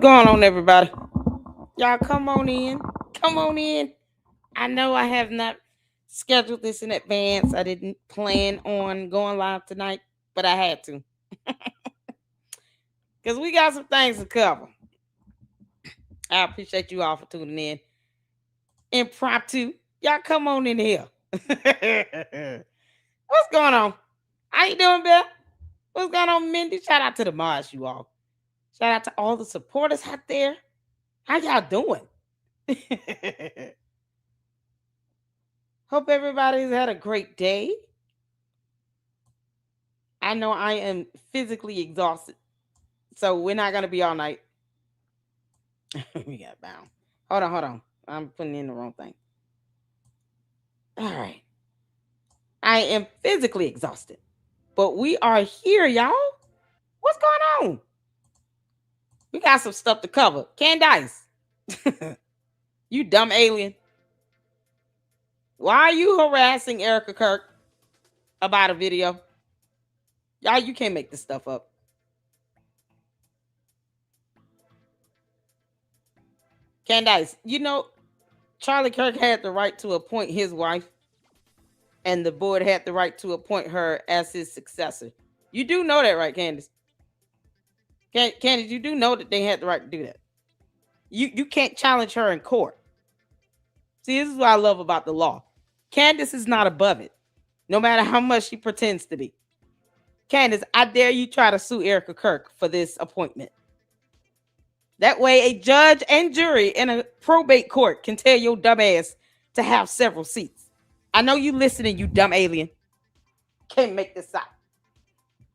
going on, everybody? Y'all come on in. Come on in. I know I have not scheduled this in advance. I didn't plan on going live tonight, but I had to. Because we got some things to cover. I appreciate you all for tuning in. Impromptu. Y'all come on in here. What's going on? How you doing, Bill? What's going on, Mindy? Shout out to the mods, you all. Shout out to all the supporters out there. How y'all doing? Hope everybody's had a great day. I know I am physically exhausted, so we're not gonna be all night. We got bound. Hold on. I'm putting in the wrong thing. All right. I am physically exhausted, but we are here, y'all. What's going on? We got some stuff to cover. Candace, you dumb alien. Why are you harassing Erika Kirk about a video? Y'all, you can't make this stuff up. Candace, you know, Charlie Kirk had the right to appoint his wife, and the board had the right to appoint her as his successor. You do know that, right, Candace? Candace, you do know that they had the right to do that. You can't challenge her in court. See, this is what I love about the law. Candace is not above it, no matter how much she pretends to be. Candace, I dare you try to sue Erika Kirk for this appointment. That way, a judge and jury in a probate court can tell your dumb ass to have several seats. I know you listening, you dumb alien. Can't make this up.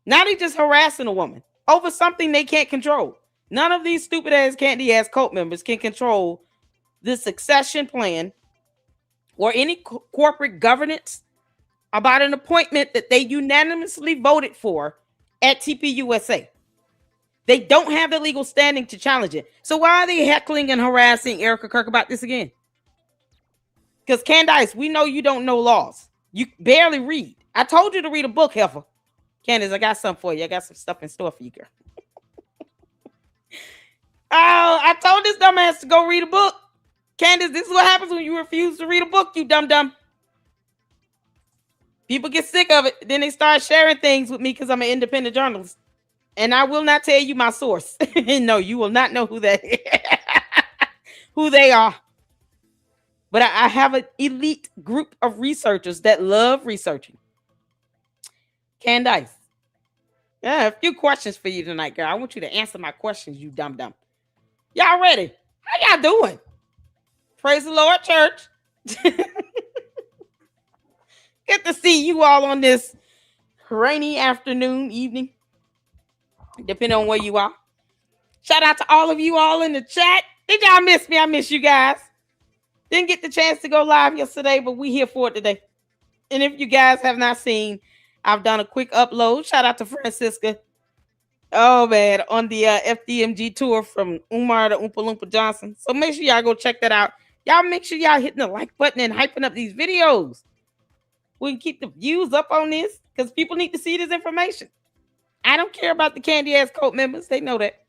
Now they just harassing a woman over something they can't control. None of these stupid ass candy ass cult members can control the succession plan or any corporate governance about an appointment that they unanimously voted for at TPUSA. They don't have the legal standing to challenge it. So why are they heckling and harassing Erika Kirk about this again? Because Candace, we know you don't know laws. You barely read. I told you to read a book, heifer. Candace, I got something for you. I got some stuff in store for you, girl. Oh, I told this dumbass to go read a book. Candace, this is what happens when you refuse to read a book, you dumb. People get sick of it. Then they start sharing things with me because I'm an independent journalist. And I will not tell you my source. No, you will not know who they are. But I have an elite group of researchers that love researching. Candace, a few questions for you tonight, girl. I want you to answer my questions, you dumb. Y'all ready? How y'all doing? Praise the Lord, church. Good to see you all on this rainy afternoon, evening, depending on where you are. Shout out to all of you all in the chat. Did y'all miss me? I miss you guys. Didn't get the chance to go live yesterday, but we here for it today. And if you guys have not seen, I've done a quick upload. Shout out to Francisca. Oh, man, on the FDMG tour from Umar to Oompa Loompa Johnson. So make sure y'all go check that out. Y'all make sure y'all hitting the like button and hyping up these videos. We can keep the views up on this because people need to see this information. I don't care about the candy ass cult members. They know that.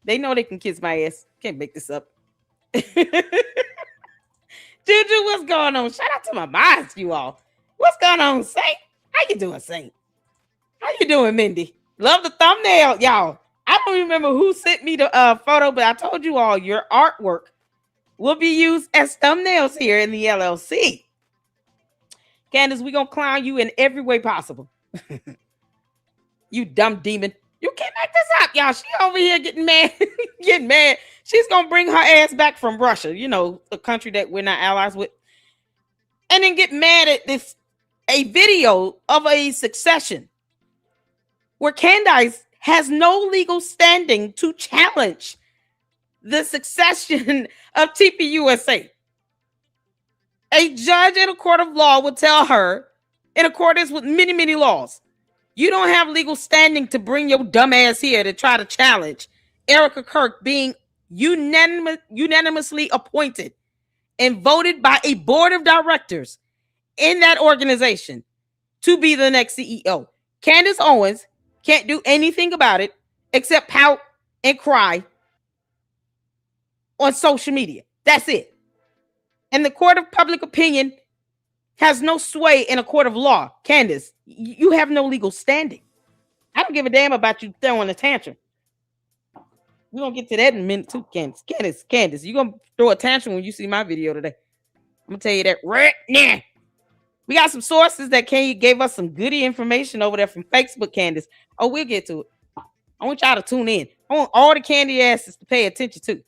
They know they can kiss my ass. Can't make this up. Juju, what's going on? Shout out to my mods, you all. What's going on, Saint? How you doing, Saint? How you doing, Mindy? Love the thumbnail, y'all. I don't remember who sent me the photo, but I told you all your artwork will be used as thumbnails here in the LLC. Candace, we're going to clown you in every way possible. You dumb demon. You can't make this up, y'all. She over here getting mad. Getting mad. She's going to bring her ass back from Russia, you know, a country that we're not allies with. And then get mad at this, a video of a succession where Candace has no legal standing to challenge the succession of TPUSA. A judge in a court of law would tell her, in accordance with many, many laws, you don't have legal standing to bring your dumb ass here to try to challenge Erika Kirk being unanimously appointed and voted by a board of directors in that organization to be the next CEO. Candace Owens can't do anything about it except pout and cry on social media. That's it. And the court of public opinion has no sway in a court of law. Candace, you have no legal standing. I don't give a damn about you throwing a tantrum. We're going to get to that in a minute too, Candace. Candace, you're going to throw a tantrum when you see my video today. I'm going to tell you that right now. We got some sources that gave us some goody information over there from Facebook, Candace. Oh, we'll get to it. I want y'all to tune in. I want all the candy asses to pay attention to.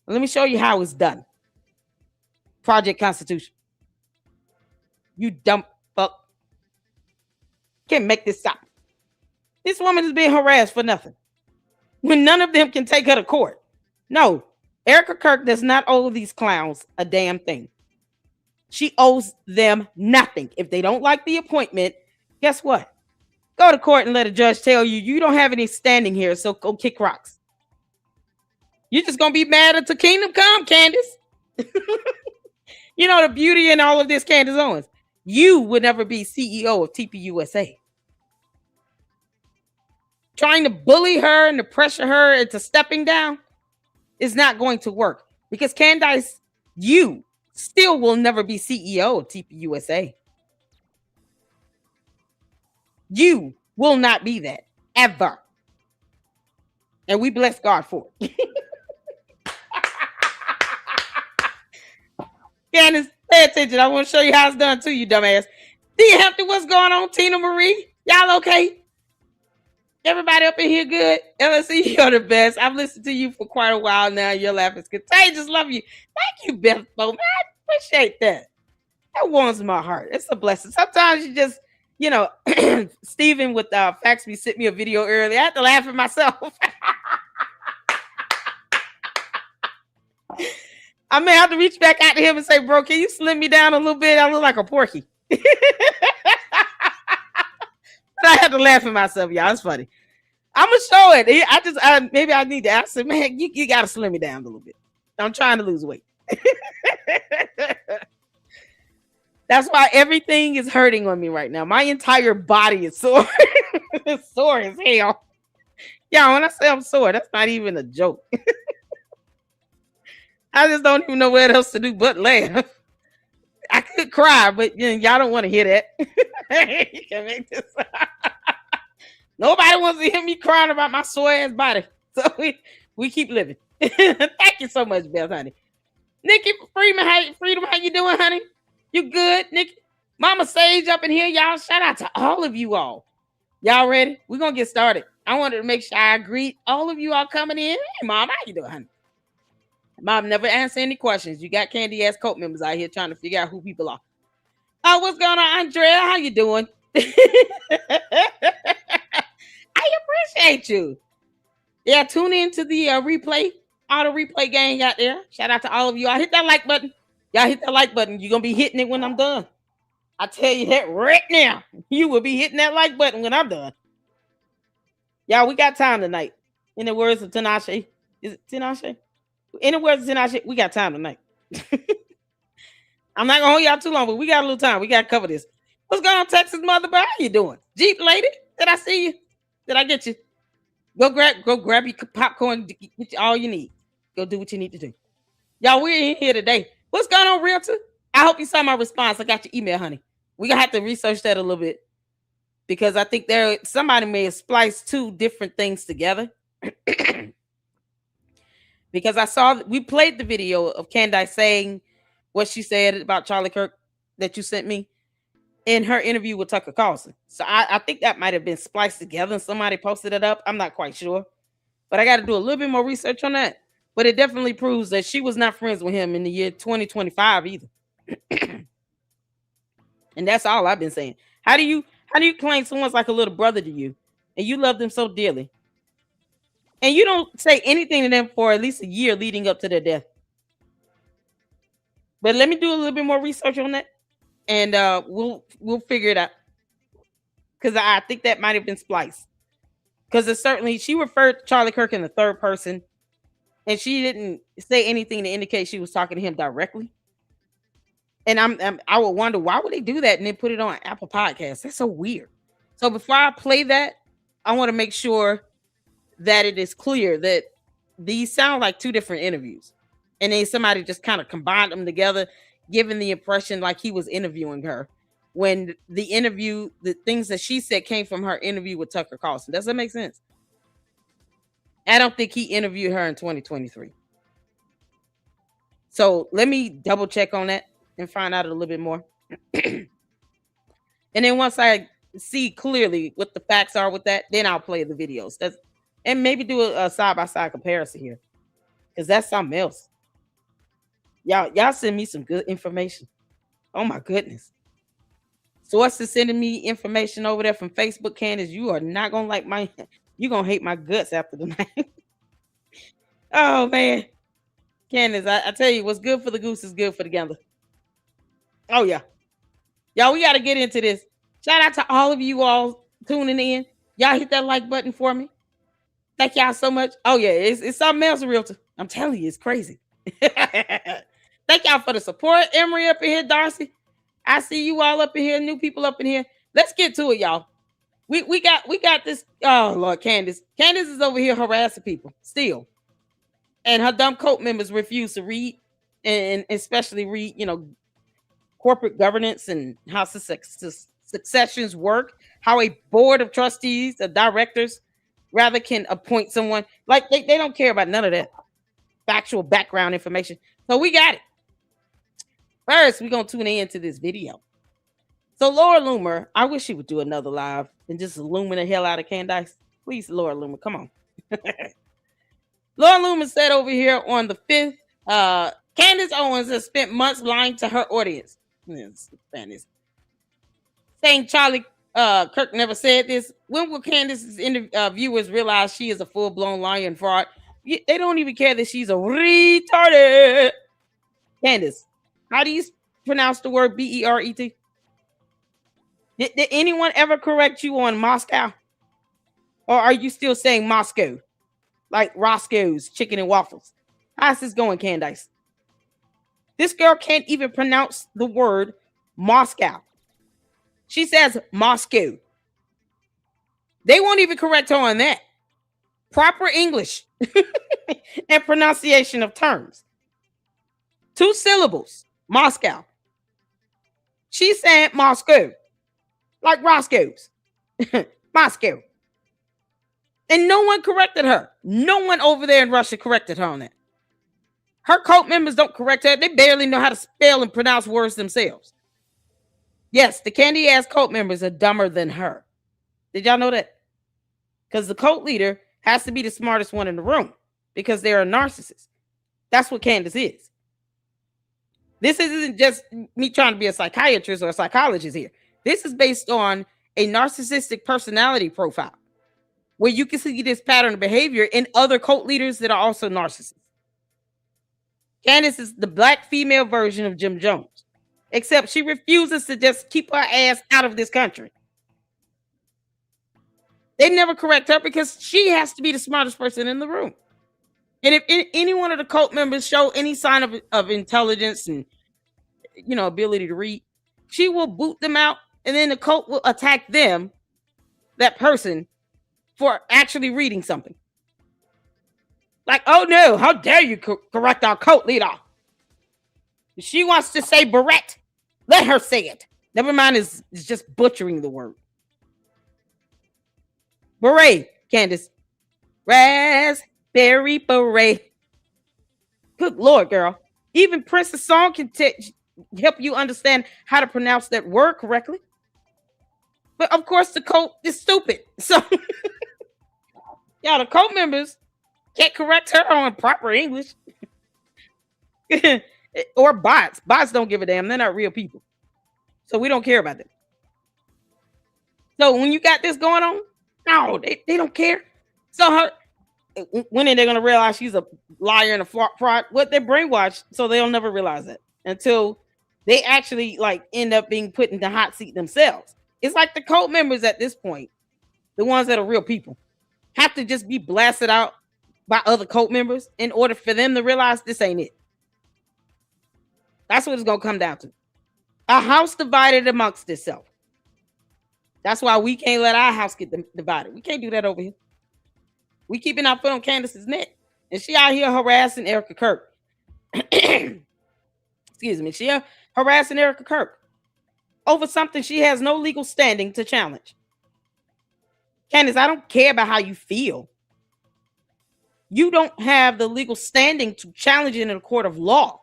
Let me show you how it's done. Project Constitution. You dumb fuck. Can't make this stop. This woman is being harassed for nothing. When none of them can take her to court. No, Erika Kirk does not owe these clowns a damn thing. She owes them nothing. If they don't like the appointment, guess what? Go to court and let a judge tell you you don't have any standing here, so go kick rocks. You're just going to be mad until kingdom come, Candace. You know the beauty in all of this, Candace Owens. You would never be CEO of TPUSA. Trying to bully her and to pressure her into stepping down is not going to work. Because Candace, you still will never be CEO of TPUSA. You will not be that ever. And we bless God for it. Candace, pay attention. I want to show you how it's done to you, dumbass. D. Hampton, what's going on? Tina Marie, y'all okay? Everybody up in here good? LSE, you're the best. I've listened to you for quite a while now. Your laugh is contagious. Love you. Thank you, Beth. Man, I appreciate that. That warms my heart. It's a blessing. Sometimes you just, you know, Stephen with Fax Me sent me a video earlier. I had to laugh at myself. I may have to reach back out to him and say, bro, can you slim me down a little bit? I look like a porky. But I had to laugh at myself, y'all. It's funny. I'm going to show it. Maybe I need to ask him, man, you got to slim me down a little bit. I'm trying to lose weight. That's why everything is hurting on me right now. My entire body is sore. It's sore as hell. Yeah, when I say I'm sore, that's not even a joke. I just don't even know what else to do but laugh. I could cry, but y'all don't want to hear that. You can make this. Nobody wants to hear me crying about my sore ass body. So we keep living. Thank you so much, Beth, honey. Nikki Freeman, how you doing, honey? You good, Nikki? Mama Sage up in here, y'all. Shout out to all of you all. Y'all ready? We're going to get started. I wanted to make sure I greet all of you all coming in. Hey, Mom, how you doing, honey? Mom never answer any questions. You got candy ass cult members out here trying to figure out who people are. Oh, what's going on, Andrea? How you doing? I appreciate you. Yeah, tune in to the replay, auto replay gang out there. Shout out to all of you. Hit that like button. Y'all hit that like button. You're going to be hitting it when I'm done. I tell you that right now. You will be hitting that like button when I'm done. Y'all, we got time tonight. In the words of Tinashe. Is it Tinashe? In the words of Tinashe, we got time tonight. I'm not going to hold y'all too long, but we got a little time. We got to cover this. What's going on, Texas mother? How you doing? Jeep lady, did I see you? Did I get you? Go grab your popcorn, get all you need. Go do what you need to do. Y'all, we're in here today. What's going on, Realtor? I hope you saw my response. I got your email, honey. We're going to have to research that a little bit because I think somebody may have spliced two different things together. Because we played the video of Candace saying what she said about Charlie Kirk that you sent me in her interview with Tucker Carlson. So I think that might have been spliced together and somebody posted it up. I'm not quite sure. But I got to do a little bit more research on that. But it definitely proves that she was not friends with him in the year 2025 either. And that's all I've been saying. How do you claim someone's like a little brother to you and you love them so dearly? And you don't say anything to them for at least a year leading up to their death. But let me do a little bit more research on that. And we'll figure it out. Because I think that might have been spliced. Because she referred to Charlie Kirk in the third person. And she didn't say anything to indicate she was talking to him directly. And I would wonder, why would they do that and then put it on Apple Podcasts? That's so weird. So before I play that, I want to make sure that it is clear that these sound like two different interviews. And then somebody just kind of combined them together, giving the impression like he was interviewing her. When the interview, the things that she said came from her interview with Tucker Carlson. Does that make sense? I don't think he interviewed her in 2023. So let me double check on that and find out a little bit more. And then once I see clearly what the facts are with that, then I'll play the videos. And maybe do a side-by-side comparison here. Because that's something else. Y'all send me some good information. Oh my goodness. Sources sending me information over there from Facebook. Candace, you are not gonna like my you're gonna hate my guts after the night. Oh man. Candace, I tell you, what's good for the goose is good for the gander. Oh yeah. Y'all, we gotta get into this. Shout out to all of you all tuning in. Y'all hit that like button for me. Thank y'all so much. Oh yeah, it's something else, realtor. I'm telling you, it's crazy. Thank y'all for the support. Emery up in here, Darcy. I see you all up in here, new people up in here. Let's get to it, y'all. We got this. Oh Lord, Candace. Candace is over here harassing people still. And her dumb cult members refuse to read and especially read, corporate governance and how successions work, how a board of trustees, the directors, rather can appoint someone. Like they don't care about none of that factual background information. So we got it. First, we're going to tune into this video. So Laura Loomer, I wish she would do another live and just illumine the hell out of Candace. Please, Laura Loomer, come on. Laura Loomer said over here on the 5th, Candace Owens has spent months lying to her audience. Spanish. Saying Charlie Kirk never said this. When will Candace's viewers realize she is a full-blown liar and fraud? They don't even care that she's a retarded. Candace, how do you pronounce the word B-E-R-E-T? Did anyone ever correct you on Moscow? Or are you still saying Moscow? Like Roscoe's Chicken and Waffles. How's this going, Candace? This girl can't even pronounce the word Moscow. She says Moscow. They won't even correct her on that. Proper English and pronunciation of terms. 2 syllables. Moscow. She's saying Moscow. Like Roscoe's. Moscow. And no one corrected her. No one over there in Russia corrected her on that. Her cult members don't correct her. They barely know how to spell and pronounce words themselves. Yes, the candy-ass cult members are dumber than her. Did y'all know that? Because the cult leader has to be the smartest one in the room because they're a narcissist. That's what Candace is. This isn't just me trying to be a psychiatrist or a psychologist here. This is based on a narcissistic personality profile where you can see this pattern of behavior in other cult leaders that are also narcissists. Candace is the black female version of Jim Jones, except she refuses to just keep her ass out of this country. They never correct her because she has to be the smartest person in the room. And if any one of the cult members show any sign of intelligence and ability to read, she will boot them out, and then the cult will attack them, that person, for actually reading something. Like, oh no, how dare you correct our cult leader? She wants to say beret. Let her say it. Never mind, is just butchering the word. Beret, Candace. Raspberry beret. Good Lord, girl. Even Prince's song can help you understand how to pronounce that word correctly. But of course, the cult is stupid. So, the cult members can't correct her on proper English. Or bots. Bots don't give a damn. They're not real people. So we don't care about them. So when you got this going on, no, they don't care. So when are they going to realize she's a liar and a fraud? What, they're brainwashed, so they'll never realize that until they actually end up being put in the hot seat themselves. It's like the cult members at this point, the ones that are real people, have to just be blasted out by other cult members in order for them to realize this ain't it. That's what it's going to come down to. A house divided amongst itself. That's why we can't let our house get divided. We can't do that over here. We keeping our foot on Candace's neck. And she out here harassing Erika Kirk. Excuse me. She harassing Erika Kirk over something she has no legal standing to challenge. Candace, I don't care about how you feel. You don't have the legal standing to challenge it in a court of law.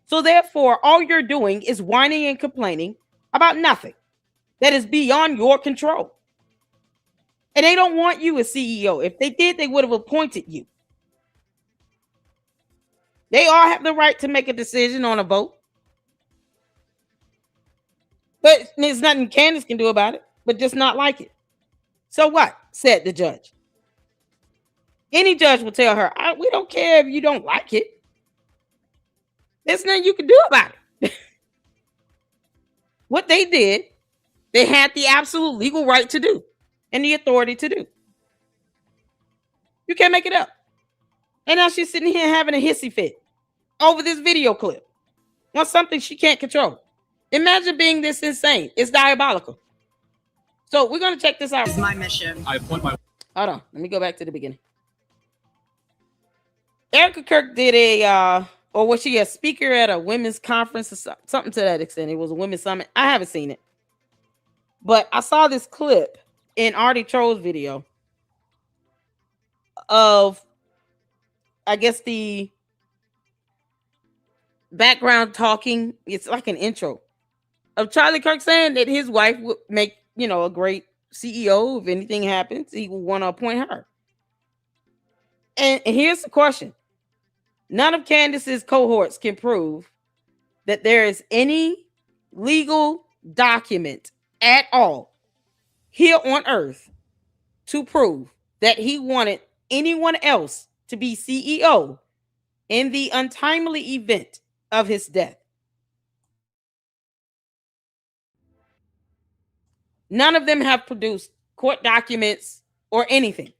So therefore, all you're doing is whining and complaining about nothing that is beyond your control. And they don't want you as CEO. If they did, they would have appointed you. They all have the right to make a decision on a vote. But there's nothing Candace can do about it, but just not like it. So what? Said the judge. Any judge will tell her, we don't care if you don't like it. There's nothing you can do about it. What they did, they had the absolute legal right to do and the authority to do. You can't make it up. And now she's sitting here having a hissy fit over this video clip on something she can't control. Imagine being this insane. It's diabolical. So we're going to check this out. This is my mission. I appoint my... Hold on. Let me go back to the beginning. Erika Kirk did was she a speaker at a women's conference or something to that extent? It was a women's summit. I haven't seen it. But I saw this clip in Artie Troll's video of, I guess, the background talking. It's like an intro of Charlie Kirk saying that his wife would make, a great CEO. If anything happens, he would want to appoint her. And here's the question. None of Candace's cohorts can prove that there is any legal document at all here on earth to prove that he wanted anyone else to be CEO in the untimely event of his death. None of them have produced court documents or anything.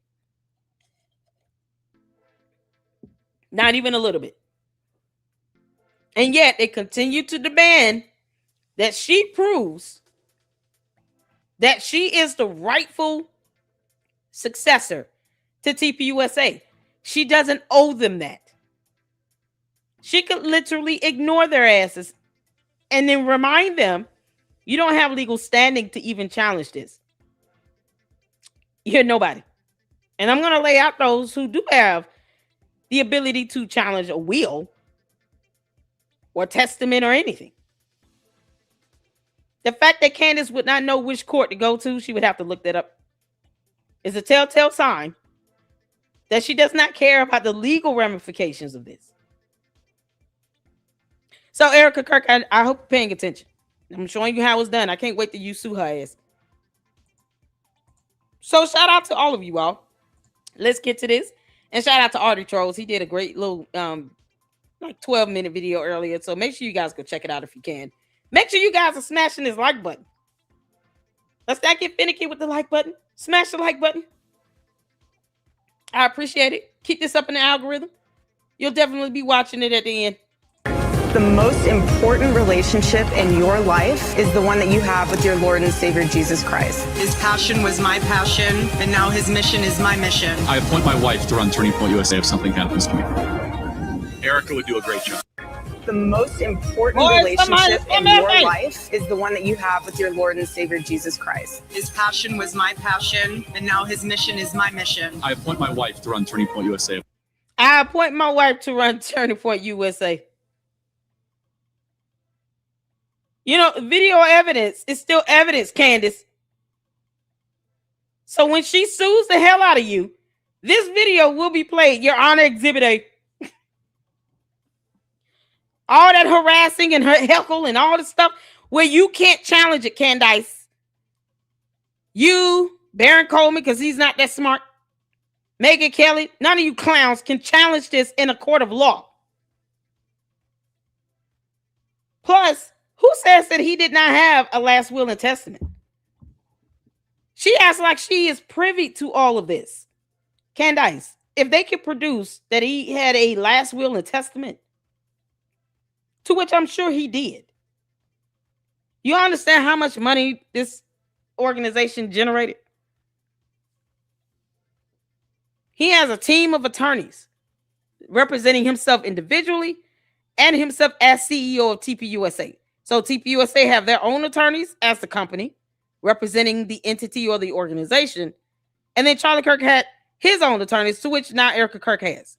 Not even a little bit. And yet they continue to demand that she proves that she is the rightful successor to TPUSA. She doesn't owe them that. She could literally ignore their asses and then remind them, you don't have legal standing to even challenge this. You're nobody. And I'm going to lay out those who do have the ability to challenge a will or testament or anything. The fact that Candace would not know which court to go to, she would have to look that up, is a telltale sign that she does not care about the legal ramifications of this. So Erika Kirk, I hope you're paying attention. I'm showing you how it's done. I can't wait till you sue her ass. So shout out to all of you all. Let's get to this. And shout out to Artie Trolls. He did a great little 12-minute video earlier. So make sure you guys go check it out if you can. Make sure you guys are smashing this like button. Let's not get finicky with the like button. Smash the like button. I appreciate it. Keep this up in the algorithm. You'll definitely be watching it at the end. The most important relationship in your life is the one that you have with your Lord and Savior, Jesus Christ. His passion was my passion, and now his mission is my mission. I appoint my wife to run Turning Point USA if something happens to me. Erika would do a great job. The most important relationship in your life is the one that you have with your Lord and Savior, Jesus Christ. His passion was my passion, and now his mission is my mission. I appoint my wife to run Turning Point USA. I appoint my wife to run Turning Point USA. Video evidence is still evidence, Candace. So when she sues the hell out of you, this video will be played. Your Honor, Exhibit A. All that harassing and her heckle and all this stuff where you can't challenge it, Candace. You, Baron Coleman, because he's not that smart. Megyn Kelly, none of you clowns can challenge this in a court of law. Plus, who says that he did not have a last will and testament? She acts like she is privy to all of this. Candace, if they could produce that he had a last will and testament, to which I'm sure he did. You understand how much money this organization generated? He has a team of attorneys representing himself individually and himself as CEO of TPUSA. So TPUSA have their own attorneys as the company representing the entity or the organization. And then Charlie Kirk had his own attorneys, to which now Erika Kirk has.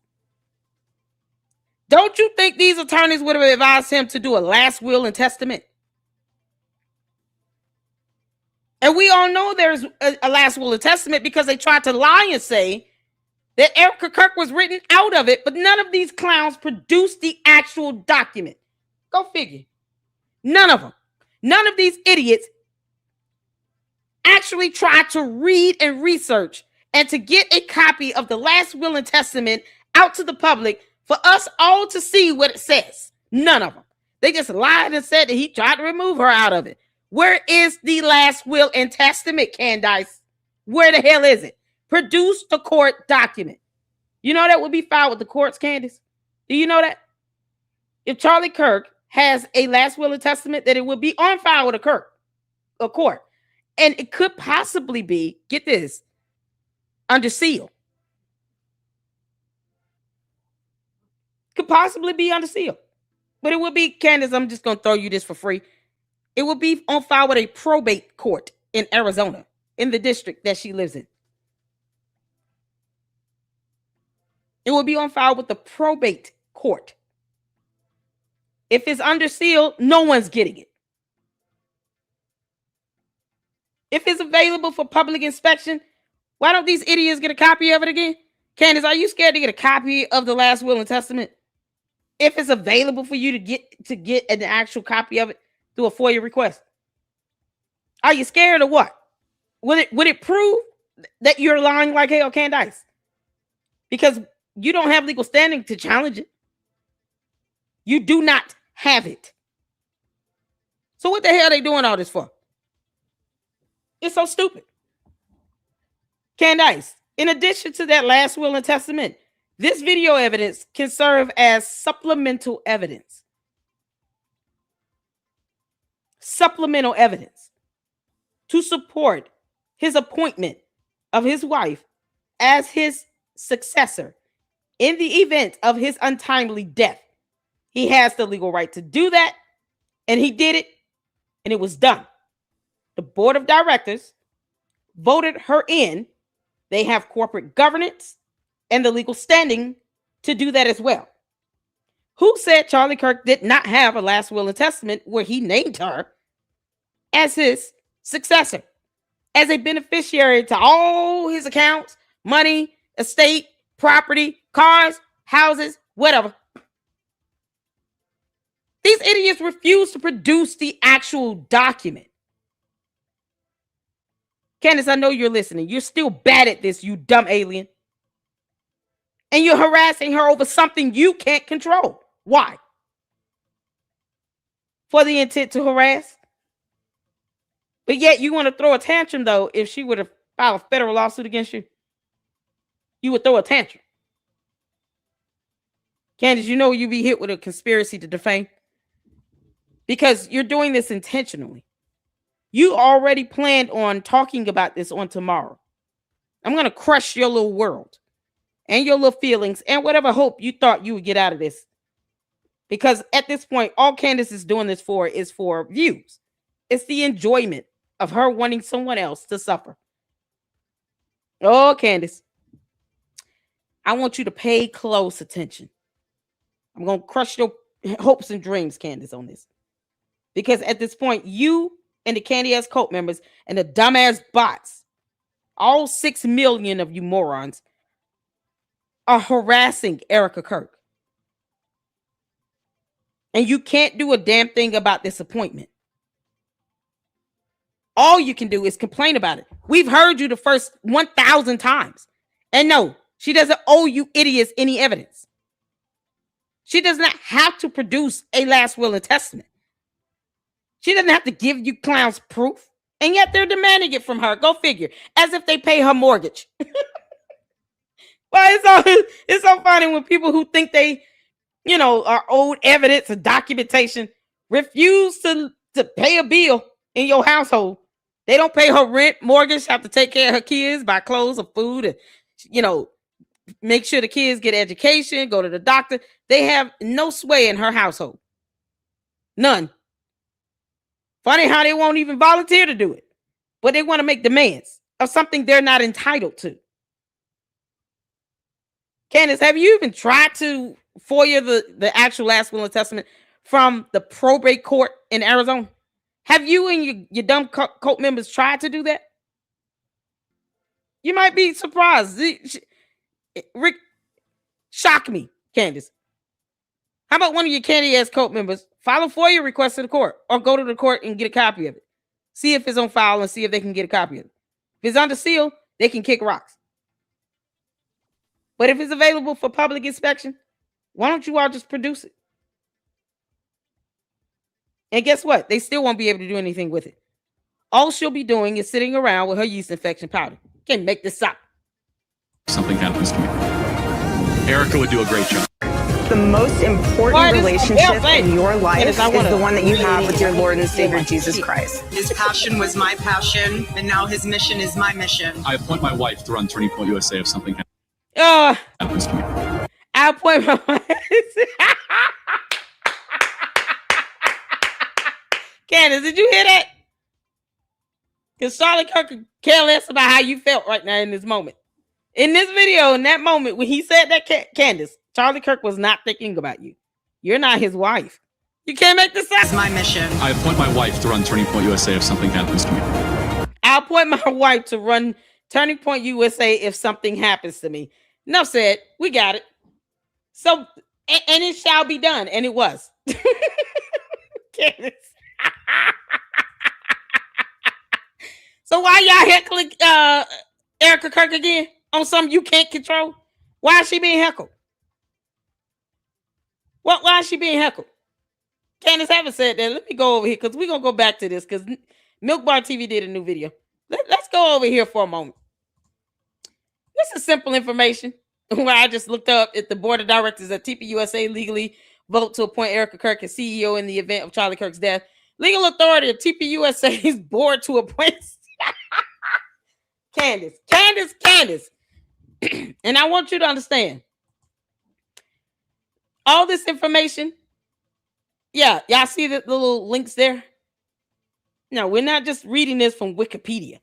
Don't you think these attorneys would have advised him to do a last will and testament? And we all know there's a last will and testament because they tried to lie and say that Erika Kirk was written out of it, but none of these clowns produced the actual document. Go figure. None of them. None of these idiots actually tried to read and research and to get a copy of the last will and testament out to the public for us all to see what it says. None of them. They just lied and said that he tried to remove her out of it. Where is the last will and testament, Candace? Where the hell is it? Produce the court document. You know that would be filed with the courts, Candace? Do you know that? If Charlie Kirk has a last will and testament, that it would be on file with a court. And it could possibly be, get this, under seal. Could possibly be under seal. But it would be, Candace, I'm just going to throw you this for free. It would be on file with a probate court in Arizona, in the district that she lives in. It will be on file with the probate court. If it's under seal, no one's getting it. If it's available for public inspection, why don't these idiots get a copy of it again? Candace, are you scared to get a copy of the last will and testament? If it's available for you to get an actual copy of it through a FOIA request. Are you scared or what? Would it prove that you're lying like hell, Candace? Because you don't have legal standing to challenge it. You do not have it. So what the hell are they doing all this for? It's so stupid. Candace, in addition to that last will and testament, this video evidence can serve as supplemental evidence. Supplemental evidence to support his appointment of his wife as his successor in the event of his untimely death. He has the legal right to do that, and he did it, and it was done. The board of directors voted her in. They have corporate governance and the legal standing to do that as well. Who said Charlie Kirk did not have a last will and testament where he named her as his successor, as a beneficiary to all his accounts, money, estate, property, cars, houses, whatever? These idiots refuse to produce the actual document. Candace, I know you're listening. You're still bad at this, you dumb alien. And you're harassing her over something you can't control. Why? For the intent to harass? But yet you want to throw a tantrum, though, if she would have filed a federal lawsuit against you. You would throw a tantrum. Candace, you know you'd be hit with a conspiracy to defame. Because you're doing this intentionally. You already planned on talking about this on tomorrow. I'm going to crush your little world and your little feelings and whatever hope you thought you would get out of this. Because at this point, all Candace is doing this for is for views. It's the enjoyment of her wanting someone else to suffer. Oh, Candace, I want you to pay close attention. I'm going to crush your hopes and dreams, Candace, on this. Because at this point, you and the Candy-ass cult members and the dumbass bots, all 6 million of you morons, are harassing Erika Kirk. And you can't do a damn thing about this appointment. All you can do is complain about it. We've heard you the first 1,000 times. And no, she doesn't owe you idiots any evidence. She does not have to produce a last will and testament. She doesn't have to give you clowns proof. And yet they're demanding it from her. Go figure. As if they pay her mortgage. Well, it's so funny when people who think they, are owed evidence or documentation refuse to pay a bill in your household. They don't pay her rent, mortgage, have to take care of her kids, buy clothes or food, and, make sure the kids get education, go to the doctor. They have no sway in her household. None. Funny how they won't even volunteer to do it, but they want to make demands of something they're not entitled to. Candace, have you even tried to FOIA the actual last will and testament from the probate court in Arizona? Have you and your dumb cult members tried to do that? You might be surprised. Rick, shock me, Candace. How about one of your candy-ass cult members file a FOIA request to the court or go to the court and get a copy of it? See if it's on file and see if they can get a copy of it. If it's under seal, they can kick rocks. But if it's available for public inspection, why don't you all just produce it? And guess what? They still won't be able to do anything with it. All she'll be doing is sitting around with her yeast infection powder. Can't make this up. Something happens to me. Erika would do a great job. The most important relationship in your life is the one that you have with your Lord and Savior Jesus Christ. His passion was my passion, and now his mission is my mission. I appoint my wife to run Turning Point USA if something happens to me. I appoint my wife. Candace, did you hear that? Because Charlie Kirk could care less about how you felt right now in this moment. In this video, in that moment, when he said that, Candace, Charlie Kirk was not thinking about you. You're not his wife. You can't make this up. It's my mission. I appoint my wife to run Turning Point USA if something happens to me. I appoint my wife to run Turning Point USA if something happens to me. Enough said. We got it. So, and it shall be done. And it was. Candace. So why y'all heckling Erika Kirk again on something you can't control? Why is she being heckled? Why is she being heckled? Candace haven't said that. Let me go over here because we're going to go back to this because Milk Bar TV did a new video. Let's go over here for a moment. This is simple information where I just looked up at the board of directors of TPUSA legally vote to appoint Erika Kirk as CEO in the event of Charlie Kirk's death. Legal authority of TPUSA's board to appoint Candace. And I want you to understand all this information. Yeah, y'all see the little links there? No, we're not just reading this from Wikipedia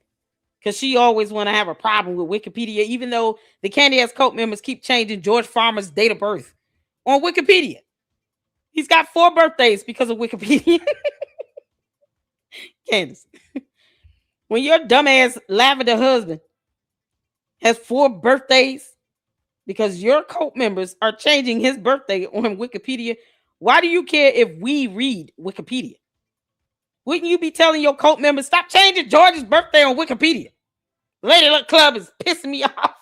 because she always want to have a problem with Wikipedia, even though the Candy-ass cult members keep changing George Farmer's date of birth on Wikipedia. He's got 4 birthdays because of Wikipedia. Candace, when your dumbass lavender husband has 4 birthdays because your cult members are changing his birthday on Wikipedia, why do you care if we read Wikipedia? Wouldn't you be telling your cult members, stop changing George's birthday on Wikipedia? Lady Luck Club is pissing me off.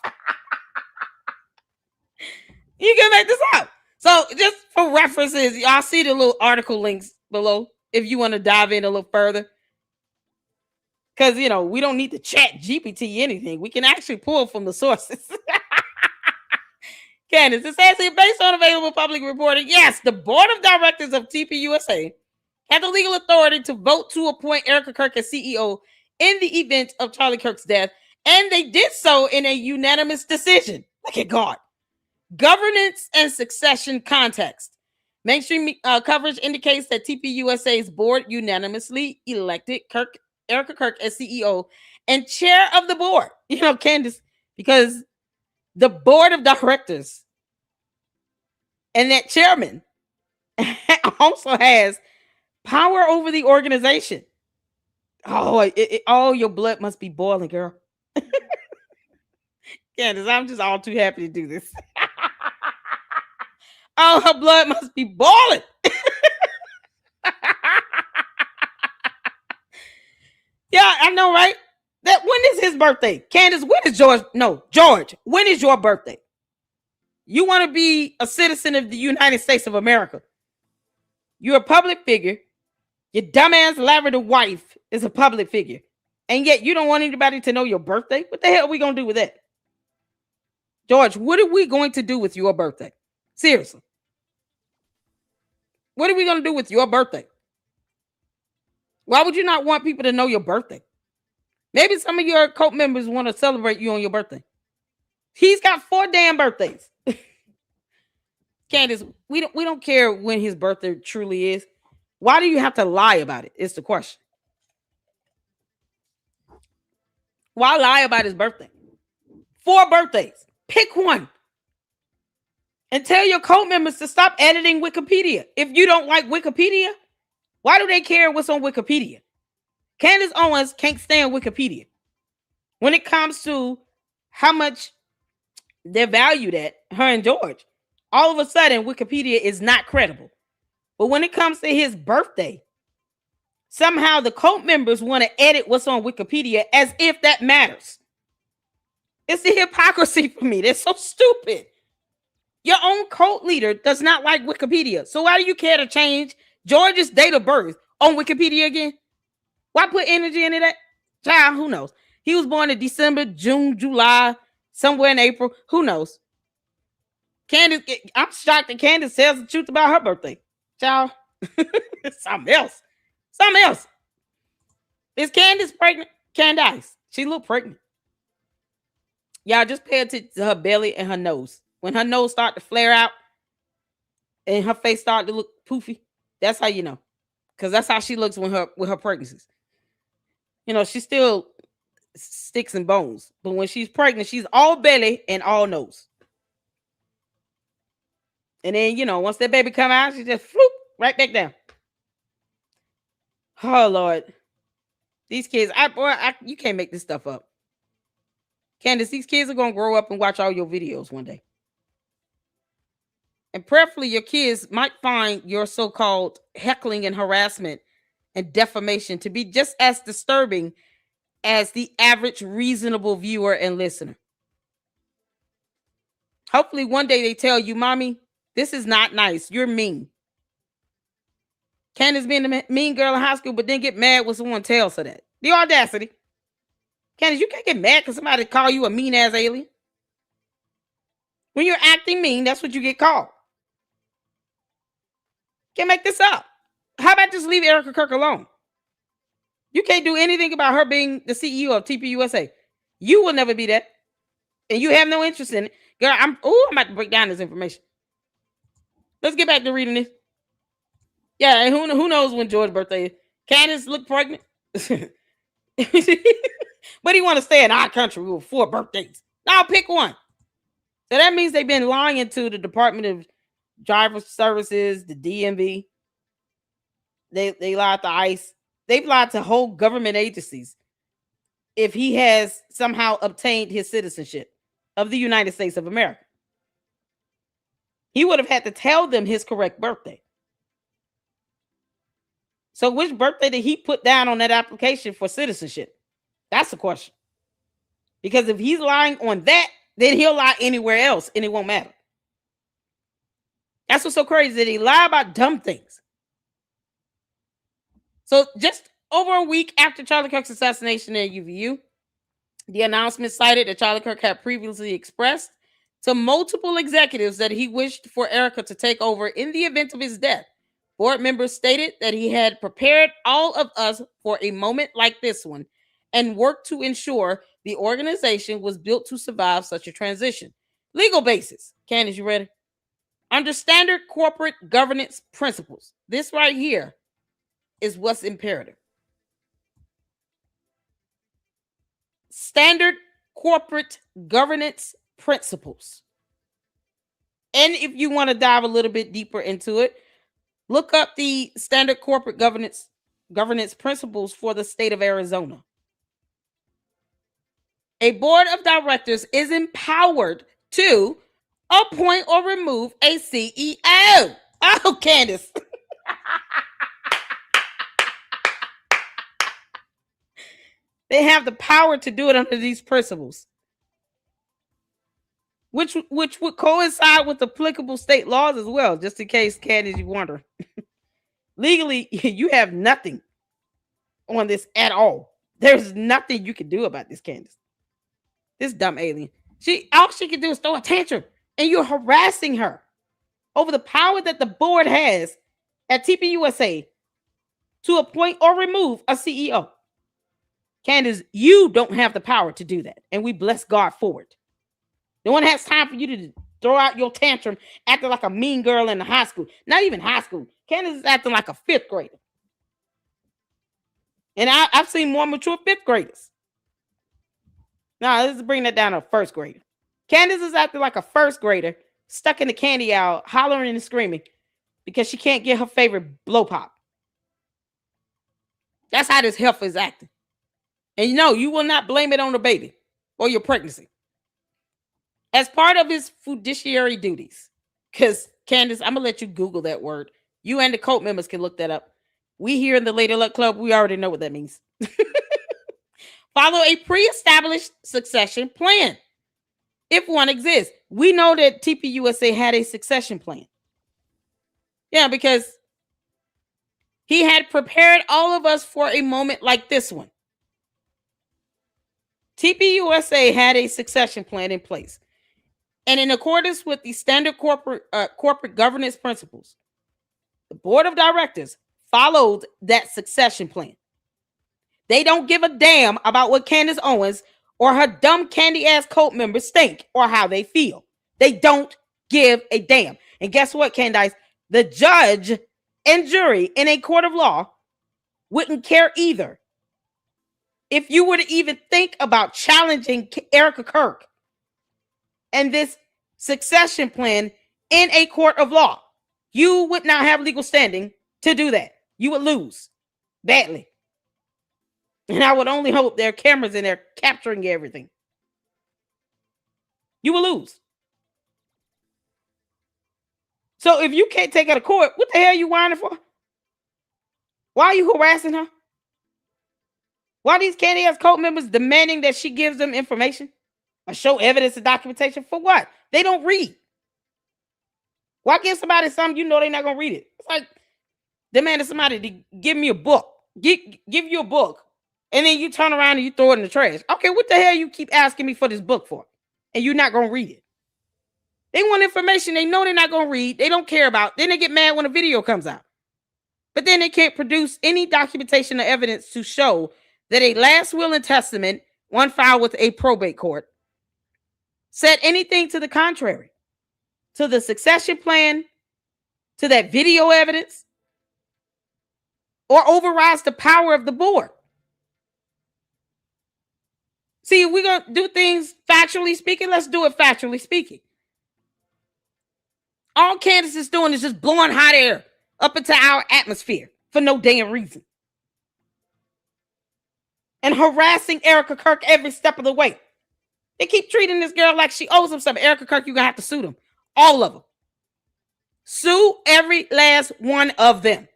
You can make this up. So just for references, y'all see the little article links below if you want to dive in a little further. Because, you know, we don't need to chat GPT anything. We can actually pull from the sources. Candace, it says here, based on available public reporting, yes, the board of directors of TPUSA had the legal authority to vote to appoint Erika Kirk as CEO in the event of Charlie Kirk's death, and they did so in a unanimous decision. Look at God. Governance and succession context. Mainstream coverage indicates that TPUSA's board unanimously elected Erika Kirk as CEO and chair of the board. You know, Candace, because the board of directors and that chairman also has power over the organization. Oh, your blood must be boiling, girl. Candace, I'm just all too happy to do this. Oh, her blood must be boiling. Yeah, I know, right? That when is his birthday? Candace, when is George? No, George, when is your birthday? You want to be a citizen of the United States of America. You're a public figure. Your dumbass lavender wife is a public figure. And yet you don't want anybody to know your birthday? What the hell are we going to do with that? George, what are we going to do with your birthday? Seriously. What are we going to do with your birthday? Why would you not want people to know your birthday? Maybe some of your cult members want to celebrate you on your birthday. He's got 4 damn birthdays. Candace, we don't care when his birthday truly is. Why do you have to lie about it? Is the question. Why lie about his birthday? 4 birthdays. Pick one. And tell your cult members to stop editing Wikipedia. If you don't like Wikipedia, why do they care what's on Wikipedia? Candace Owens can't stand Wikipedia. When it comes to how much they're valued at, her and George, all of a sudden Wikipedia is not credible. But when it comes to his birthday, somehow the cult members want to edit what's on Wikipedia as if that matters. It's the hypocrisy for me. They're so stupid. Your own cult leader does not like Wikipedia. So why do you care to change George's date of birth on Wikipedia again? Why put energy into that? Child, who knows? He was born in December, June, July, somewhere in April. Who knows? Candace, I'm shocked that Candace tells the truth about her birthday. Child, something else. Something else. Is Candace pregnant? Candace. She look pregnant. Y'all just pay attention to her belly and her nose. When her nose start to flare out and her face start to look poofy, that's how you know. Because that's how she looks with her pregnancies. You know, she's still sticks and bones. But when she's pregnant, she's all belly and all nose. And then, you know, once that baby come out, she just floop right back down. Oh, Lord. These kids, you can't make this stuff up. Candace, these kids are going to grow up and watch all your videos one day. And prayerfully, your kids might find your so-called heckling and harassment and defamation to be just as disturbing as the average reasonable viewer and listener. Hopefully, one day they tell you, Mommy, this is not nice. You're mean. Candace being a mean girl in high school, but then get mad when someone tells her that. The audacity. Candace, you can't get mad because somebody call you a mean-ass alien. When you're acting mean, that's what you get called. Can't make this up. How about just leave Erika Kirk alone? You can't do anything about her being the CEO of TPUSA. You will never be that. And you have no interest in it. Girl, I'm about to break down this information. Let's get back to reading this. Yeah, and who knows when George's birthday is. Candace look pregnant. But he want to stay in our country with 4 birthdays. Now pick one. So that means they've been lying to the Department of Driver Services, the DMV. They lied to ICE. They've lied to whole government agencies. If he has somehow obtained his citizenship of the United States of America, he would have had to tell them his correct birthday. So which birthday did he put down on that application for citizenship? That's the question. Because if he's lying on that, then he'll lie anywhere else and it won't matter. That's what's so crazy, that he lie about dumb things. So just over a week after Charlie Kirk's assassination at UVU, the announcement cited that Charlie Kirk had previously expressed to multiple executives that he wished for Erika to take over in the event of his death. Board members stated that he had prepared all of us for a moment like this one and worked to ensure the organization was built to survive such a transition. Legal basis. Candace, you ready? Under standard corporate governance principles, this right here is what's imperative. Standard corporate governance principles. And if you want to dive a little bit deeper into it, look up the standard corporate governance principles for the state of Arizona. A board of directors is empowered to appoint or remove a CEO. Oh, Candace. They have the power to do it under these principles, which would coincide with applicable state laws as well, just in case, Candace, you wonder. Legally, you have nothing on this at all. There's nothing you can do about this, Candace. This dumb alien. All she can do is throw a tantrum, and you're harassing her over the power that the board has at TPUSA to appoint or remove a CEO. Candace, you don't have the power to do that, and we bless God for it. No one has time for you to throw out your tantrum acting like a mean girl in the high school. Not even high school. Candace is acting like a fifth grader. And I've seen more mature fifth graders. Now, let's bring that down to a first grader. Candace is acting like a first grader, stuck in the candy aisle, hollering and screaming because she can't get her favorite blow pop. That's how this heifer is acting. And you will not blame it on the baby or your pregnancy. As part of his fiduciary duties, because Candace, I'm going to let you Google that word. You and the cult members can look that up. We here in the Lady Luck Club, we already know what that means. Follow a pre-established succession plan, if one exists. We know that TPUSA had a succession plan. Yeah, because he had prepared all of us for a moment like this one. TPUSA had a succession plan in place. And in accordance with the standard corporate governance principles, the board of directors followed that succession plan. They don't give a damn about what Candace Owens or her dumb candy-ass cult members think or how they feel. They don't give a damn. And guess what, Candace? The judge and jury in a court of law wouldn't care either. If you were to even think about challenging Erika Kirk and this succession plan in a court of law, you would not have legal standing to do that. You would lose badly. And I would only hope there are cameras in there capturing everything. You will lose. So if you can't take her to court, what the hell are you whining for? Why are you harassing her? Why are these candy-ass cult members demanding that she gives them information or show evidence and documentation? For what? They don't read. Why give somebody something you know they're not going to read it? It's like demanding somebody to give me a book. Give you a book. And then you turn around and you throw it in the trash. Okay, what the hell you keep asking me for this book for? And you're not going to read it. They want information they know they're not going to read. They don't care about. Then they get mad when a video comes out. But then they can't produce any documentation or evidence to show that a last will and testament, one filed with a probate court, said anything to the contrary, to the succession plan, to that video evidence, or overrides the power of the board. See, if we're going to do things factually speaking, let's do it factually speaking. All Candace is doing is just blowing hot air up into our atmosphere for no damn reason. And harassing Erika Kirk every step of the way. They keep treating this girl like she owes them something. Erika Kirk, you're going to have to sue them. All of them. Sue every last one of them.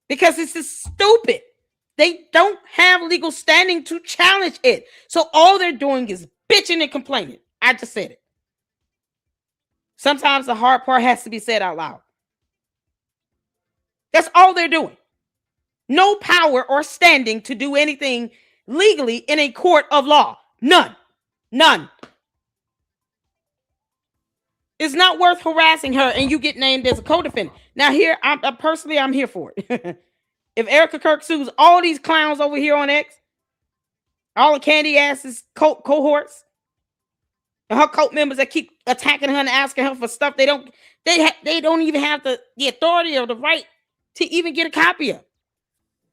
Because this is stupid. They don't have legal standing to challenge it. So all they're doing is bitching and complaining. I just said it. Sometimes the hard part has to be said out loud. That's all they're doing. No power or standing to do anything legally in a court of law. None. None. It's not worth harassing her and you get named as a co-defendant. Now here, I'm here for it. If Erika Kirk sues all these clowns over here on X, all the candy asses cohorts, and her cult members that keep attacking her and asking her for stuff they don't even have the authority or the right to even get a copy of.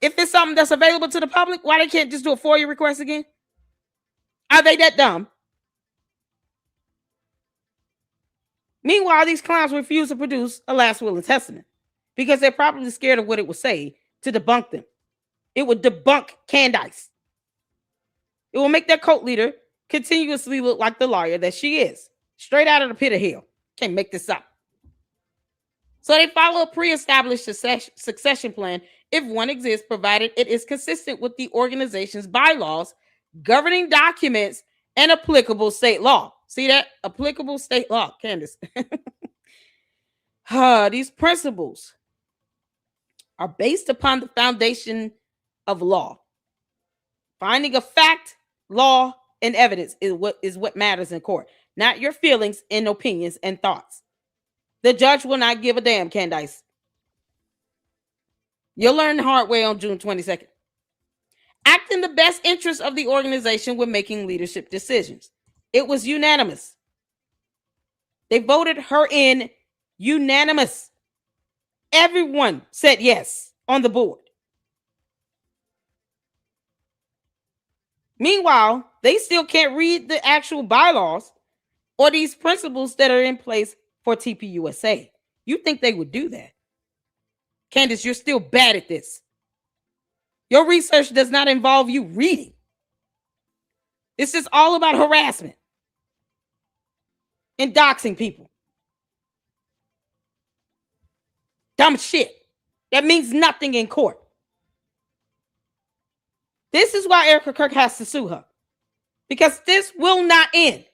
If it's something that's available to the public, why they can't just do a FOIA request again? Are they that dumb? Meanwhile, these clowns refuse to produce a last will and testament because they're probably scared of what it would say to debunk them. It would debunk Candace. It will make their cult leader continuously look like the liar that she is. Straight out of the pit of hell. Can't make this up. So they follow a pre-established succession plan if one exists, provided it is consistent with the organization's bylaws, governing documents, and applicable state law. See that? Applicable state law, Candace. These principles are based upon the foundation of law. Finding a fact, law, and evidence is what matters in court, not your feelings and opinions and thoughts. The judge will not give a damn, Candace. You'll learn the hard way on June 22nd. act in the best interest of the organization when making leadership decisions. It was unanimous. They voted her in unanimous. Everyone said yes on the board. Meanwhile, they still can't read the actual bylaws or these principles that are in place for TPUSA. You think they would do that? Candace, you're still bad at this. Your research does not involve you reading. It's just all about harassment and doxing people. Dumb shit. That means nothing in court. This is why Erika Kirk has to sue her. Because this will not end.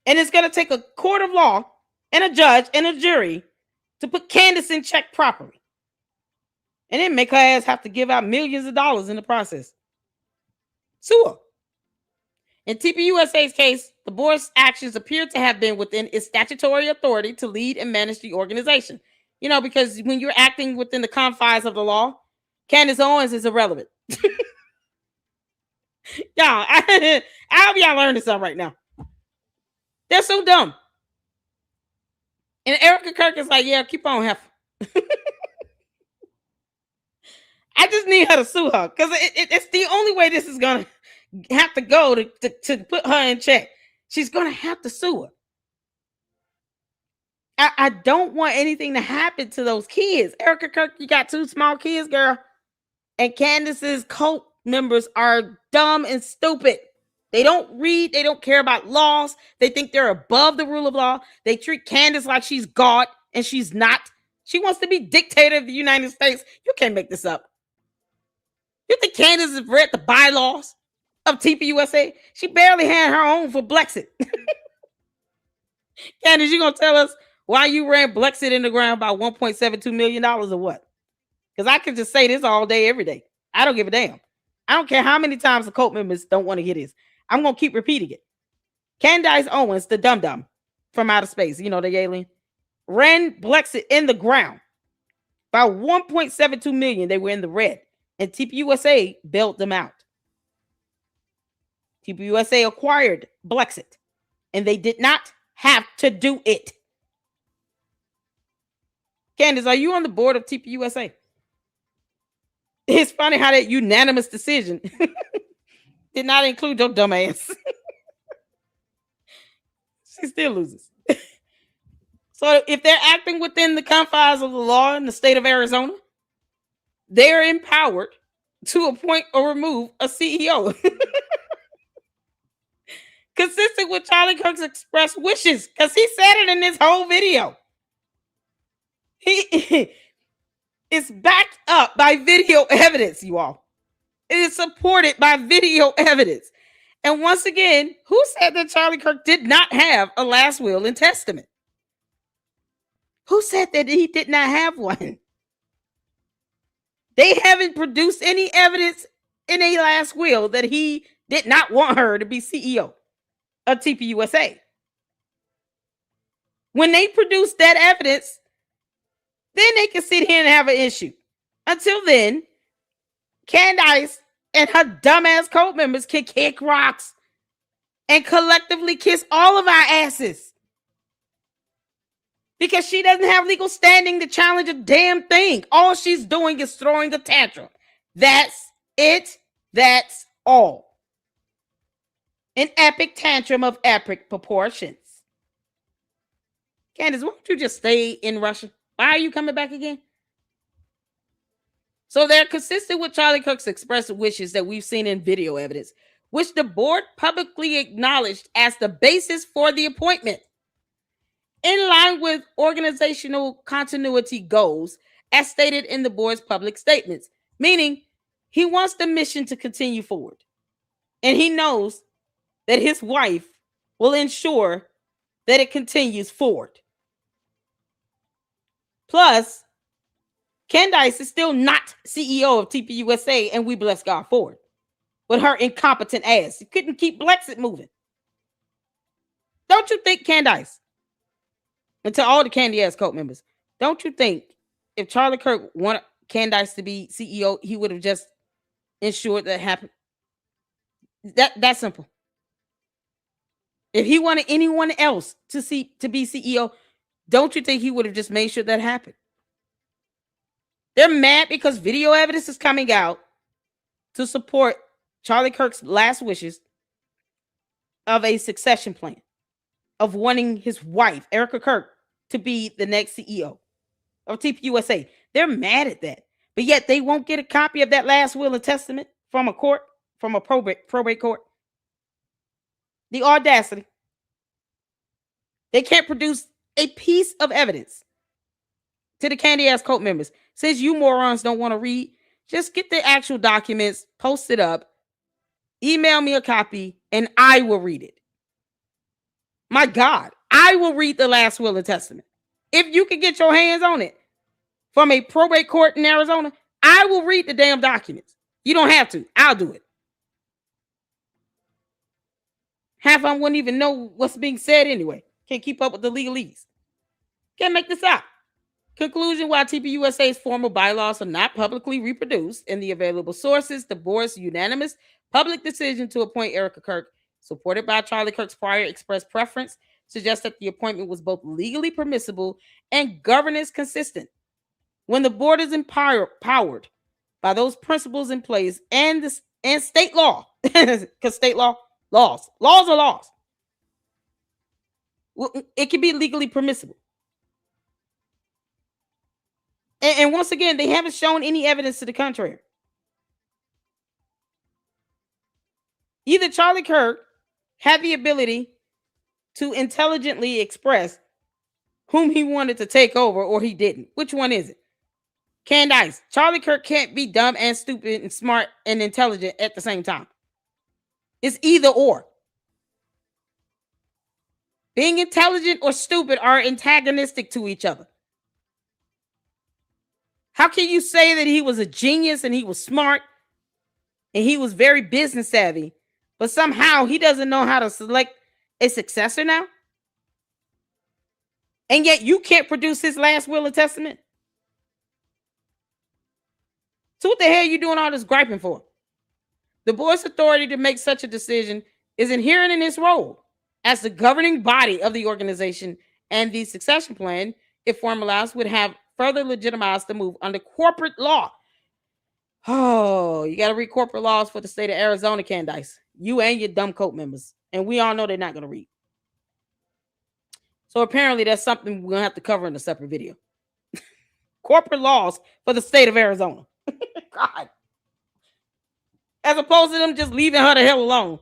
And it's going to take a court of law and a judge and a jury to put Candace in check properly. And then make her ass have to give out millions of dollars in the process. Sue her. In TPUSA's case, the board's actions appear to have been within its statutory authority to lead and manage the organization. You know, because when you're acting within the confines of the law, Candace Owens is irrelevant. Y'all, I hope y'all learning something right now. They're so dumb. And Erika Kirk is like, yeah, keep on, heifer. I just need her to sue her because it's the only way this is going to have to go to put her in check. She's going to have to sue her. I don't want anything to happen to those kids. Erika Kirk, you got 2 small kids, girl. And Candace's cult members are dumb and stupid. They don't read. They don't care about laws. They think they're above the rule of law. They treat Candace like she's God, and she's not. She wants to be dictator of the United States. You can't make this up. You think Candace has read the bylaws of TPUSA? She barely had her own for Blexit. Candace, you gonna tell us why you ran Blexit in the ground by $1.72 million or what? Because I could just say this all day, every day. I don't give a damn. I don't care how many times the cult members don't want to hear this. I'm going to keep repeating it. Candace Owens, the dum-dum from outer space, you know, the alien, ran Blexit in the ground by $1.72 million. They were in the red, and TPUSA bailed them out. TPUSA acquired Blexit, and they did not have to do it. Candace, are you on the board of TPUSA? It's funny how that unanimous decision did not include your dumb ass. She still loses. So if they're acting within the confines of the law in the state of Arizona, they're empowered to appoint or remove a CEO. Consistent with Charlie Kirk's expressed wishes, because he said it in this whole video. It's backed up by video evidence, you all. It is supported by video evidence. And once again, who said that Charlie Kirk did not have a last will and testament? Who said that he did not have one? They haven't produced any evidence in a last will that he did not want her to be CEO of TPUSA. When they produce that evidence, then they can sit here and have an issue. Until then, Candace and her dumbass cult members can kick rocks and collectively kiss all of our asses. Because she doesn't have legal standing to challenge a damn thing. All she's doing is throwing a tantrum. That's it. That's all. An epic tantrum of epic proportions. Candace, why don't you just stay in Russia? Why are you coming back again? So they're consistent with Charlie Kirk's expressed wishes that we've seen in video evidence, which the board publicly acknowledged as the basis for the appointment. In line with organizational continuity goals, as stated in the board's public statements, meaning he wants the mission to continue forward. And he knows that his wife will ensure that it continues forward. Plus, Candace is still not CEO of TPUSA, and we bless God for it. With her incompetent ass, she couldn't keep Blexit moving. Don't you think, Candace, and to all the candy ass cult members, don't you think if Charlie Kirk Candace to be CEO, he would have just ensured that happened. That's simple. If he wanted anyone else to be CEO, don't you think he would have just made sure that happened? They're mad because video evidence is coming out to support Charlie Kirk's last wishes of a succession plan, of wanting his wife, Erika Kirk, to be the next CEO of TPUSA. They're mad at that. But yet they won't get a copy of that last will and testament from a court, from a probate court. The audacity. They can't produce a piece of evidence to the Candy Ass Cult members. Since you morons don't want to read, just get the actual documents, post it up, email me a copy, and I will read it. My God, I will read the last will and testament. If you can get your hands on it from a probate court in Arizona, I will read the damn documents. You don't have to. I'll do it. Half of them wouldn't even know what's being said anyway. Can't keep up with the legalese. Can't make this up. Conclusion: while TPUSA's formal bylaws are not publicly reproduced in the available sources, the board's unanimous public decision to appoint Erika Kirk, supported by Charlie Kirk's prior express preference, suggests that the appointment was both legally permissible and governance consistent. When the board is empowered by those principles in place and state law, because state laws are laws, it can be legally permissible. And once again, they haven't shown any evidence to the contrary. Either Charlie Kirk had the ability to intelligently express whom he wanted to take over, or he didn't. Which one is it? Candace, Charlie Kirk can't be dumb and stupid and smart and intelligent at the same time. It's either or. Being intelligent or stupid are antagonistic to each other. How can you say that he was a genius and he was smart and he was very business savvy, but somehow he doesn't know how to select a successor now? And yet you can't produce his last will and testament? So what the hell are you doing all this griping for? The board's authority to make such a decision is inherent in its role as the governing body of the organization, and the succession plan, if formalized, would have further legitimized the move under corporate law. Oh, you got to read corporate laws for the state of Arizona, Candace. You and your dumb cult members. And we all know they're not going to read. So apparently that's something we're going to have to cover in a separate video. Corporate laws for the state of Arizona. God. As opposed to them just leaving her the hell alone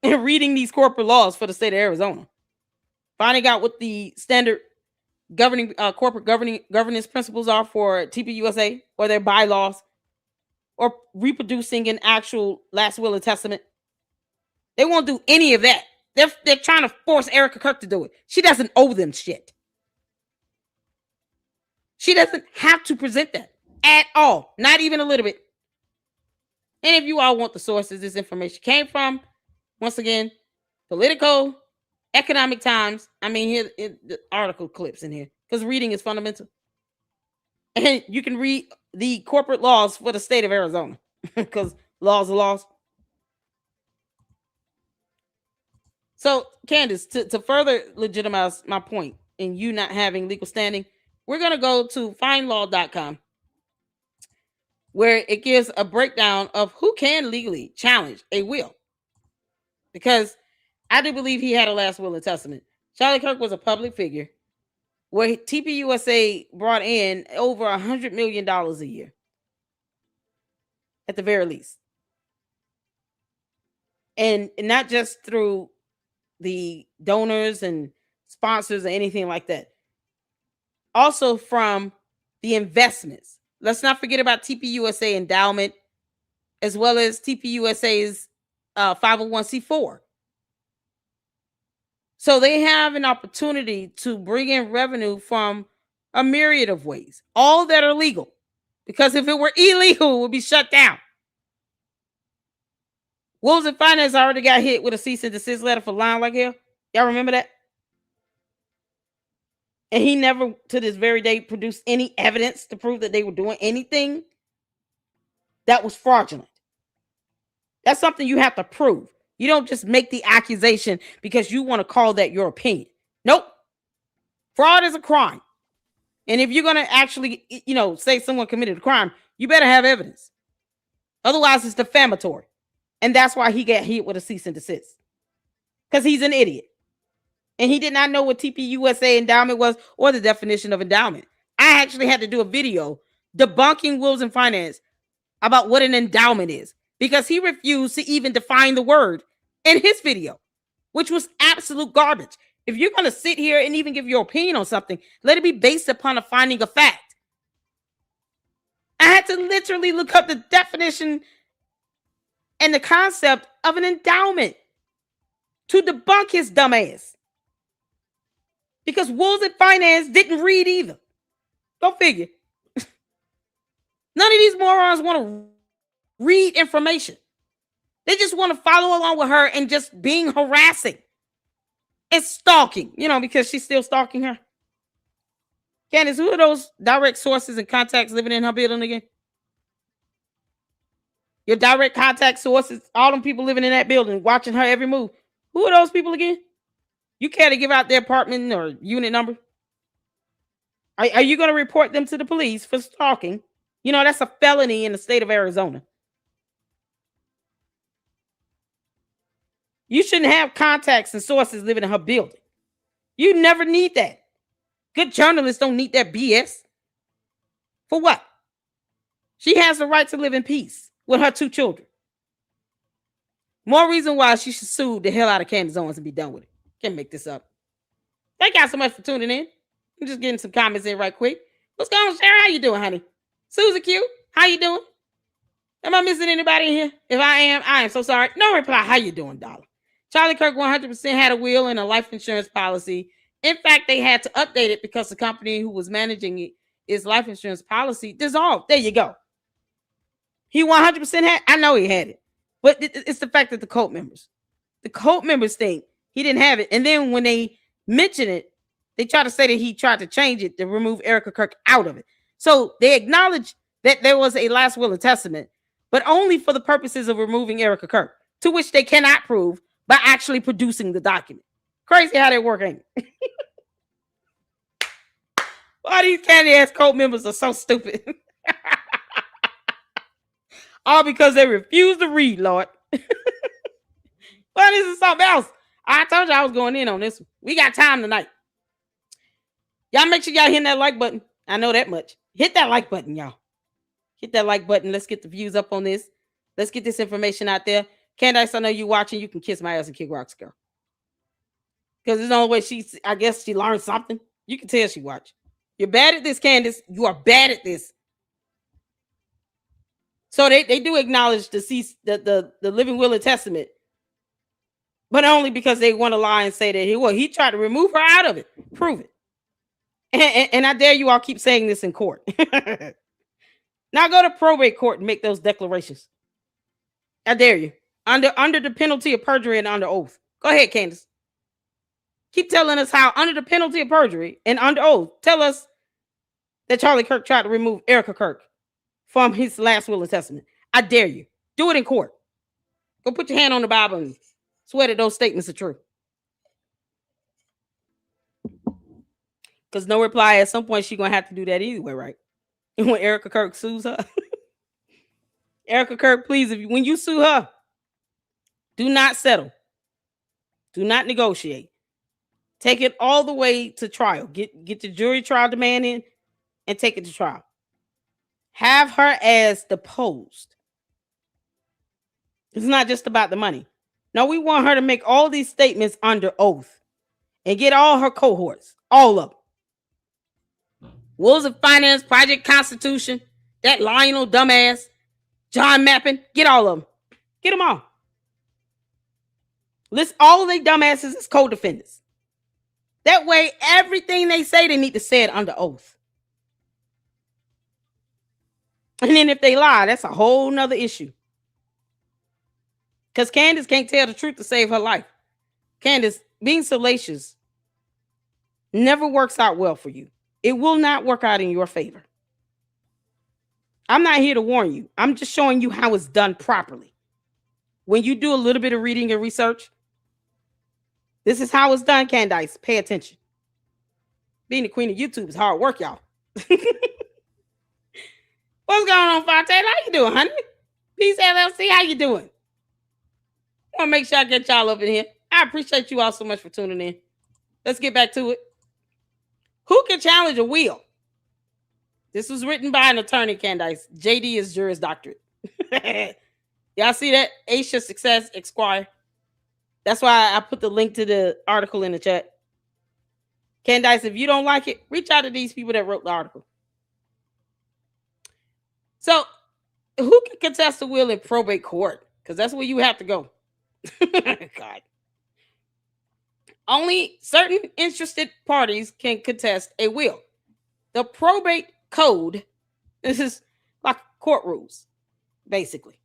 and reading these corporate laws for the state of Arizona. Finding out what the standard governing corporate governance principles are for TPUSA, or their bylaws, or reproducing an actual last will and testament. They won't do any of that. They're trying to force Erika Kirk to do it. She doesn't owe them shit. She doesn't have to present that at all. Not even a little bit. And if you all want the sources this information came from, once again, Politico, Economic Times. I mean, here the article clips in here because reading is fundamental. And you can read the corporate laws for the state of Arizona because laws are laws. So, Candace, to further legitimize my point in you not having legal standing, we're going to go to findlaw.com, where it gives a breakdown of who can legally challenge a will. Because I do believe he had a last will and testament. Charlie Kirk was a public figure where TPUSA brought in over $100 million a year, at the very least. And not just through the donors and sponsors or anything like that. Also from the investments. Let's not forget about TPUSA endowment, as well as TPUSA's 501c4. So they have an opportunity to bring in revenue from a myriad of ways, all that are legal. Because if it were illegal, it would be shut down. Wolves and Finance already got hit with a cease and desist letter for lying like hell. Y'all remember that? And he never, to this very day, produced any evidence to prove that they were doing anything that was fraudulent. That's something you have to prove. You don't just make the accusation because you want to call that your opinion. Nope. Fraud is a crime. And if you're going to actually, say someone committed a crime, you better have evidence. Otherwise, it's defamatory. And that's why he got hit with a cease and desist. Because he's an idiot. And he did not know what TPUSA endowment was or the definition of endowment. I actually had to do a video debunking Wills and Finance about what an endowment is because he refused to even define the word in his video, which was absolute garbage. If you're going to sit here and even give your opinion on something, let it be based upon a finding of fact. I had to literally look up the definition and the concept of an endowment to debunk his dumb ass. Because Wills and Finance didn't read either. Go figure. None of these morons want to read information. They just want to follow along with her and just being harassing and stalking, because she's still stalking her. Candace, who are those direct sources and contacts living in her building again? Your direct contact sources, all them people living in that building, watching her every move. Who are those people again? You care to give out their apartment or unit number? Are you going to report them to the police for stalking? That's a felony in the state of Arizona. You shouldn't have contacts and sources living in her building. You never need that. Good journalists don't need that BS. For what? She has the right to live in peace with her 2 children. More reason why she should sue the hell out of Candace Owens and be done with it. Can't make this up. Thank y'all so much for tuning in. I'm just getting some comments in right quick. What's going on, Sarah? How you doing, honey? Susie Q, how you doing? Am I missing anybody in here? If I am so sorry. No reply. How you doing, Dollar? Charlie Kirk 100% had a will in a life insurance policy. In fact, they had to update it because the company who was managing his life insurance policy dissolved. There you go. He 100% had. I know he had it, but it's the fact that the cult members think he didn't have it, and then when they mention it, they try to say that he tried to change it to remove Erika Kirk out of it. So they acknowledge that there was a last will and testament, but only for the purposes of removing Erika Kirk, to which they cannot prove by actually producing the document. Crazy how they work, ain't it? All these candy ass cult members are so stupid. All because they refuse to read, Lord. Well, this is something else. I told you I was going in on this one. We got time tonight. Y'all make sure y'all hit that like button. I know that much. Hit that like button, y'all. Hit that like button. Let's get the views up on this. Let's get this information out there. Candace, I know you watching. You can kiss my ass and kick rocks, girl. Because there's the only way I guess she learned something. You can tell she watched. You're bad at this, Candace. You are bad at this. So they do acknowledge the living will and testament, but only because they want to lie and say that he tried to remove her out of it. Prove it. And I dare you all keep saying this in court. Now go to probate court and make those declarations. I dare you. Under the penalty of perjury and under oath. Go ahead, Candace. Keep telling us how under the penalty of perjury and under oath, tell us that Charlie Kirk tried to remove Erika Kirk from his last will and testament. I dare you. Do it in court. Go put your hand on the Bible and swear that those statements are true. Because no reply, at some point she's going to have to do that anyway, right? And when Erika Kirk sues her. Erika Kirk, please, when you sue her, do not settle. Do not negotiate. Take it all the way to trial. Get the jury trial demand in and take it to trial. Have her as deposed. It's not just about the money. No, we want her to make all these statements under oath and get all her cohorts, all of them. Wills of Finance, Project Constitution, that Lionel dumbass, John Mappin, get all of them. Get them all. List all of their dumbasses as co-defendants. That way, everything they say, they need to say it under oath. And then if they lie, that's a whole nother issue. Because Candace can't tell the truth to save her life. Candace, being salacious never works out well for you. It will not work out in your favor. I'm not here to warn you. I'm just showing you how it's done properly. When you do a little bit of reading and research, this is how it's done, Candace. Pay attention. Being the queen of YouTube is hard work, y'all. What's going on, Fontaine? How you doing, honey? Peace LLC, how you doing? I want to make sure I get y'all up in here. I appreciate you all so much for tuning in. Let's get back to it. Who can challenge a will? This was written by an attorney, Candace. JD is Juris Doctorate. Y'all see that? Asia Success Esquire. That's why I put the link to the article in the chat. Candace, if you don't like it, reach out to these people that wrote the article. So, who can contest a will in probate court? Because that's where you have to go. God. Only certain interested parties can contest a will. The probate code, this is like court rules, basically.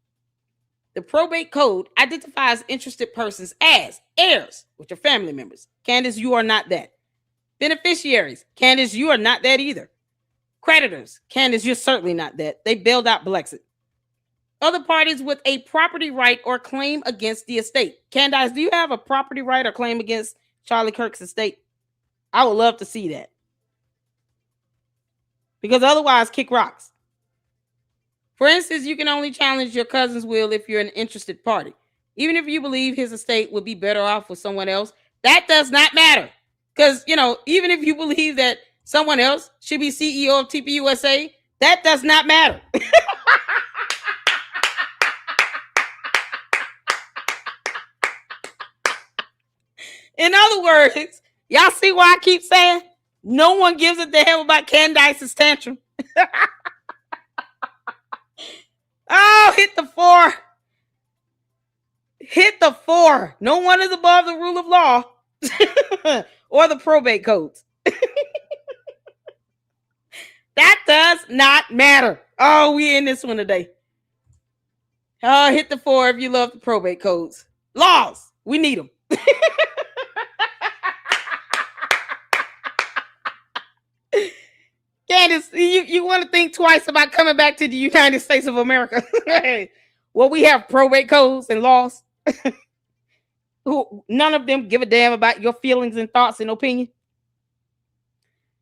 The probate code identifies interested persons as heirs, which are family members. Candace, you are not that. Beneficiaries, Candace, you are not that either. Creditors, Candace, you're certainly not that. They bailed out Blexit. Other parties with a property right or claim against the estate. Candace, do you have a property right or claim against Charlie Kirk's estate? I would love to see that. Because otherwise, kick rocks. For instance, you can only challenge your cousin's will if you're an interested party. Even if you believe his estate would be better off with someone else, that does not matter. Because, even if you believe that someone else should be CEO of TPUSA, that does not matter. In other words, y'all see why I keep saying no one gives a damn about Candace's tantrum. Oh, hit the 4. Hit the 4. No one is above the rule of law or the probate codes. That does not matter. Oh, we in this one today. Oh, hit the 4 if you love the probate codes. Laws, we need them. Candace, you want to think twice about coming back to the United States of America. Well, we have probate codes and laws. None of them give a damn about your feelings and thoughts and opinion.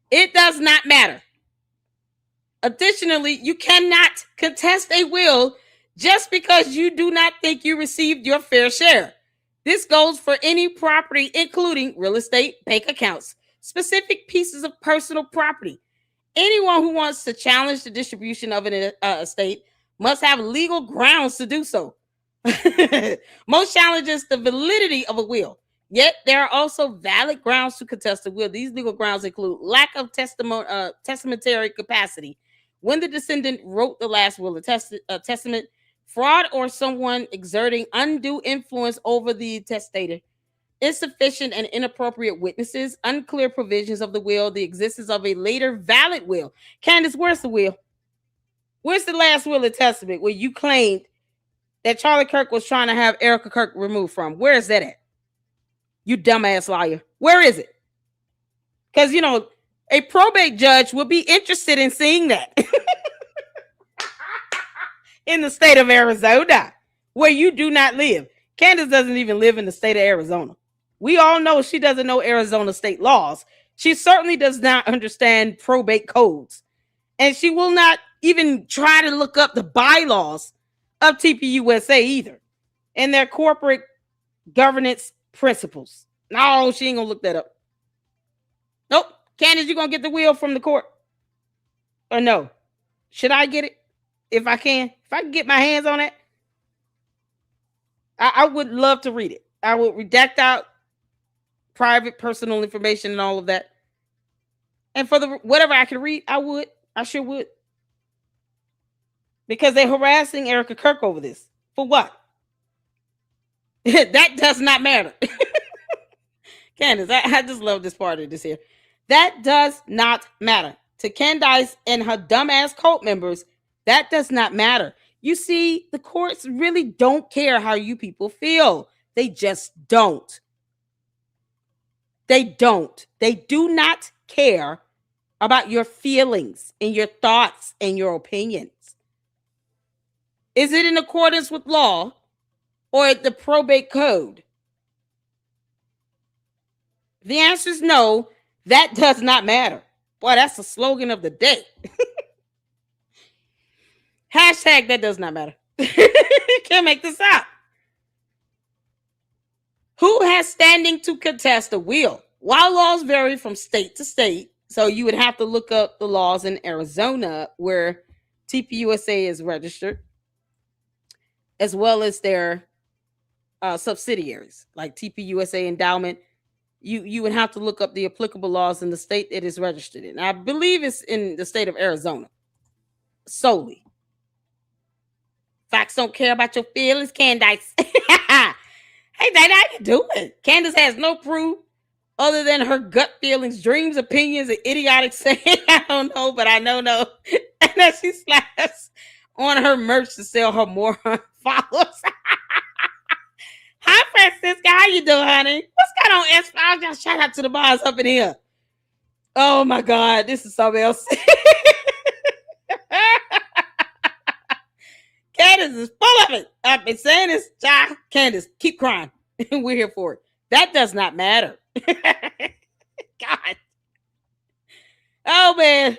It does not matter. Additionally, you cannot contest a will just because you do not think you received your fair share. This goes for any property, including real estate, bank accounts, specific pieces of personal property. Anyone who wants to challenge the distribution of an estate must have legal grounds to do so. Most challenges the validity of a will. Yet there are also valid grounds to contest a will. These legal grounds include lack of testamentary capacity, when the descendant wrote the last will or testament, fraud or someone exerting undue influence over the testator, insufficient and inappropriate witnesses, unclear provisions of the will, the existence of a later valid will. Candace, where's the will? Where's the last will and testament where you claimed that Charlie Kirk was trying to have Erika Kirk removed from? Where is that at? You dumbass liar. Where is it? Because, a probate judge would be interested in seeing that. In the state of Arizona, where you do not live. Candace doesn't even live in the state of Arizona. We all know she doesn't know Arizona state laws. She certainly does not understand probate codes. And she will not even try to look up the bylaws of TPUSA either. And their corporate governance principles. No, she ain't gonna look that up. Nope. Candace, you gonna get the will from the court? Or no? Should I get it? If I can get my hands on it, I would love to read it. I would redact out private personal information and all of that. And for whatever I can read, I sure would. Because they're harassing Erika Kirk over this. For what? That does not matter. Candace, I just love this part of this here. That does not matter. To Candace and her dumbass cult members, that does not matter. You see, the courts really don't care how you people feel. They just don't. They don't. They do not care about your feelings and your thoughts and your opinions. Is it in accordance with law or the probate code? The answer is no. That does not matter. Boy, that's the slogan of the day. Hashtag that does not matter. Can't make this up. Who has standing to contest a will? While laws vary from state to state, so you would have to look up the laws in Arizona where TPUSA is registered, as well as their subsidiaries like TPUSA Endowment. You would have to look up the applicable laws in the state it is registered in. I believe it's in the state of Arizona solely. Facts don't care about your feelings, Candace. Hey, Dana, how you doing? Candace has no proof other than her gut feelings, dreams, opinions, and idiotic saying. I don't know, but I know. And then she slaps on her merch to sell her more followers. Hi, Francisca. How you doing, honey? What's going on, S5? Just shout out to the bars up in here. Oh, my God. This is something else. Candace is full of it. I've been saying this, child. Candace, keep crying. We're here for it. That does not matter. God. Oh, man.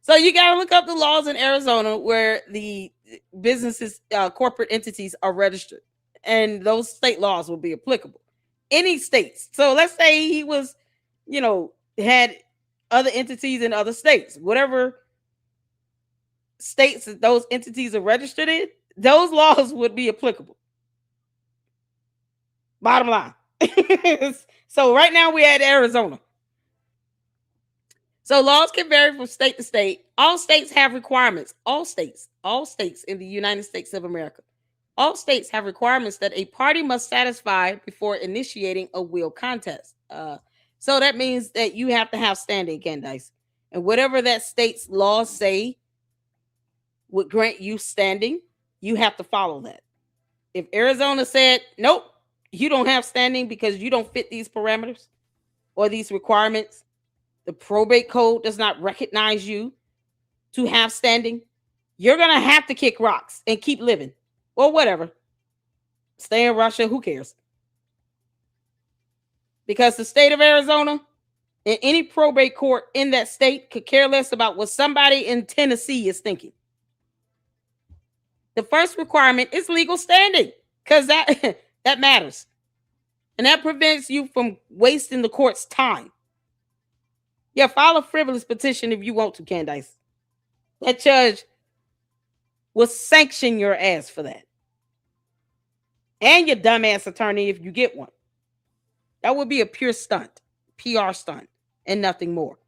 So you got to look up the laws in Arizona where the businesses, corporate entities are registered. And those state laws will be applicable. Any states. So let's say he was, had other entities in other states. Whatever states that those entities are registered in, those laws would be applicable. Bottom line. So right now we're at Arizona. So laws can vary from state to state. All states have requirements. All states in the United States of America. All states have requirements that a party must satisfy before initiating a will contest. So that means that you have to have standing, Candace. And whatever that state's laws say would grant you standing, you have to follow that. If Arizona said, nope, you don't have standing because you don't fit these parameters or these requirements, the probate code does not recognize you to have standing, you're going to have to kick rocks and keep living. Or whatever. Stay in Russia, who cares? Because the state of Arizona and any probate court in that state could care less about what somebody in Tennessee is thinking. The first requirement is legal standing, because that matters. And that prevents you from wasting the court's time. Yeah, file a frivolous petition if you want to, Candace. That judge will sanction your ass for that. And your dumbass attorney if you get one. That would be a pure stunt, PR stunt, and nothing more.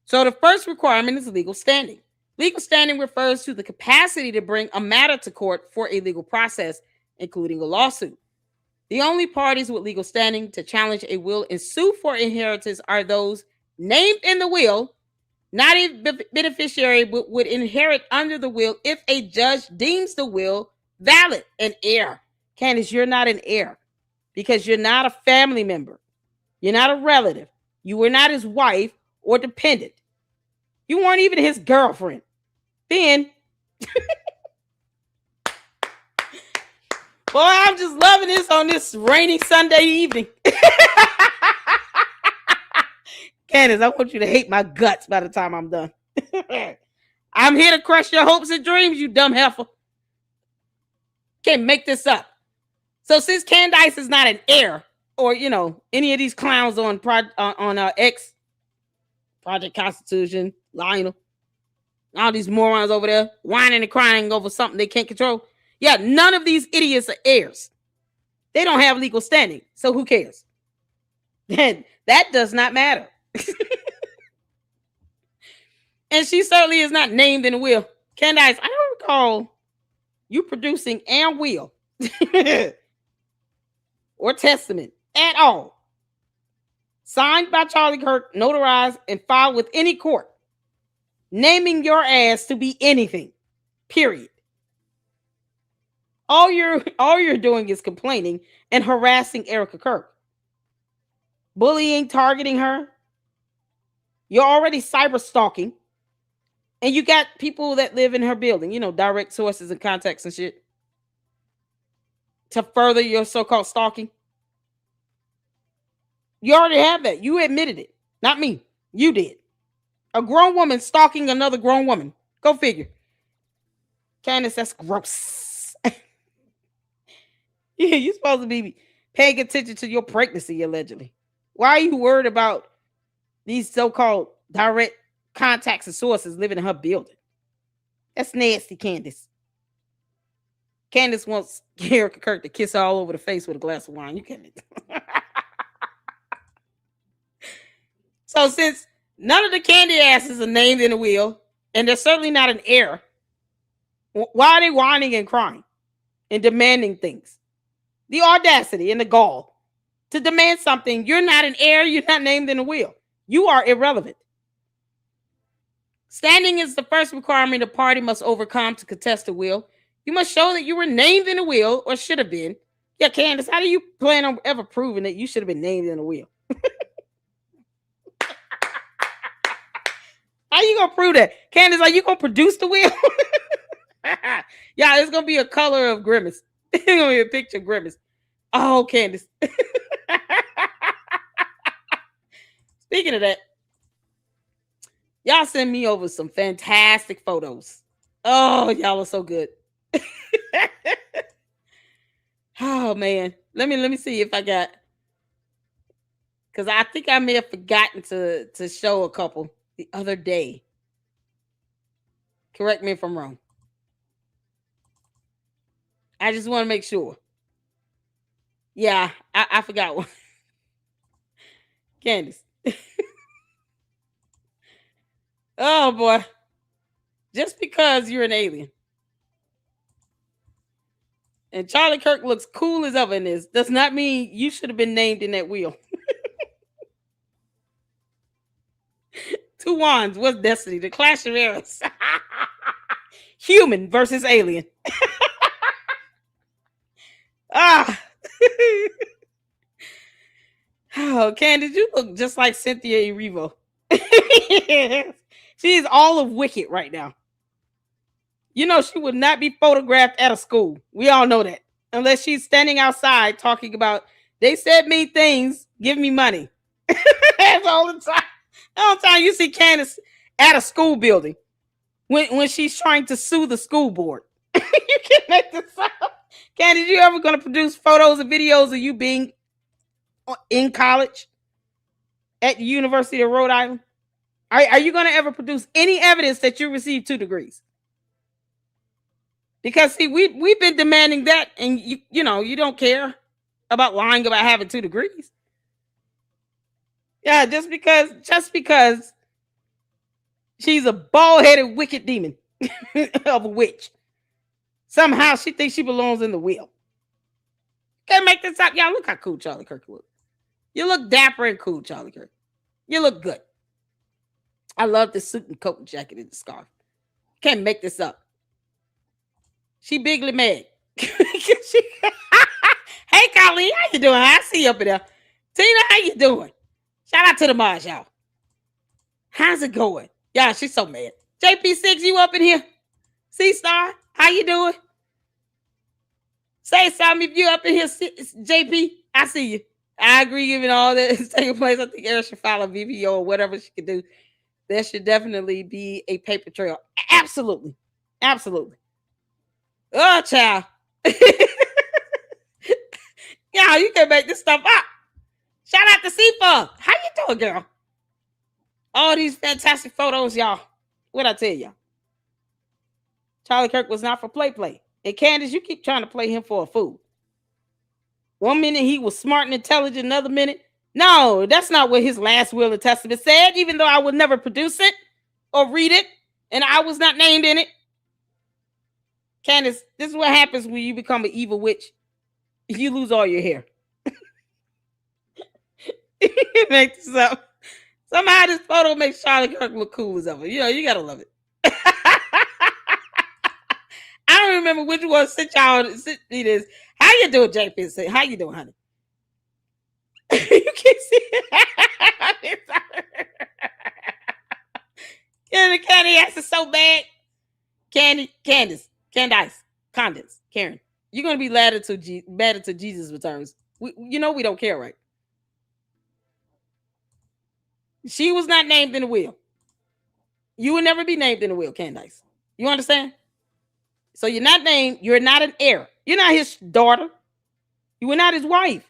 So the first requirement is legal standing. Legal standing refers to the capacity to bring a matter to court for a legal process, including a lawsuit. The only parties with legal standing to challenge a will and sue for inheritance are those named in the will. Not a beneficiary would inherit under the will if a judge deems the will valid. An heir. Candace, you're not an heir because you're not a family member. You're not a relative. You were not his wife or dependent. You weren't even his girlfriend. Then, boy, I'm just loving this on this rainy Sunday evening. Candace, I want you to hate my guts by the time I'm done. I'm here to crush your hopes and dreams, you dumb heifer. Can't make this up. So since Candace is not an heir, or any of these clowns on X, Project Constitution, Lionel, all these morons over there whining and crying over something they can't control. Yeah, none of these idiots are heirs. They don't have legal standing, so who cares? Then that does not matter. And she certainly is not named in the will. Candace, I don't recall you producing a will or testament at all, signed by Charlie Kirk, notarized, and filed with any court, naming your ass to be anything, period. All you're doing is complaining and harassing Erika Kirk. bullying, targeting her. You're already cyber stalking. And you got people that live in her building, direct sources and contacts and shit, to further your so-called stalking. You already have that. You admitted it. Not me. You did. A grown woman stalking another grown woman. Go figure. Candace, that's gross. Yeah, you're supposed to be paying attention to your pregnancy, allegedly. Why are you worried about these so-called direct contacts and sources living in her building? That's nasty, Candace. Candace wants Erika Kirk to kiss her all over the face with a glass of wine. You can't. So since none of the candy asses are named in the will, and there's certainly not an heir, why are they whining and crying and demanding things? The audacity and the gall to demand something. You're not an heir. You're not named in the will. You are irrelevant. Standing is the first requirement a party must overcome to contest a will. You must show that you were named in a will, or should have been. Yeah, Candace, how do you plan on ever proving that you should have been named in a will? How you gonna prove that? Candace, are you gonna produce the will? Yeah, it's gonna be a color of Grimace. It's gonna be a picture of Grimace. Oh, Candace. Speaking of that, y'all send me over some fantastic photos. Oh, y'all are so good. Oh man, let me see if I got, because I think I may have forgotten to show a couple the other day. Correct me if I'm wrong. I just want to make sure. Yeah, I forgot one. Candace. Oh boy. Just because you're an alien and Charlie Kirk looks cool as ever in this does not mean you should have been named in that wheel. Two wands. What's destiny? The clash of eras. Human versus alien. Ah. Oh, Candace, you look just like Cynthia Erivo. She is all of Wicked right now. You know she would not be photographed at a school. We all know that. Unless she's standing outside talking about, they said mean things, give me money. That's all the time. All the time you see Candace at a school building when she's trying to sue the school board. You can't make this up. Candace, you ever going to produce photos and videos of you being in college at the University of Rhode Island? Are you going to ever produce any evidence that you received 2 degrees? Because see, we've been demanding that, and you don't care about lying about having 2 degrees. Yeah, just because she's a bald-headed wicked demon of a witch. Somehow she thinks she belongs in the wheel. Can't make this up. Y'all, look how cool Charlie Kirk looks. You look dapper and cool, Charlie Kirk. You look good. I love the suit and coat and jacket and the scarf. Can't make this up. She bigly mad. Hey, Colleen, how you doing? I see you up in there. Tina, how you doing? Shout out to the Mars, y'all. How's it going? Yeah, she's so mad. JP6, you up in here? C-Star, how you doing? Say something if you up in here, JP. I see you. I agree, given all that is taking place. I think Erika should file a VVO or whatever she could do. There should definitely be a paper trail. Absolutely. Absolutely. Oh, child. Yeah, you can make this stuff up. Shout out to C-Fug. How you doing, girl? All these fantastic photos, y'all. What'd I tell y'all? Charlie Kirk was not for play. And Candace, you keep trying to play him for a fool. One minute he was smart and intelligent, another minute. No, that's not what his last will and testament said, even though I would never produce it or read it, and I was not named in it. Candace, this is what happens when you become an evil witch. You lose all your hair. Make this up. Somehow this photo makes Charlie Kirk look cool as ever. You gotta love it. I don't remember which one sent y'all. How you doing, JP? How you doing, honey? You Candy ass is so bad. Candace, Karen. You're gonna be mad until Jesus returns. We don't care, right? She was not named in the will. You will never be named in the will, Candace. You understand? So you're not named. You're not an heir. You're not his daughter. You were not his wife.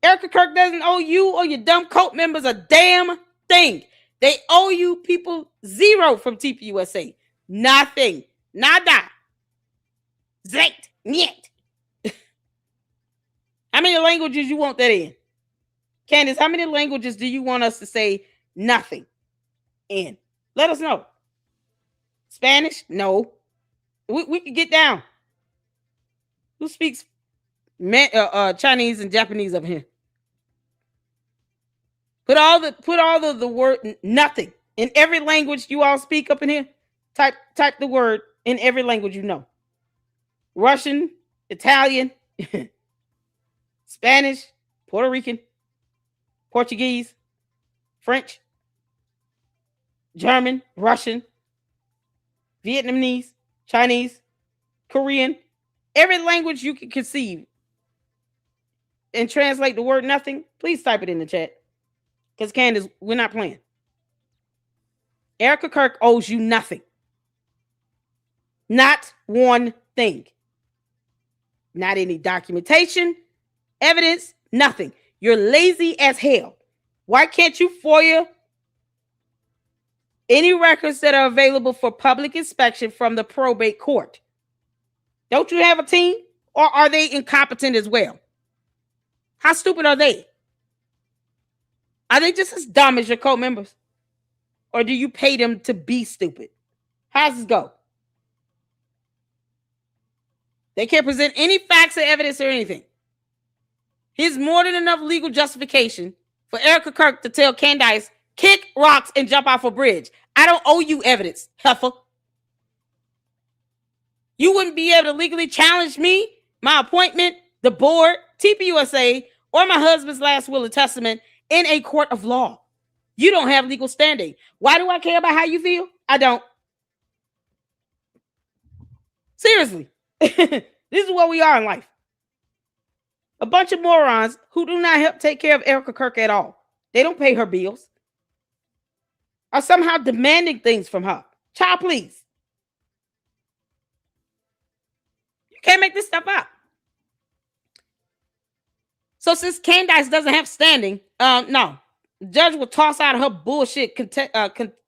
Erika Kirk doesn't owe you or your dumb cult members a damn thing. They owe you people zero from TPUSA. Nothing. Nada. Zait. Niet. How many languages you want that in? Candace, how many languages do you want us to say nothing in? Let us know. Spanish? No. We can get down. Who speaks Chinese and Japanese up here? Put all the word nothing in every language you all speak up in here. Type the word in every language you know. Russian, Italian, Spanish, Puerto Rican, Portuguese, French, German, Russian, Vietnamese, Chinese, Korean, every language you can conceive and translate the word nothing, please type it in the chat. Because Candace, we're not playing. Erika Kirk owes you nothing. Not one thing. Not any documentation, evidence, nothing. You're lazy as hell. Why can't you FOIA any records that are available for public inspection from the probate court? Don't you have a team? Or are they incompetent as well? How stupid are they? Are they just as dumb as your cult members? Or do you pay them to be stupid? How's this go? They can't present any facts or evidence or anything. Here's more than enough legal justification for Erika Kirk to tell Candace, kick rocks and jump off a bridge. I don't owe you evidence, heifer. You wouldn't be able to legally challenge me, my appointment, the board, TPUSA, or my husband's last will and testament in a court of law. You don't have legal standing. Why do I care about how you feel? I don't. Seriously. This is what we are in life. A bunch of morons who do not help take care of Erika Kirk at all. They don't pay her bills. Are somehow demanding things from her. Child, please. You can't make this stuff up. So since Candace doesn't have standing, no. The judge will toss out her bullshit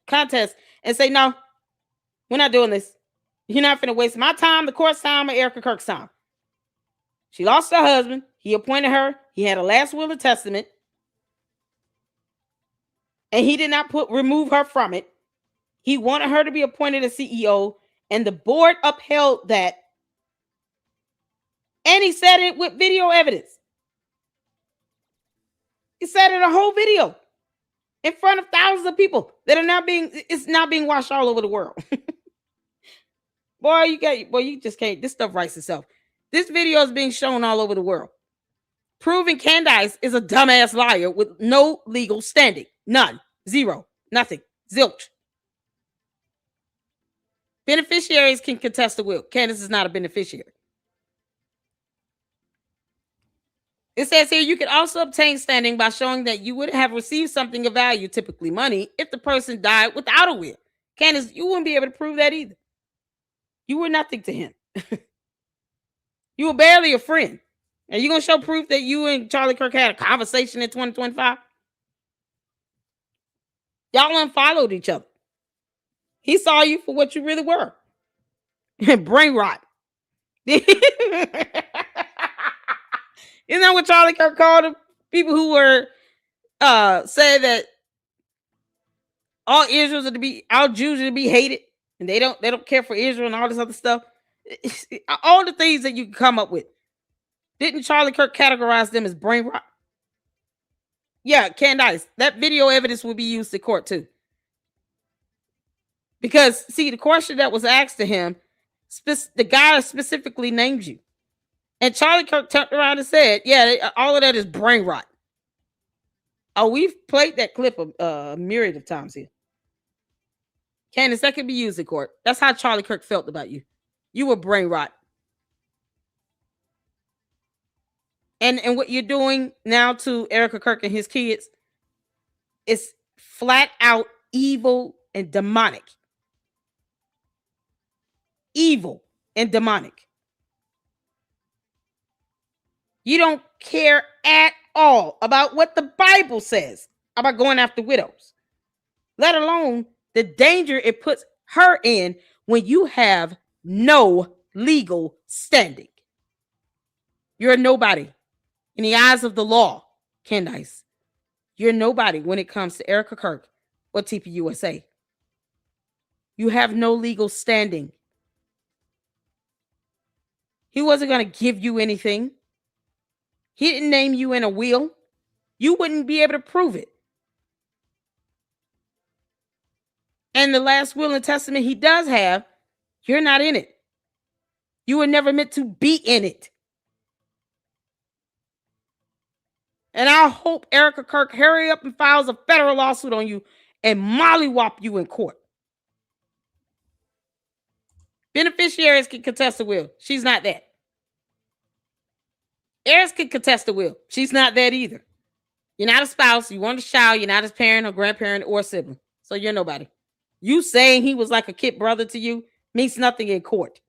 contest and say, no, we're not doing this. You're not finna waste my time, the court's time, or Erika Kirk's time. She lost her husband. He appointed her. He had a last will and testament. And he did not remove her from it. He wanted her to be appointed as CEO, and the board upheld that. And he said it with video evidence. He said it in a whole video in front of thousands of people that are it's now being watched all over the world. You just can't. This stuff writes itself. This video is being shown all over the world, proving Candace is a dumbass liar with no legal standing. None. Zero. Nothing. Zilch. Beneficiaries can contest the will. Candace is not a beneficiary. It says here, you can also obtain standing by showing that you would have received something of value, typically money, if the person died without a will. Candace, you wouldn't be able to prove that either. You were nothing to him. You were barely a friend. Are you going to show proof that you and Charlie Kirk had a conversation in 2025? Y'all unfollowed each other. He saw you for what you really were. Brain rot. Isn't that what Charlie Kirk called them? People who were said that all Jews are to be hated, and they don't care for Israel and all this other stuff. All the things that you can come up with. Didn't Charlie Kirk categorize them as brain rot? Yeah, Candace, that video evidence will be used in court too. Because, see, the question that was asked to him, the guy specifically named you. And Charlie Kirk turned around and said, yeah, all of that is brain rot. Oh, we've played that clip a myriad of times here. Candace, that could be used in court. That's how Charlie Kirk felt about you. You were brain rot. And what you're doing now to Erika Kirk and his kids is flat out evil and demonic. Evil and demonic. You don't care at all about what the Bible says about going after widows, let alone the danger it puts her in when you have no legal standing. You're a nobody in the eyes of the law, Candace. You're nobody when it comes to Erika Kirk or TPUSA. You have no legal standing. He wasn't going to give you anything. He didn't name you in a will. You wouldn't be able to prove it. And the last will and testament he does have, you're not in it. You were never meant to be in it. And I hope Erika Kirk hurry up and files a federal lawsuit on you and mollywop you in court. Beneficiaries can contest the will. She's not that. Heirs can contest the will. She's not that either. You're not a spouse. You weren't a child. You're not his parent or grandparent or sibling. So you're nobody. You saying he was like a kid brother to you means nothing in court.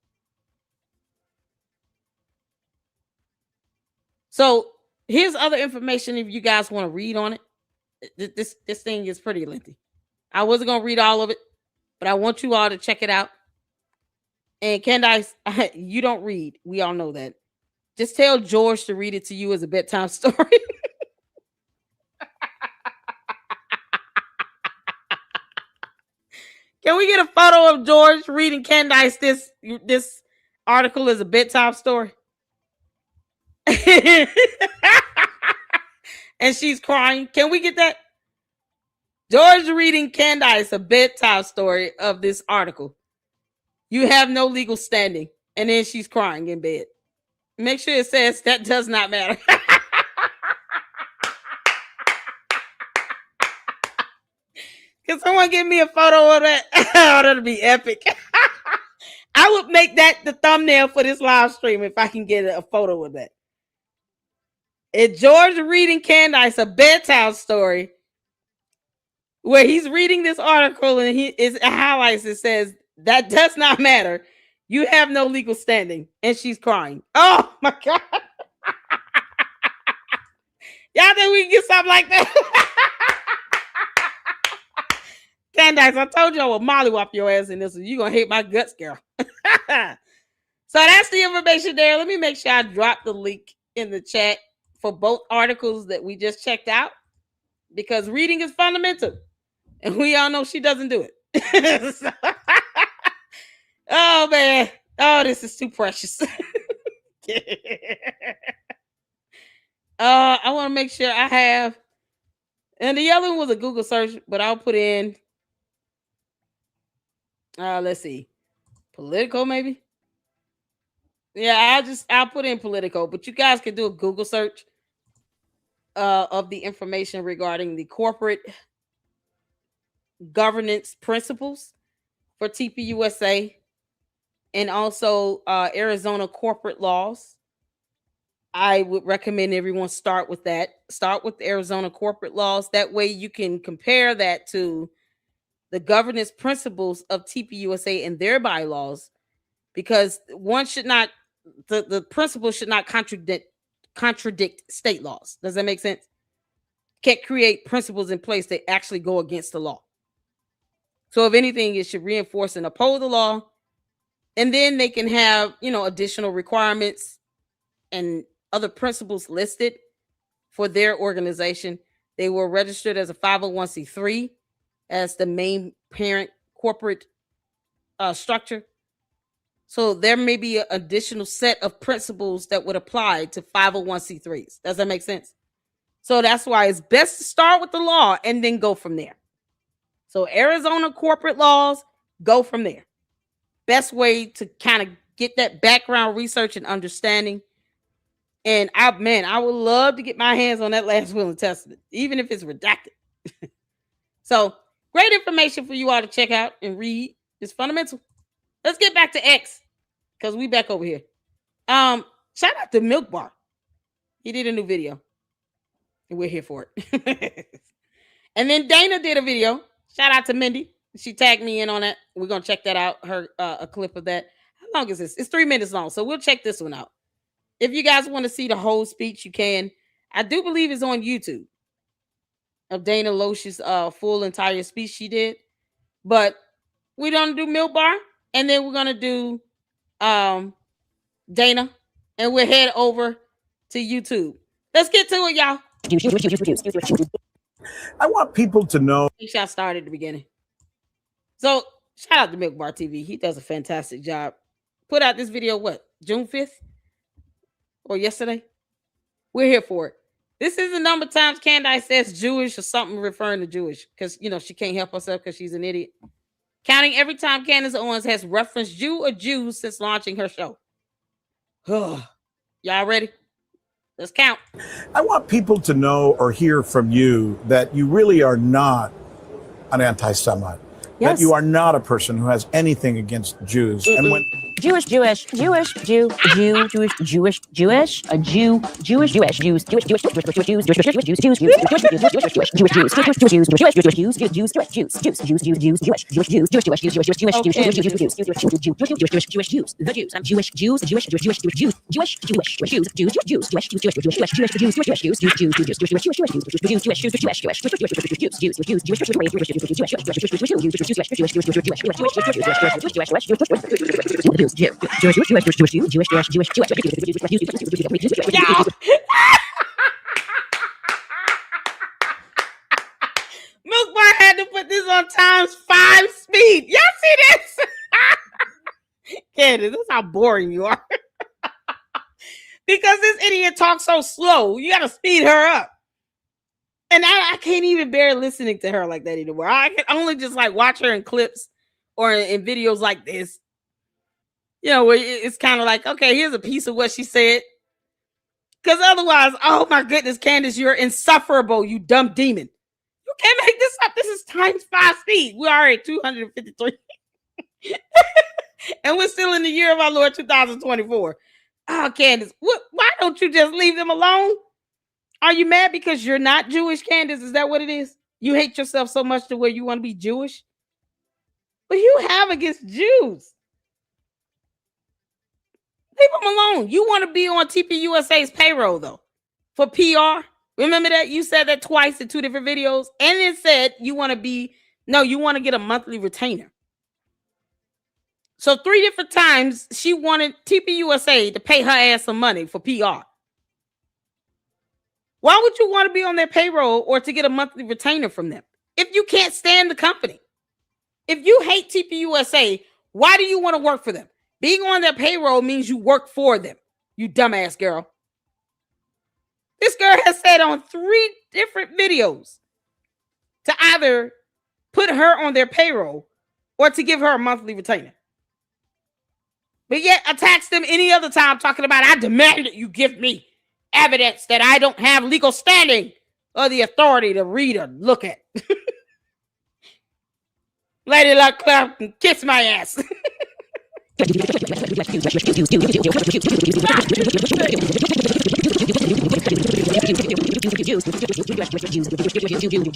So here's other information if you guys want to read on it. This thing is pretty lengthy. I wasn't going to read all of it, but I want you all to check it out. And Candace, you don't read. We all know that. Just tell George to read it to you as a bedtime story. Can we get a photo of George reading Candace this article as a bedtime story? And she's crying. Can we get that? George reading Candace a bedtime story of this article. You have no legal standing. And then she's crying in bed. Make sure it says that does not matter. Can someone give me a photo of that? Oh, that'll be epic. I would make that the thumbnail for this live stream if I can get a photo of that. It's George reading Candace a bedtime story where he's reading this article and it highlights it says that does not matter. You have no legal standing. And she's crying. Oh my God. Y'all think we can get something like that? Candace, I told you I would mollywop your ass in this one. You're going to hate my guts, girl. So that's the information there. Let me make sure I drop the link in the chat for both articles that we just checked out, because reading is fundamental. And we all know she doesn't do it. Oh, man. Oh, this is too precious. I want to make sure I have. And the other one was a Google search, but I'll put in. Let's see. Politico, maybe? Yeah, I'll put in Politico, but you guys can do a Google search of the information regarding the corporate governance principles for TPUSA and also Arizona corporate laws. I would recommend everyone start with that. Start with the Arizona corporate laws. That way you can compare that to the governance principles of TPUSA and their bylaws, because one should not, the principles should not contradict state laws. Does that make sense? Can't create principles in place that actually go against the law. So if anything, it should reinforce and uphold the law. And then they can have, additional requirements and other principles listed for their organization. They were registered as a 501c3 as the main parent corporate structure. So there may be an additional set of principles that would apply to 501c3s. Does that make sense? So that's why it's best to start with the law and then go from there. So Arizona corporate laws, go from there. Best way to kind of get that background research and understanding. And I would love to get my hands on that last will and testament, even if it's redacted. So great information for you all to check out and read. It's fundamental. Let's get back to X because we back over here. Shout out to Milk Bar. He did a new video. And we're here for it. And then Dana did a video. Shout out to Mindy. She tagged me in on that. We're gonna check that out. Her a clip of that. How long is this? It's 3 minutes long. So we'll check this one out. If you guys want to see the whole speech, you can. I do believe it's on YouTube of Dana Loesch's full entire speech she did. But we're gonna do Milk Bar, and then we're gonna do Dana, and we'll head over to YouTube. Let's get to it, y'all. I want people to know. Make sure I start at the beginning. So shout out to Milk Bar TV. He does a fantastic job. Put out this video, what, June 5th? Or yesterday? We're here for it. This is the number of times Candace says Jewish or something referring to Jewish. Because, she can't help herself because she's an idiot. Counting every time Candace Owens has referenced Jew or Jews since launching her show. Y'all ready? Let's count. I want people to know or hear from you that you really are not an anti-Semite. Yes. That you are not a person who has anything against Jews. And when Jewish, Jew, a Jew, Jewish, a Jew, Jewish, Jews, Milk Bar had to put this on ×5 speed. Y'all see this? Candace, that's how boring you are. Because this idiot talks so slow, you gotta speed her up. And I can't even bear listening to her like that anymore. I can only just watch her in clips or in videos like this. Where it's kind of like, okay, here's a piece of what she said. Because otherwise, oh my goodness, Candace, you're insufferable, you dumb demon. You can't make this up. This is ×5 speed. We are at 253. And we're still in the year of our Lord 2024. Oh, Candace, why don't you just leave them alone? Are you mad because you're not Jewish, Candace? Is that what it is? You hate yourself so much to where you want to be Jewish? What do you have against Jews? Leave them alone. You want to be on TPUSA's payroll, though, for PR. Remember that? You said that twice in 2 different videos. And then said you want to get a monthly retainer. So 3 different times she wanted TPUSA to pay her ass some money for PR. Why would you want to be on their payroll or to get a monthly retainer from them if you can't stand the company? If you hate TPUSA, why do you want to work for them? Being on their payroll means you work for them, you dumbass girl. This girl has said on 3 different videos to either put her on their payroll or to give her a monthly retainer. But yet attacks them any other time talking about, I demand that you give me evidence that I don't have legal standing or the authority to read or look at. Lady Luck Club can kiss my ass.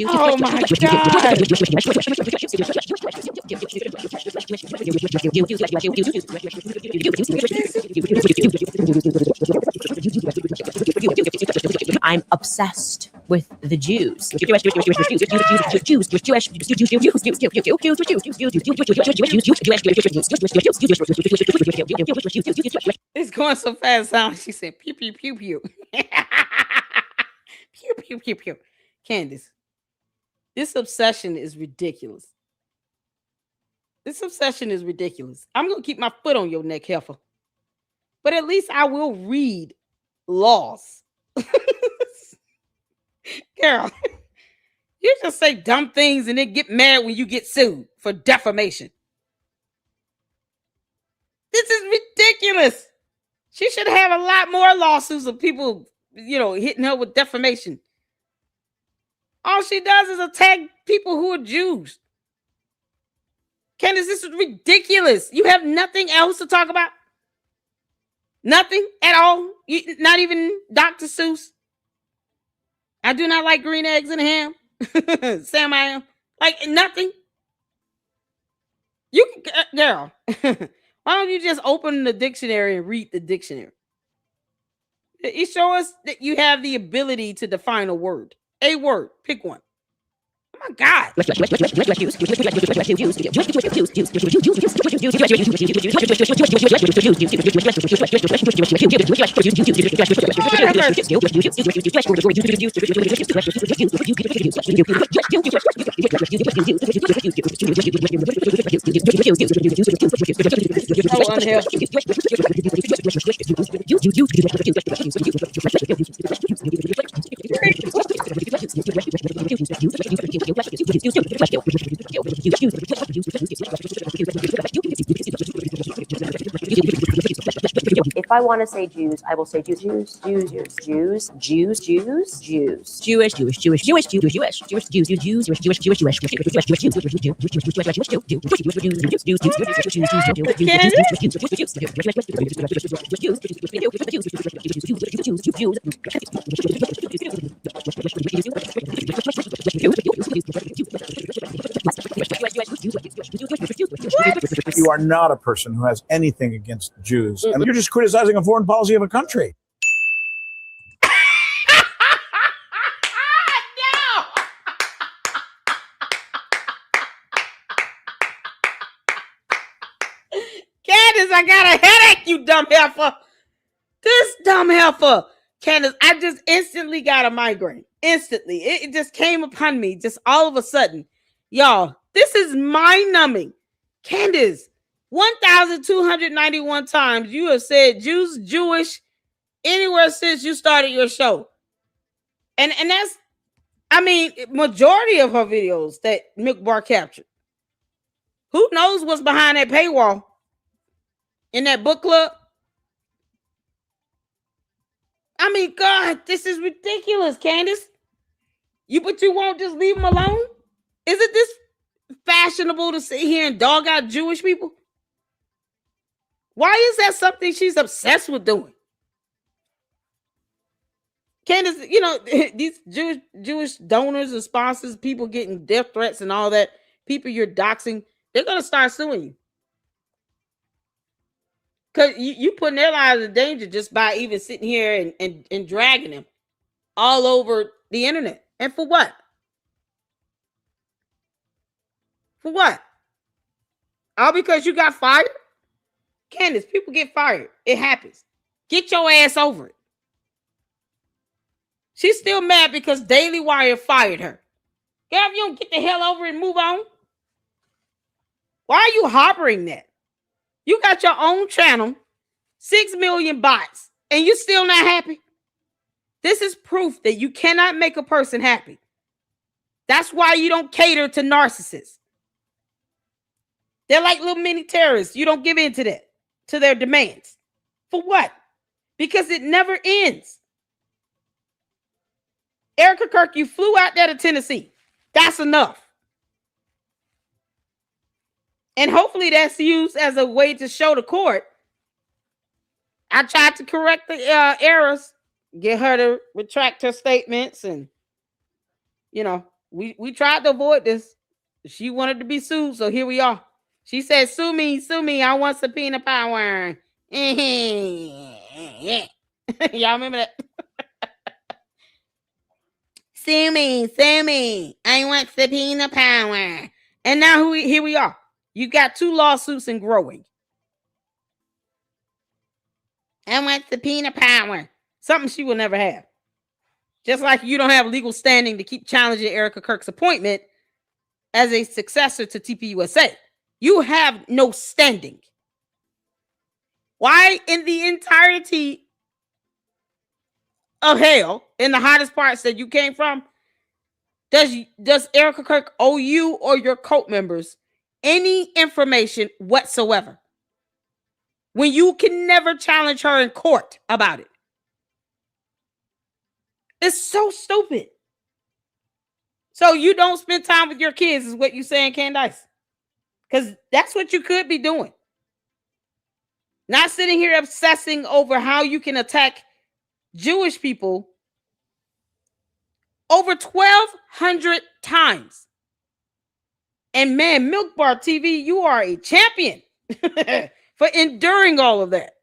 Oh my God. I'm obsessed with the Jews. It's going so fast. She said, pew, pew, pew, pew. Pew, pew, pew, pew. Candace, this obsession is ridiculous. This obsession is ridiculous. I'm going to keep my foot on your neck, heifer. But at least I will read laws. Girl, you just say dumb things and then get mad when you get sued for defamation. This is ridiculous. She should have a lot more lawsuits of people, hitting her with defamation. All she does is attack people who are Jews. Candace, this is ridiculous. You have nothing else to talk about? Nothing at all? Not even Dr. Seuss? I do not like green eggs and ham. Sam, I am. Like, nothing? You can, girl, why don't you just open the dictionary and read the dictionary? It shows us that you have the ability to define a word. A word. Pick one. Oh my God. If I want to say Jews, I will say Jews, Jews, Jews, Jews, Jews, Jews, Jews, Jewish, Jewish, Jewish, Jewish, Jewish, Jewish, Jewish, Jews, Jews, Jews, Jewish, Jewish, Jewish, You are not a person who has anything against Jews. And you're just criticizing a foreign policy of a country. Candace, I got a headache, you dumb heifer. This dumb heifer. Candace, I just instantly got a migraine. Instantly. It just came upon me just all of a sudden. Y'all, this is mind-numbing. Candace, 1,291 times you have said Jews, Jewish, anywhere since you started your show. And that's, majority of her videos that Milk Bar captured. Who knows what's behind that paywall in that book club? God, this is ridiculous, Candace. But you won't just leave them alone? Isn't this fashionable to sit here and dog out Jewish people? Why is that something she's obsessed with doing? Candace, these Jewish donors and sponsors, people getting death threats and all that, people you're doxing, they're going to start suing you. Because you putting their lives in danger just by even sitting here and dragging them all over the internet. And for what? For what? All because you got fired? Candace, people get fired. It happens. Get your ass over it. She's still mad because Daily Wire fired her. Girl, if you don't get the hell over it and move on. Why are you harboring that? You got your own channel, 6 million bots, and you're still not happy? This is proof that you cannot make a person happy. That's why you don't cater to narcissists. They're like little mini terrorists. You don't give in to that, to their demands. For what? Because it never ends. Erika Kirk, you flew out there to Tennessee. That's enough. And hopefully that's used as a way to show the court. I tried to correct the errors, get her to retract her statements. And, we tried to avoid this. She wanted to be sued, so here we are. She said, sue me, I want subpoena power. Yeah. Y'all remember that? Sue me. I want subpoena power. And now here we are. You got 2 lawsuits and growing. I want subpoena power. Something she will never have. Just like you don't have legal standing to keep challenging Erika Kirk's appointment as a successor to TPUSA. You have no standing. Why in the entirety of hell, in the hottest parts that you came from, does Erika Kirk owe you or your cult members any information whatsoever? when you can never challenge her in court about it? It's so stupid. So you don't spend time with your kids is what you're saying, Candace? Because that's what you could be doing. Not sitting here obsessing over how you can attack Jewish people over 1,200 times. And man, Milk Bar TV, you are a champion for enduring all of that.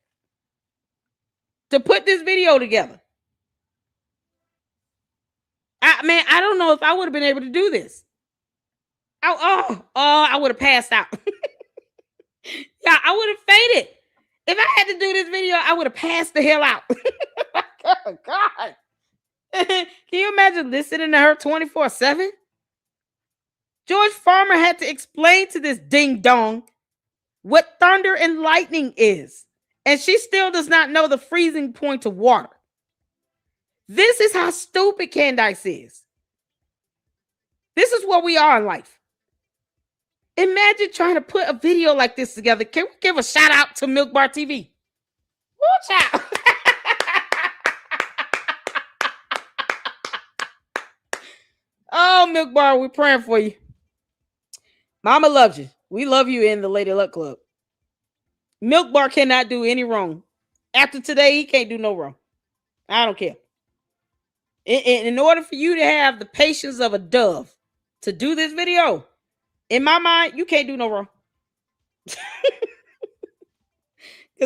To put this video together. I don't know if I would have been able to do this. I would have passed out. Yeah, I would have fainted. If I had to do this video, I would have passed the hell out. Oh, God. Can you imagine listening to her 24/7? George Farmer had to explain to this ding-dong what thunder and lightning is. And she still does not know the freezing point of water. This is how stupid Candace is. This is what we are in life. Imagine trying to put a video like this together. Can we give a shout out to Milk Bar TV? Watch out. Oh, Milk Bar, we're praying for you. Mama loves you. We love you in the Lady Luck Club. Milk Bar cannot do any wrong. After today, he can't do no wrong. I don't care. In order for you to have the patience of a dove to do this video, in my mind, you can't do no wrong. Because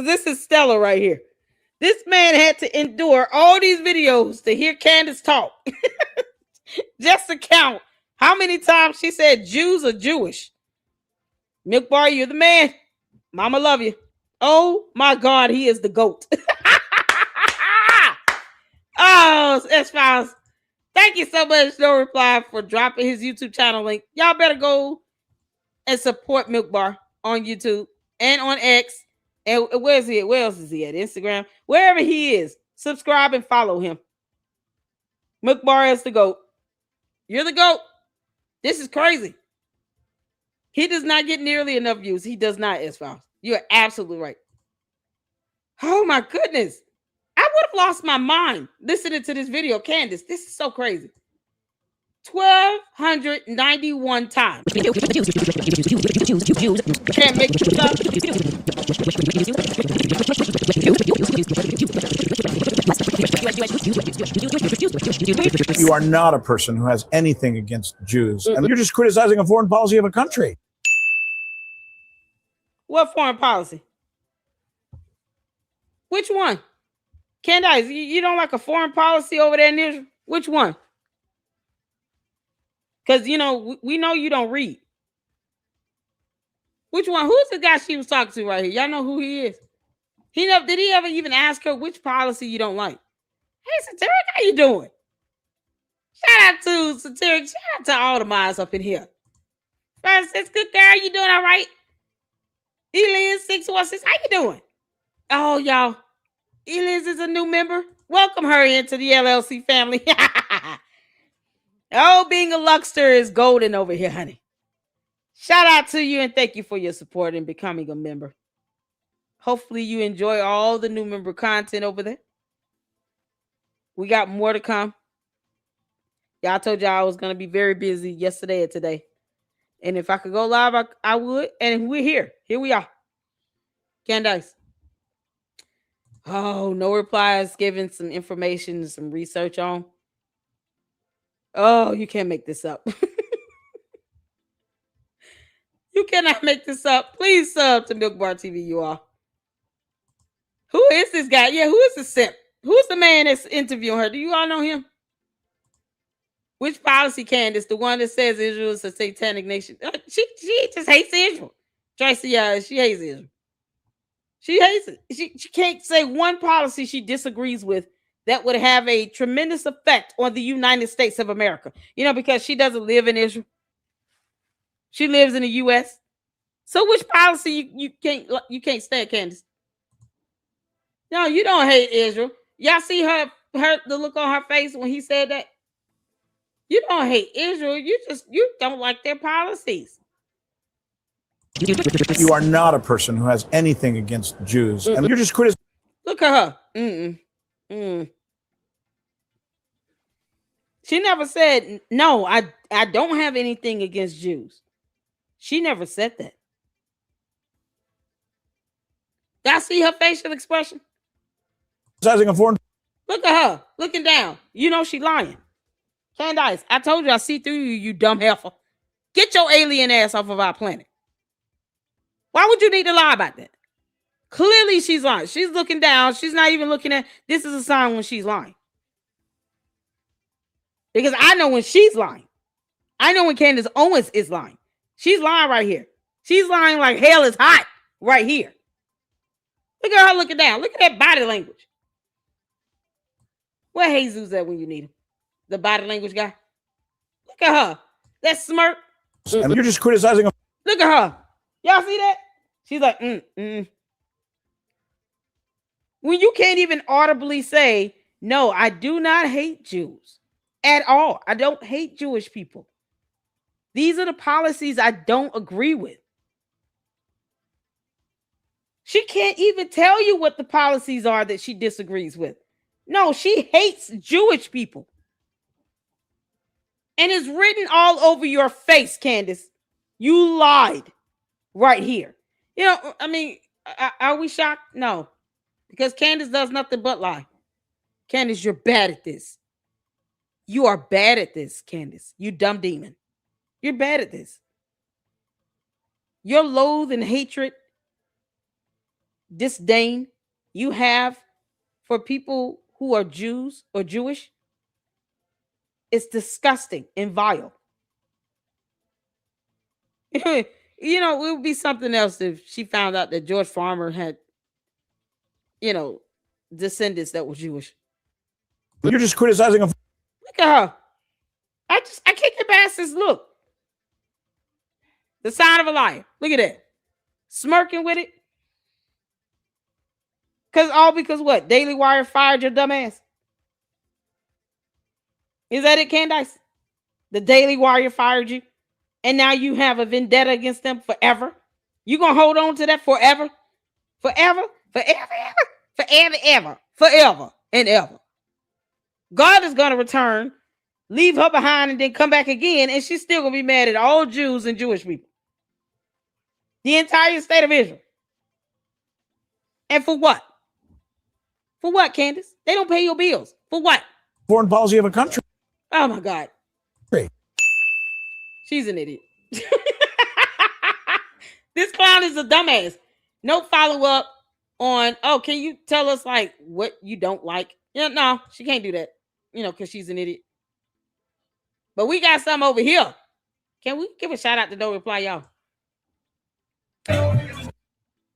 this is Stella right here. This man had to endure all these videos to hear Candace talk. Just to count how many times she said Jews are Jewish. Milk Bar, you're the man. Mama love you. Oh my God, he is the GOAT. Oh, S-Files. Thank you so much, No Reply, for dropping his YouTube channel link. Y'all better go and support Milk Bar on YouTube and on X. And where is he at? Where else is he at? Instagram. Wherever he is, subscribe and follow him. Milk Bar is the GOAT. You're the GOAT. This is crazy. He does not get nearly enough views. He does not, S-Files. You're absolutely right. Oh my goodness. I would have lost my mind listening to this video. Candace, this is so crazy. 1,291 times. Can't make this up. You are not a person who has anything against Jews. And you're just criticizing a foreign policy of a country. What foreign policy? Which one? Candace, you don't like a foreign policy over there in Israel? Which one? Because, you know, we know you don't read. Which one? Who's the guy she was talking to right here? Y'all know who he is? Did he ever even ask her which policy you don't like? Hey, Satiric, how you doing? Shout out to Satiric. Shout out to all the mods up in here. Francis, good girl. You doing all right? Eliz 616, how you doing? Oh, y'all. Eliz is a new member. Welcome her into the LLC family. Oh, being a Luxter is golden over here, honey. Shout out to you and thank you for your support and becoming a member. Hopefully you enjoy all the new member content over there. We got more to come. Y'all told y'all I was going to be very busy yesterday and today. And if I could go live, I would. And we're here. Here we are. Candace. Oh, No Replies, giving some information and some research on. Oh, you can't make this up. You cannot make this up. Please sub to Milk Bar TV, you all. Who is this guy? Yeah, who is the simp? Who's the man that's interviewing her? Do you all know him? Which policy, Candace? The one that says Israel is a satanic nation. She just hates Israel. Tracy, she hates Israel. She hates it. She can't say one policy she disagrees with that would have a tremendous effect on the United States of America. You know, because she doesn't live in Israel. She lives in the U.S. So which policy you can't stand, Candace? No, you don't hate Israel. Y'all see the look on her face when he said that? You don't hate Israel. You don't like their policies. You are not a person who has anything against Jews. And you're just criticizing. Look at her. She never said, no, I don't have anything against Jews. She never said that. Y'all see her facial expression? A foreign. Look at her, looking down. You know she lying. Candace, I told you I see through you, you dumb heifer. Get your alien ass off of our planet. Why would you need to lie about that? Clearly she's lying. She's looking down. She's not even looking at. This is a sign when she's lying. Because I know when she's lying. I know when Candace Owens is lying. She's lying right here. She's lying like hell is hot right here. Look at her looking down. Look at that body language. Where Jesus at when you need him? The body language guy. Look at her. That smirk. And you're just criticizing them. Look at her. Y'all see that? She's like, When you can't even audibly say, no, I do not hate Jews at all. I don't hate Jewish people. These are the policies I don't agree with. She can't even tell you what the policies are that she disagrees with. No, she hates Jewish people. And it's written all over your face, Candace. You lied right here. You know, I mean, are we shocked? No. Because Candace does nothing but lie. Candace, you're bad at this. You are bad at this, Candace. You dumb demon. You're bad at this. Your loathe and hatred, disdain you have for people who are Jews or Jewish, it's disgusting and vile. You know, it would be something else if she found out that George Farmer had, you know, descendants that were Jewish. You're just criticizing them. Look at her. I can't get past this look. The sign of a liar. Look at that. Smirking with it. Because what? Daily Wire fired your dumb ass. Is that it, Candace? The Daily Wire fired you? And now you have a vendetta against them forever? You gonna hold on to that forever? Forever? Forever, ever? Forever, ever. Forever and ever. God is gonna return, leave her behind, and then come back again, and she's still gonna be mad at all Jews and Jewish people. The entire state of Israel. And for what? For what, Candace? They don't pay your bills. For what? Foreign policy of a country. Oh my God. Great. She's an idiot. This clown is a dumbass. No follow-up on, oh, can you tell us like what you don't like? Yeah, no, she can't do that. You know, because she's an idiot. But we got some over here. Can we give a shout out to No Reply, y'all?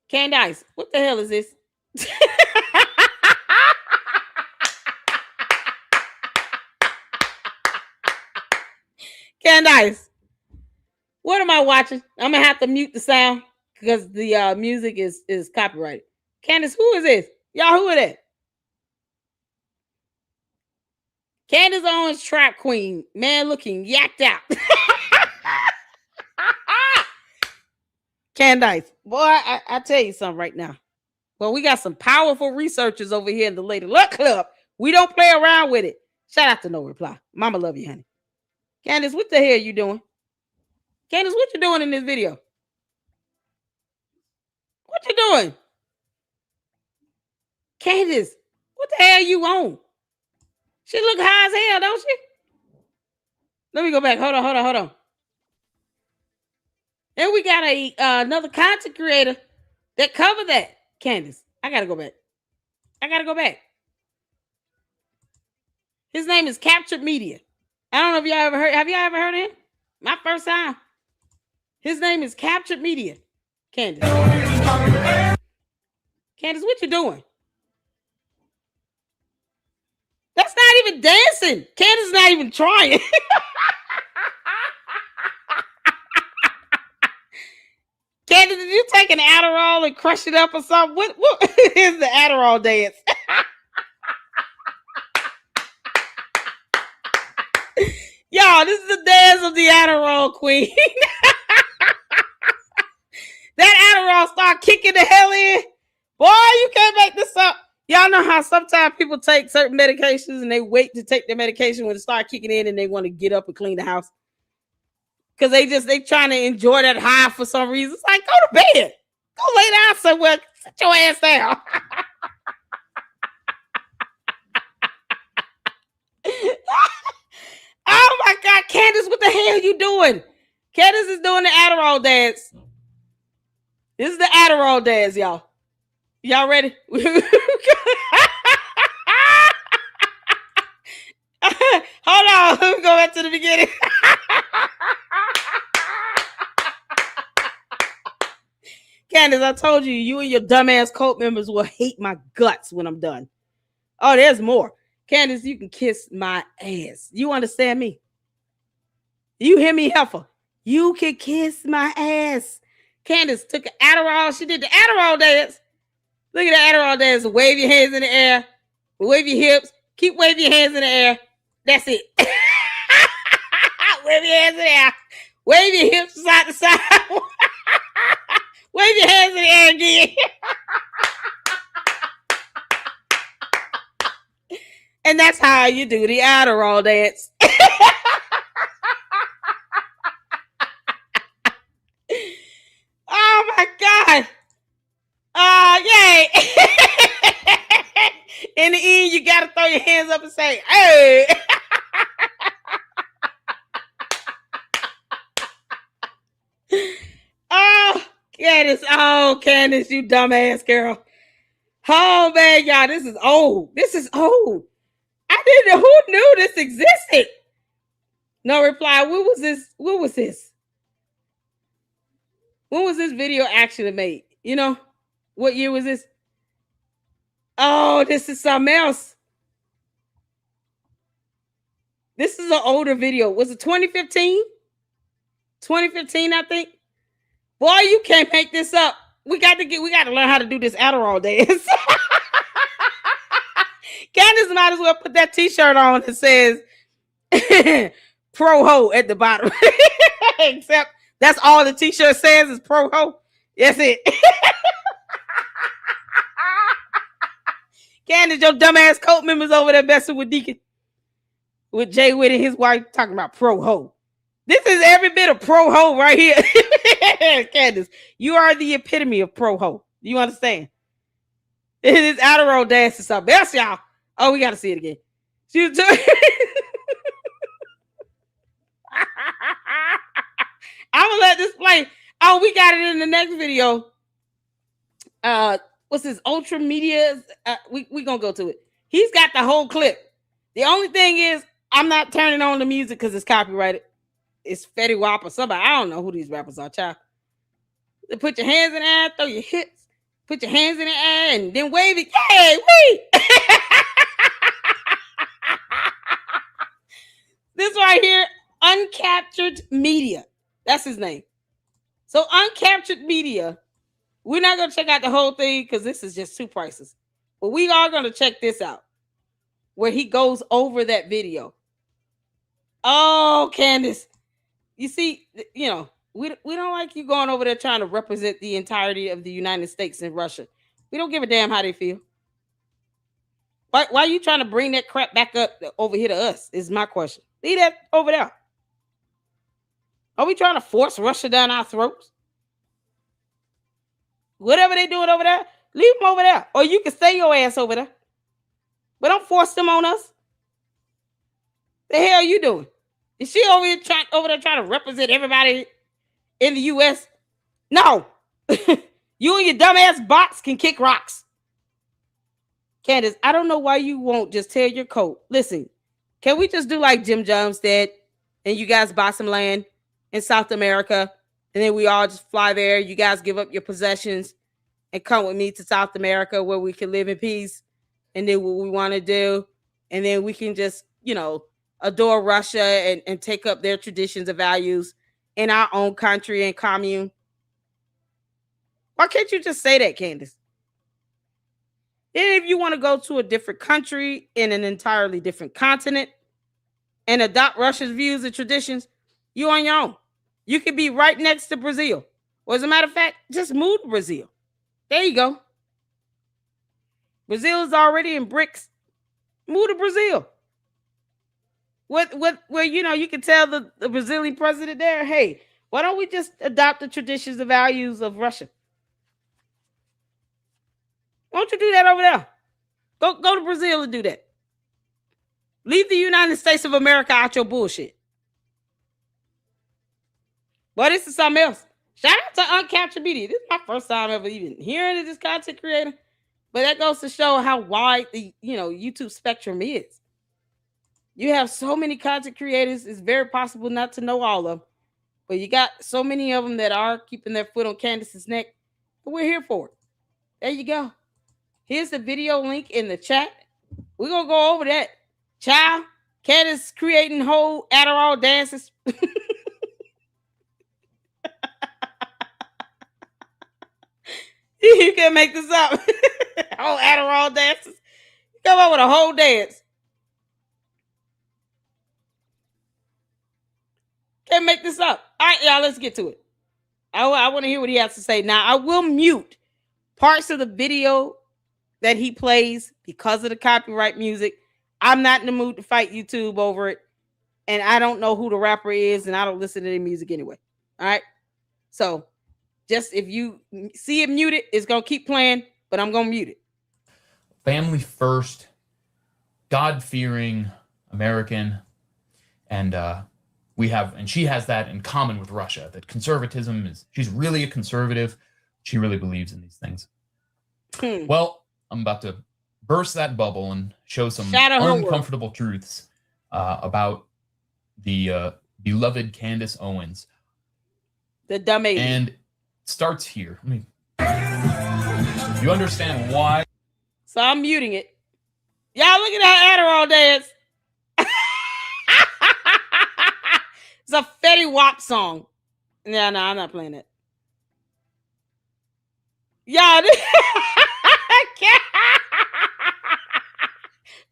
Candace, what the hell is this? Candace, what am I watching? I'm gonna have to mute the sound because the music is copyrighted. Candace, who is this? Y'all, who are that? Candace Owens, trap queen, man looking yacked out. Candace, boy, I tell you something right now. Well, we got some powerful researchers over here in the Lady Luck Club. We don't play around with it. Shout out to No Reply. Mama love you, honey. Candace, what the hell you doing? Candace, what you doing in this video? What you doing? Candace, what the hell you on? She look high as hell, don't she? Let me go back. Hold on. Then we got another content creator that covered that. Candace, I gotta go back. His name is Captured Media. I don't know if y'all ever heard. Have y'all ever heard of him? My first time. His name is Captured Media. Candace. Candace, what you doing? That's not even dancing. Candace is not even trying. Candace, did you take an Adderall and crush it up or something? What is the Adderall dance? Y'all, this is the dance of the Adderall queen. start kicking the hell in. Boy, you can't make this up. Y'all know how sometimes people take certain medications and they wait to take their medication when it start kicking in and they want to get up and clean the house. Because they trying to enjoy that high for some reason. It's like, go to bed. Go lay down somewhere. Sit your ass down. Oh my God, Candace, what the hell you doing? Candace is doing the Adderall dance. This is the Adderall dance, y'all. Y'all ready? Hold on, let me go back to the beginning. Candace, I told you, you and your dumbass cult members will hate my guts when I'm done. Oh, there's more. Candace, you can kiss my ass. You understand me? You hear me, heifer? You can kiss my ass. Candace took an Adderall. She did the Adderall dance. Look at the Adderall dance. Wave your hands in the air. Wave your hips. Keep waving your hands in the air. That's it. Wave your hands in the air. Wave your hips side to side. Wave your hands in the air again. And that's how you do the Adderall dance. Oh my God. Yay. In the end, you got to throw your hands up and say, hey. Candace, you dumbass girl. Oh man, y'all, this is old. This is old. I didn't know who knew this existed. No reply. What was this? What was this? When was this video actually made? You know, what year was this? Oh, this is something else. This is an older video. Was it 2015? 2015, I think. Boy, you can't make this up. We got to learn how to do this Adderall dance. Candace might as well put that t-shirt on that says pro ho at the bottom. Except that's all the t-shirt says is pro ho. That's it. Candace, your dumbass cult members over there messing with Deacon. With Jay Witt and his wife talking about pro ho. This is every bit of pro ho right here. Candace, you are the epitome of pro ho. You understand? This Adderall dance is something else, y'all. Oh, we got to see it again. I'm going to let this play. Oh, we got it in the next video. What's this? Ultra Media? We going to go to it. He's got the whole clip. The only thing is, I'm not turning on the music because it's copyrighted. It's Fetty Wap or somebody. I don't know who these rappers are, child. Put your hands in the air, throw your hips, put your hands in the air, and then wave it. Yay, wait! This right here, Uncaptured Media. That's his name. So Uncaptured Media, we're not going to check out the whole thing because this is just too priceless. But we are going to check this out, where he goes over that video. Oh, Candace. You see, you know, we don't like you going over there trying to represent the entirety of the United States and Russia. We don't give a damn how they feel. Why are you trying to bring that crap back up over here to us is my question. Leave that over there. Are we trying to force Russia down our throats? Whatever they doing over there, leave them over there. Or you can stay your ass over there. But don't force them on us. The hell are you doing? Is she over there trying to represent everybody in the U.S.? No. You and your dumbass bots can kick rocks. Candace, I don't know why you won't just tell your coat. Listen, can we just do like Jim Jones did and you guys buy some land in South America and then we all just fly there. You guys give up your possessions and come with me to South America where we can live in peace and do what we want to do. And then we can just, you know, adore Russia and take up their traditions and values in our own country and commune. Why can't you just say that, Candace? Then if you want to go to a different country in an entirely different continent and adopt Russia's views and traditions, you on your own. You could be right next to Brazil. Or as a matter of fact, just move to Brazil. There you go. Brazil is already in BRICS. Move to Brazil. Where you can tell the Brazilian president there, hey, why don't we just adopt the traditions and values of Russia? Why don't you do that over there? Go to Brazil and do that. Leave the United States of America out your bullshit. But this is something else. Shout out to Uncaptured Media. This is my first time ever even hearing of this content creator. But that goes to show how wide the YouTube spectrum is. You have so many content creators. It's very possible not to know all of them. But you got so many of them that are keeping their foot on Candace's neck. But we're here for it. There you go. Here's the video link in the chat. We're going to go over that. Child, Candace creating whole Adderall dances. You can't make this up. Whole Adderall dances. Come up with a whole dance. Can't make this up. All right, y'all, let's get to it. I want to hear what he has to say. Now, I will mute parts of the video that he plays because of the copyright music. I'm not in the mood to fight YouTube over it. And I don't know who the rapper is, and I don't listen to their music anyway. All right? So, just if you see it muted, it's going to keep playing, but I'm going to mute it. Family first, God-fearing American, and she has that in common with Russia, that conservatism she's really a conservative. She really believes in these things. Well, I'm about to burst that bubble and show some uncomfortable truths about the beloved Candace Owens. The dumb lady. And it starts here. You understand why? So I'm muting it. Y'all look at that Adderall dance. It's a Fetty Wap song. No, I'm not playing it. Y'all,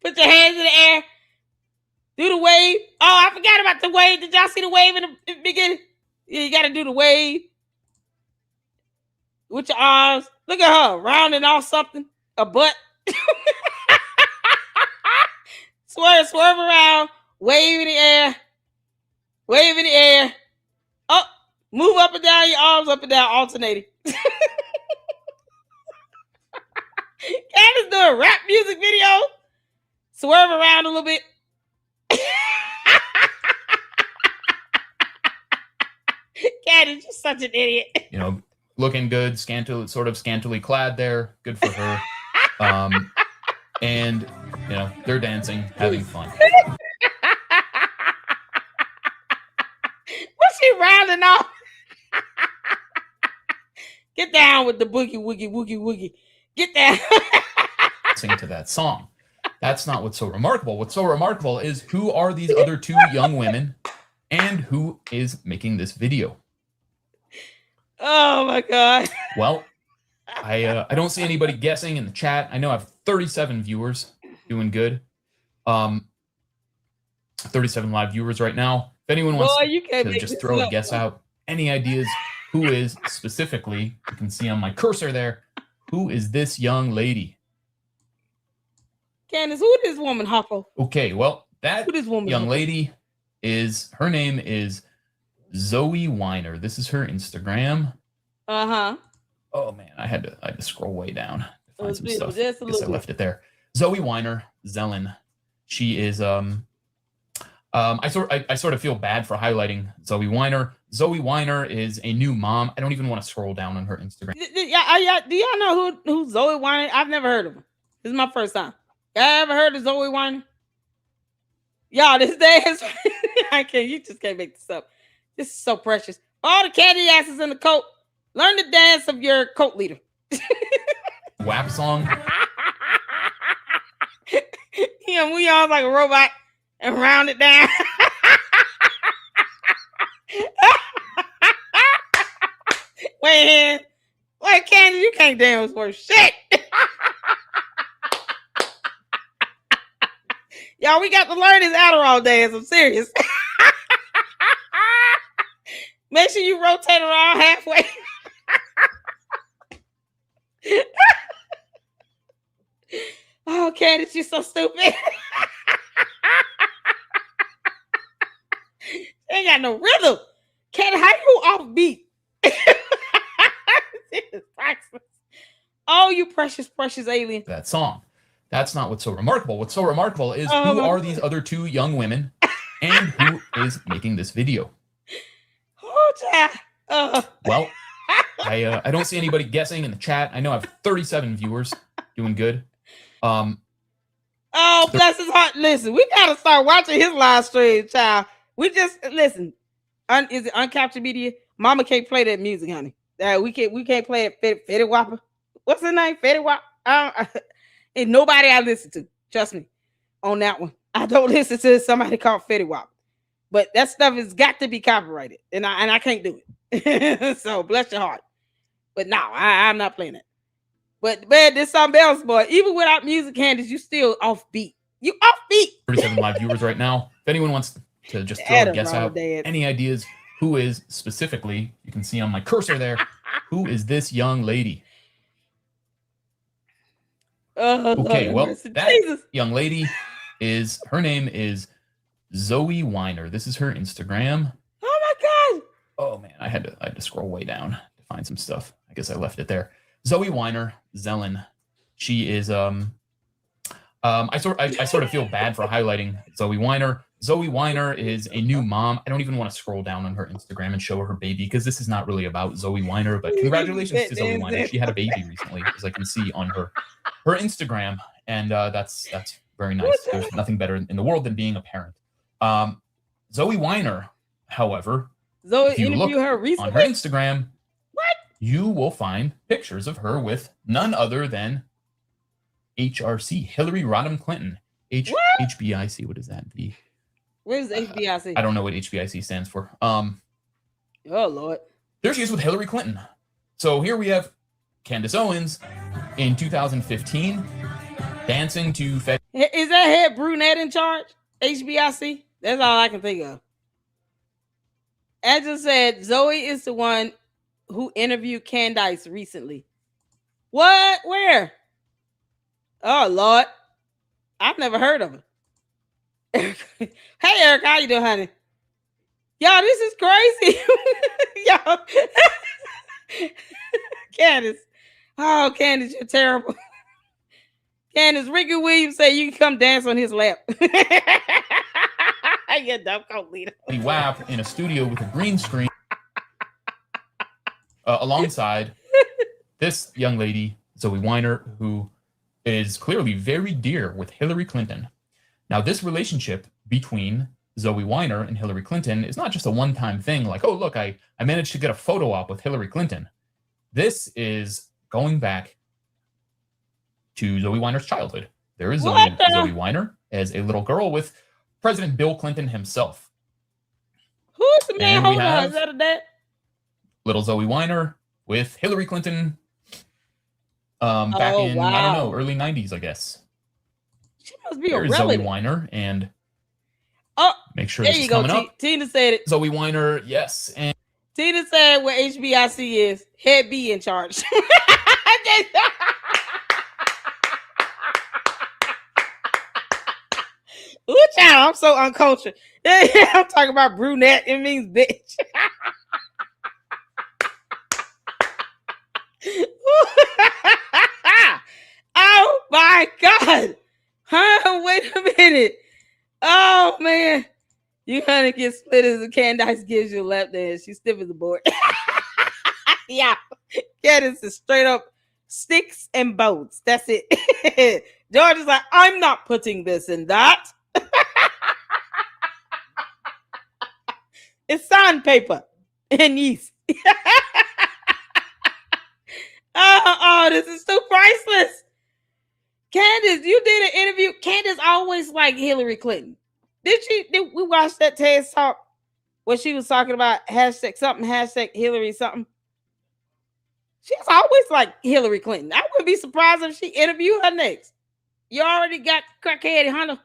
put your hands in the air. Do the wave. Oh, I forgot about the wave. Did y'all see the wave in the beginning? Yeah, you got to do the wave with your arms. Look at her rounding off something. A butt. Swerve around. Wave in the air. Wave in the air. Up. Move up and down. Your arms up and down. Alternating. Candace doing a rap music video. Swerve around a little bit. Candace, you're such an idiot. Looking good, scantily clad there. Good for her. And they're dancing, having fun. What's she rounding off? Get down with the boogie woogie woogie woogie. Get down. Sing to that song. That's not what's so remarkable. What's so remarkable is who are these other two young women and who is making this video. Oh my God. Well, I don't see anybody guessing in the chat. I know I have 37 viewers, doing good. 37 live viewers right now. If anyone wants to just throw a guess out, any ideas who is specifically, you can see on my cursor there, who is this young lady? Candace, who is this woman, Hoppo? Okay, well, that young lady her name is Zoe Weiner. This is her Instagram. Uh-huh. Oh man, I had to scroll way down to find some stuff. I guess I left it there. Zoe Weiner, Zelen. She is I sort of feel bad for highlighting Zoe Weiner. Zoe Weiner is a new mom. I don't even want to scroll down on her Instagram. Do y'all know who Zoe Weiner? I've never heard of her. This is my first time. Y'all ever heard of Zoe Weiner? Y'all, this dance. You just can't make this up. This is so precious. All the candy asses in the coat. Learn the dance of your coat leader. WAP song. We all like a robot and round it down. Wait, Candy, you can't dance worth shit. Y'all, we got to learn this Adderall dance. I'm serious. Make sure you rotate around halfway. Oh, Candace, you're so stupid. Ain't got no rhythm. Candace, how you off beat? Oh, you precious, precious alien. That song. That's not what's so remarkable. What's so remarkable is Oh, who my are God. these other two young women and who is making this video? Oh, child. Well, I don't see anybody guessing in the chat. I know I have 37 viewers, doing good. Oh, bless his heart. Listen, we gotta start watching his live stream, child. We just listen. Is it uncaptured media? Mama can't play that music, honey. We can't play it. Fetty Wapper. What's the name? Fetty Wap. And nobody I listen to. Trust me on that one. I don't listen to somebody called Fetty Wap. But that stuff has got to be copyrighted, and I can't do it. So bless your heart. But no, I'm not playing it. But man, there's something else, boy. Even without music, Candace, you still off beat. You off beat. 37 live viewers right now. If anyone wants to just throw a guess out, any ideas who is specifically, you can see on my cursor there, who is this young lady? Okay, well, that young lady her name is Zoe Weiner. This is her Instagram. Oh my God. Oh man, I had to scroll way down to find some stuff. I guess I left it there. Zoe Weiner, Zelen. She is I sort of feel bad for highlighting Zoe Weiner. Zoe Weiner is a new mom. I don't even want to scroll down on her Instagram and show her baby because this is not really about Zoe Weiner, but congratulations to Zoe Weiner. She had a baby recently, as I can see on her Instagram, and that's very nice. There's nothing better in the world than being a parent. Zoe Weiner, however, Zoe if you look interviewed her recently on her Instagram, you will find pictures of her with none other than HRC, Hillary Rodham Clinton. HBIC, what is that? Where's HBIC? I don't know what HBIC stands for. Oh Lord. There she is with Hillary Clinton. So here we have Candace Owens in 2015 dancing to Is that head brunette in charge? HBIC? That's all I can think of. As I said, Zoe is the one who interviewed Candace recently. What? Where? Oh Lord. I've never heard of her. Hey Erika, how you doing, honey? Y'all, this is crazy. Y'all. Candace. Oh, Candace, you're terrible. Candace, Ricky Williams said you can come dance on his lap. You dumb coat leader. WAP in a studio with a green screen alongside this young lady, Zoe Weiner, who is clearly very dear with Hillary Clinton. Now, this relationship between Zoe Weiner and Hillary Clinton is not just a one-time thing like, oh, look, I managed to get a photo op with Hillary Clinton. This is going back to Zoe Weiner's childhood. There is Zoe Weiner as a little girl with President Bill Clinton himself. Who's the man holding her? Is that a dad? Little Zoe Weiner with Hillary Clinton back in, I don't know, early 90s, I guess. She must be There's a Zoe relative. Weiner, and make sure there this you is go. coming up. Tina said it. Zoe Weiner, yes. And Tina said what HBIC is. Head B in charge. Ooh, child, I'm so uncultured. I'm talking about brunette. It means bitch. Oh my God. Huh? Wait a minute. Oh man. You honey get split as a Candace gives you a lap dance. She's stiff as a board. Yeah. Candace is straight up sticks and bones. That's it. George is like, I'm not putting this in that. It's sandpaper and yeast. Oh, this is too priceless. Candace, you did an interview. Candace always liked Hillary Clinton. Did we watch that TED Talk where she was talking about hashtag something, hashtag Hillary something? She's always liked Hillary Clinton. I wouldn't be surprised if she interviewed her next. You already got crackhead Hunter.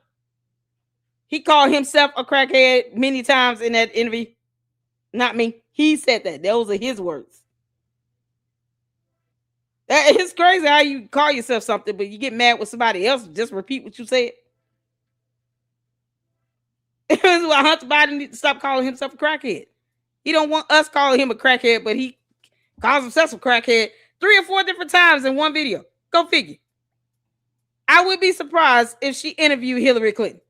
He called himself a crackhead many times in that interview. Not me. He said that. Those are his words. That is crazy how you call yourself something, but you get mad with somebody else. Just repeat what you said. It was why Hunter Biden need to stop calling himself a crackhead. He don't want us calling him a crackhead, but he calls himself a crackhead 3 or 4 different times in one video. Go figure. I would be surprised if she interviewed Hillary Clinton.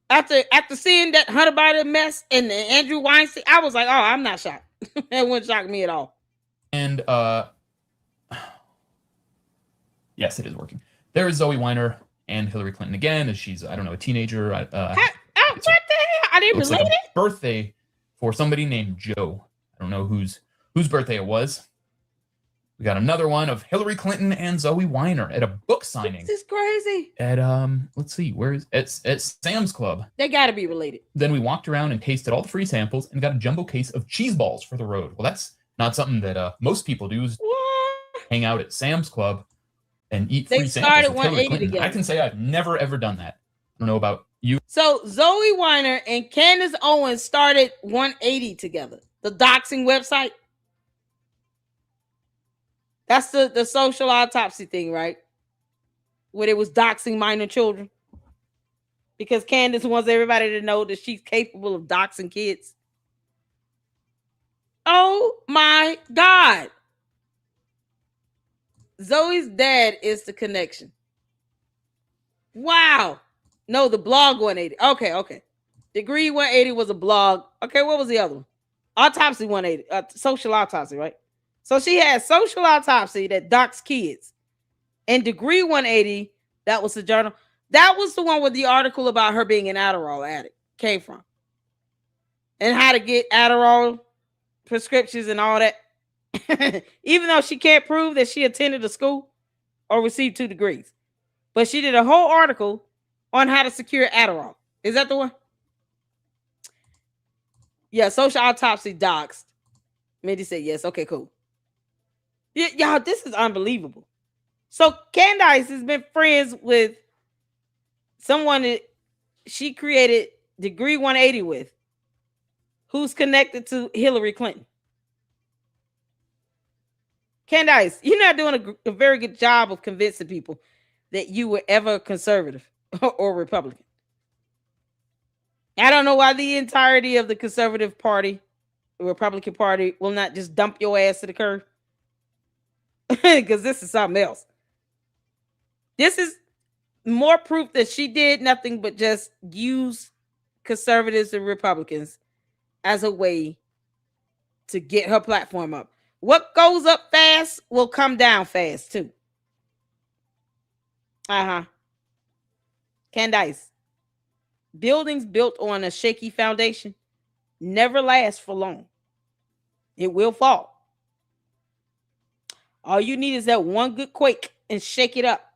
After seeing that Hunter Biden mess and the Andrew Weinstein, I was like, oh, I'm not shocked. That wouldn't shock me at all. And yes, it is working. There is Zoe Weiner and Hillary Clinton again, as she's, I don't know, a teenager. What the hell? Are they looks related? like a birthday for somebody named Joe. I don't know whose birthday it was. We got another one of Hillary Clinton and Zoe Weiner at a book signing. This is crazy. At let's see, where is it's at Sam's Club. They got to be related. Then we walked around and tasted all the free samples and got a jumbo case of cheese balls for the road. Well, that's not something that most people do. Is hang out at Sam's Club and eat free samples. They started 180 together. I can say I've never ever done that. I don't know about you. So Zoe Weiner and Candace Owens started 180 together. The doxing website. That's the social autopsy thing, right? Where it was doxing minor children. Because Candace wants everybody to know that she's capable of doxing kids. Oh my God. Zoe's dad is the connection. Wow. No, the blog 180. Okay. Degree 180 was a blog. Okay, what was the other one? Autopsy 180. Social autopsy, right? So she had social autopsy that docs kids. And Degree 180, that was the journal. That was the one where the article about her being an Adderall addict came from. And how to get Adderall prescriptions and all that. Even though she can't prove that she attended a school or received 2 degrees. But she did a whole article on how to secure Adderall. Is that the one? Yeah, social autopsy doxed. Mindy said yes. Okay, cool. Yeah, y'all, this is unbelievable. So Candace has been friends with someone that she created Degree 180 with, who's connected to Hillary Clinton. Candace, you're not doing a very good job of convincing people that you were ever conservative or Republican. I don't know why the entirety of the conservative party, the Republican Party, will not just dump your ass to the curb. Because this is something else. This is more proof that she did nothing but just use conservatives and Republicans as a way to get her platform up. What goes up fast will come down fast too. Candace, buildings built on a shaky foundation never last for long. It will fall. All you need is that one good quake and shake it up.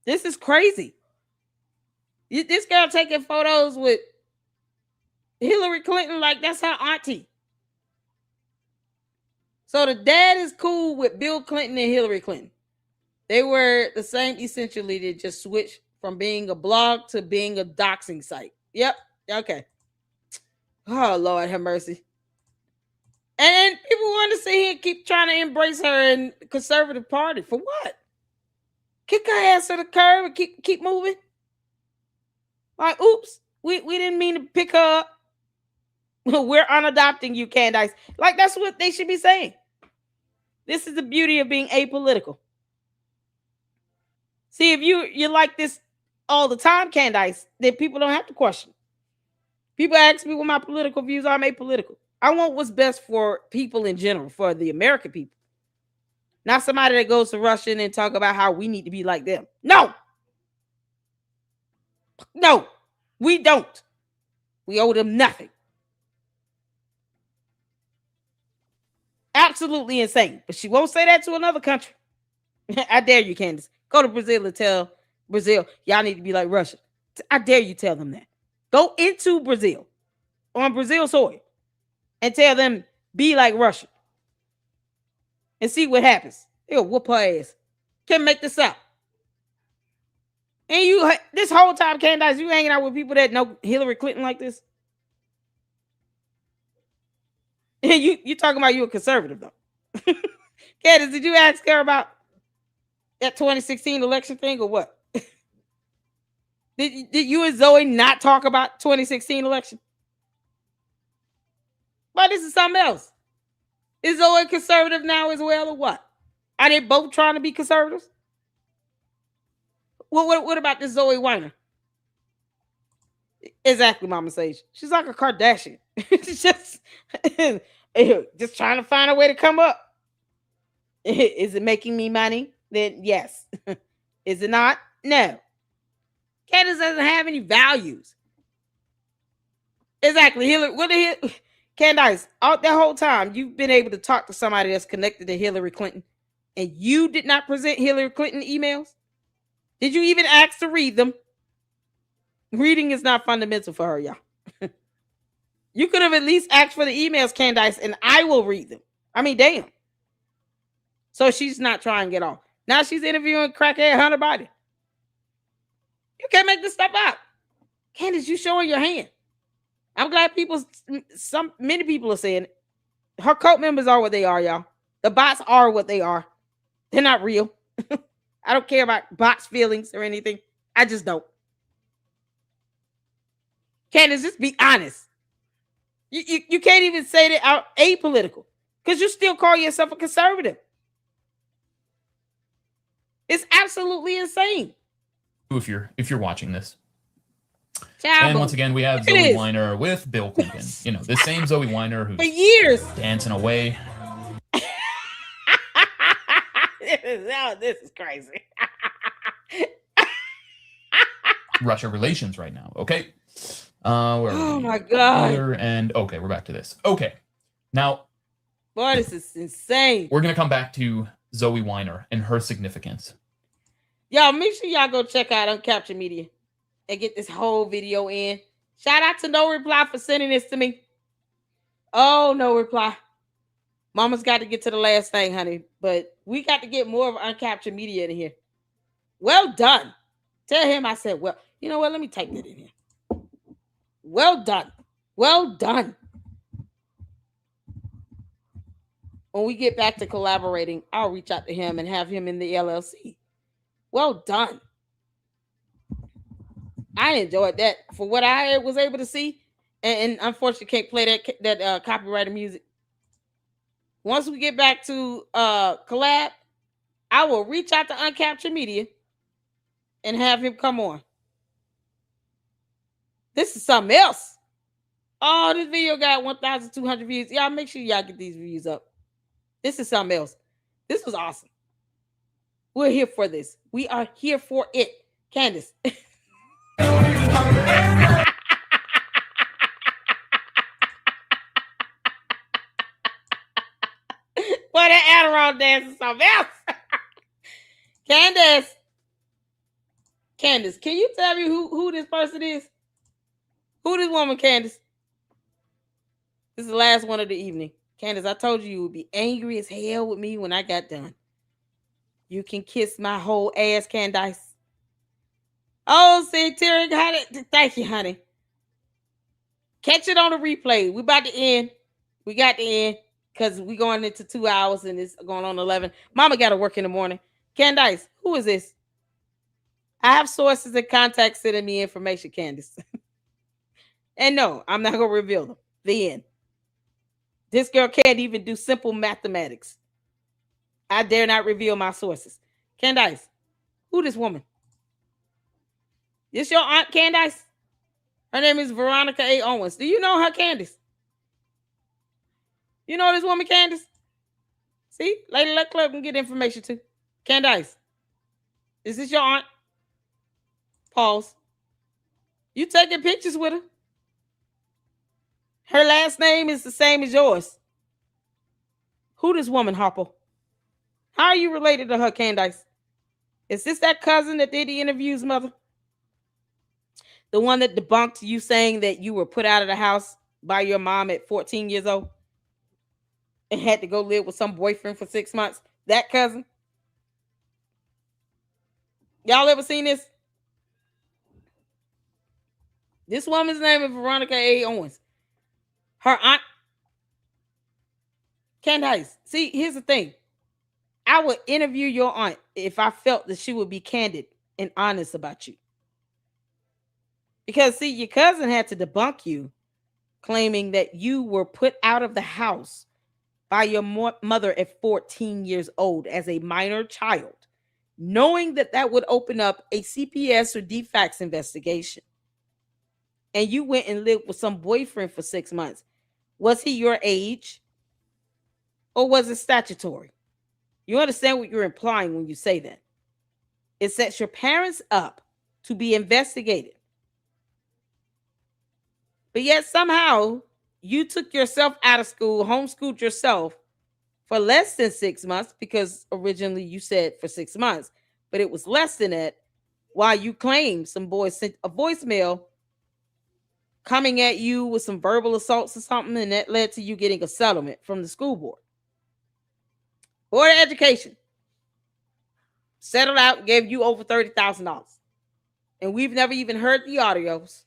This is crazy. This girl taking photos with Hillary Clinton like that's her auntie. So the dad is cool with Bill Clinton and Hillary Clinton. They were the same essentially. They just switched from being a blog to being a doxing site. Yep. Okay. Oh, Lord have mercy. And people want to sit here and keep trying to embrace her in the conservative party. For what? Kick her ass to the curb and keep moving. Like, oops, we didn't mean to pick her up. We're unadopting you, Candace. Like, that's what they should be saying. This is the beauty of being apolitical. See, if you're like this all the time, Candace, then people don't have to question. People ask me what my political views are. I'm apolitical. I want what's best for people in general, for the American people. Not somebody that goes to Russia and talk about how we need to be like them. No, we don't. We owe them nothing. Absolutely insane. But she won't say that to another country. I dare you, Candace. Go to Brazil and tell Brazil, y'all need to be like Russia. I dare you tell them that. Go into Brazil, on Brazil soil, and tell them, be like Russia. And see what happens. They'll whoop her ass. Can't make this up. And you, this whole time, Candace, you hanging out with people that know Hillary Clinton like this? You talking about you a conservative though. Candace, did you ask her about that 2016 election thing or what? Did you and Zoe not talk about 2016 election? But this is something else. Is Zoe conservative now as well or what? Are they both trying to be conservatives? What about this Zoe Weiner? Exactly, Mama Sage. She's like a Kardashian. She's just trying to find a way to come up. Is it making me money? Then yes. Is it not? No. Candace doesn't have any values. Exactly. Hillary, Candace, out that whole time, you've been able to talk to somebody that's connected to Hillary Clinton, and you did not present Hillary Clinton emails? Did you even ask to read them? Reading is not fundamental for her, y'all. You could have at least asked for the emails, Candace, and I will read them. I mean, damn. So she's not trying to get off. Now she's interviewing crackhead Hunter Biden. You can't make this stuff up. Candace, you showing your hand. I'm glad many people are saying it. Her cult members are what they are, y'all. The bots are what they are. They're not real. I don't care about bots' feelings or anything. I just don't. Candace, just be honest. You can't even say that out apolitical because you still call yourself a conservative. It's absolutely insane. If you're watching this. Child and once again, we have Zoe Weiner with Bill Clinton. You know, the same Zoe Weiner who's for years dancing away. This is crazy. Russia relations right now. Okay. Oh my God. Okay, we're back to this. Okay. Now, boy, this is insane. We're going to come back to Zoe Weiner and her significance. Y'all, make sure y'all go check out Uncaptured Media and get this whole video in. Shout out to No Reply for sending this to me. Oh, No Reply. Mama's got to get to the last thing, honey. But we got to get more of Uncaptured Media in here. Well done. Tell him I said, well, you know what? Let me type that in here. Well done. Well done. When we get back to collaborating, I'll reach out to him and have him in the LLC. Well done. I enjoyed that for what I was able to see. And unfortunately, can't play that copyrighted music. Once we get back to collab, I will reach out to Uncaptured Media and have him come on. This is something else. Oh, this video got 1,200 views. Y'all make sure y'all get these views up. This is something else. This was awesome. We're here for this. We are here for it. Candace. Boy, that Adderall dance is something else. Candace, can you tell me who this person is? Who this woman, Candace? This is the last one of the evening. Candace, I told you would be angry as hell with me when I got done. You can kiss my whole ass, Candace. Oh, see, Terry got it. Thank you, honey. Catch it on the replay. We about to end. We got to end because we going into 2 hours and it's going on 11. Mama got to work in the morning. Candace, who is this? I have sources and contacts sending me information, Candace. And no, I'm not going to reveal them. The end. This girl can't even do simple mathematics. I dare not reveal my sources. Candace, who this woman? This your aunt, Candace? Her name is Veronica A. Owens. Do you know her, Candace? You know this woman, Candace? See? Lady Luck Club can get information too. Candace, is this your aunt? Pause. You taking pictures with her? Her last name is the same as yours. Who this woman, Harper? How are you related to her, Candace? Is this that cousin that did the interviews, mother? The one that debunked you saying that you were put out of the house by your mom at 14 years old and had to go live with some boyfriend for 6 months? That cousin? Y'all ever seen this? This woman's name is Veronica A. Owens. Her aunt, Candace, see, here's the thing. I would interview your aunt if I felt that she would be candid and honest about you. Because, see, your cousin had to debunk you, claiming that you were put out of the house by your mother at 14 years old as a minor child, knowing that that would open up a CPS or DFACS investigation. And you went and lived with some boyfriend for 6 months. Was he your age? Or was it statutory? You understand what you're implying when you say that. It sets your parents up to be investigated. But yet somehow you took yourself out of school, homeschooled yourself for less than 6 months, because originally you said for 6 months, but it was less than that, while you claimed some boy sent a voicemail coming at you with some verbal assaults or something, and that led to you getting a settlement from the school board. Board of Education settled out and gave you over $30,000. And we've never even heard the audios.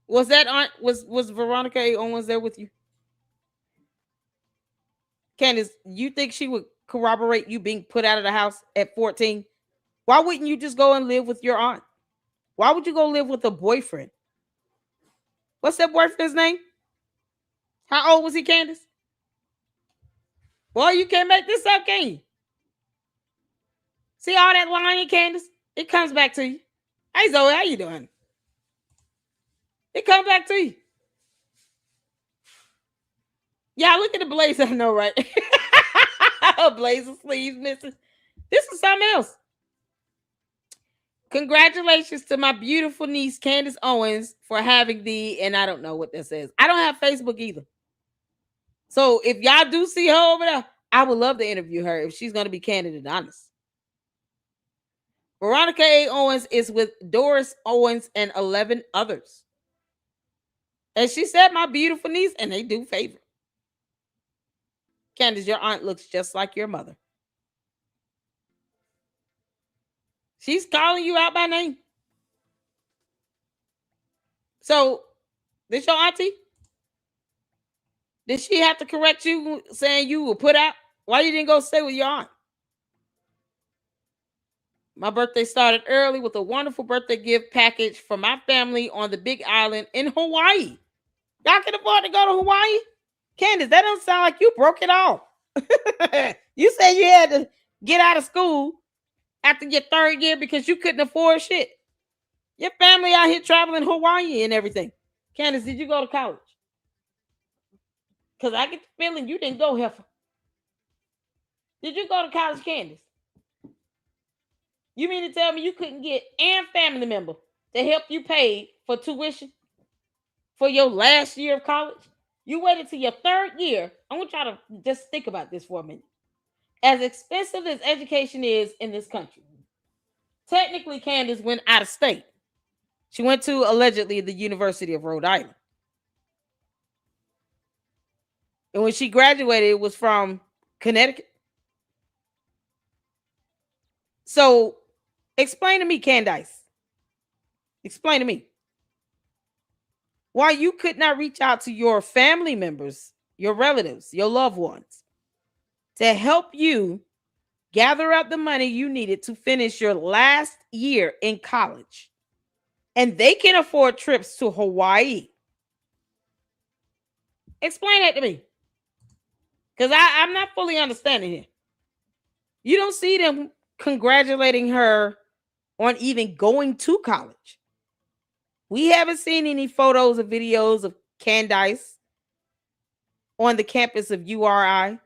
Was that aunt, was Veronica A. Owens there with you? Candace, you think she would corroborate you being put out of the house at 14? Why wouldn't you just go and live with your aunt? Why would you go live with a boyfriend? What's that boyfriend's name? How old was he, Candace? Boy, you can't make this up, can you? See all that lying, Candace? It comes back to you. Hey, Zoe, how you doing? It comes back to you. Yeah, look at the blaze. I know, right? A blaze of sleeves missing. This is something else. Congratulations to my beautiful niece, Candace Owens, for having and I don't know what that says. I don't have Facebook either. So if y'all do see her over there, I would love to interview her if she's going to be candid and honest. Veronica A. Owens is with Doris Owens and 11 others. And she said, my beautiful niece, and they do favor. Candace, your aunt looks just like your mother. She's calling you out by name. So, this your auntie? Did she have to correct you saying you were put out? Why you didn't go stay with your aunt? My birthday started early with a wonderful birthday gift package from my family on the Big Island in Hawaii. Y'all can afford to go to Hawaii? Candace, that don't sound like you broke it off. You said you had to get out of school after your 3rd year because you couldn't afford shit. Your family out here traveling Hawaii and everything. Candace, did you go to college? Because I get the feeling you didn't go, heifer. Did you go to college, Candace? You mean to tell me you couldn't get a family member to help you pay for tuition for your last year of college? You waited till your 3rd year. I want y'all to just think about this for a minute. As expensive as education is in this country, technically Candace went out of state. She went to, allegedly, the University of Rhode Island. And when she graduated, it was from Connecticut. So, explain to me, Candace. Explain to me why you could not reach out to your family members, your relatives, your loved ones, to help you gather up the money you needed to finish your last year in college. And they can afford trips to Hawaii. Explain that to me. Because I'm not fully understanding here. You don't see them congratulating her on even going to college. We haven't seen any photos or videos of Candace on the campus of URI,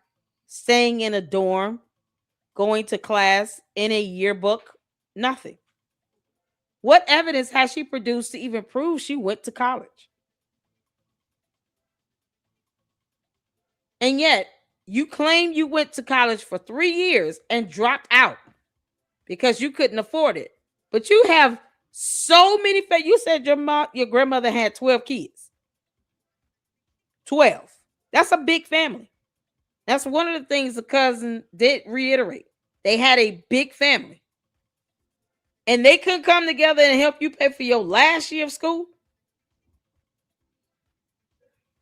staying in a dorm, going to class, in a yearbook, nothing. What evidence has she produced to even prove she went to college? And yet, you claim you went to college for 3 years and dropped out because you couldn't afford it. But you have so many. You said your grandmother had 12 kids. 12. That's a big family. That's one of the things the cousin did reiterate. They had a big family. And they couldn't come together and help you pay for your last year of school.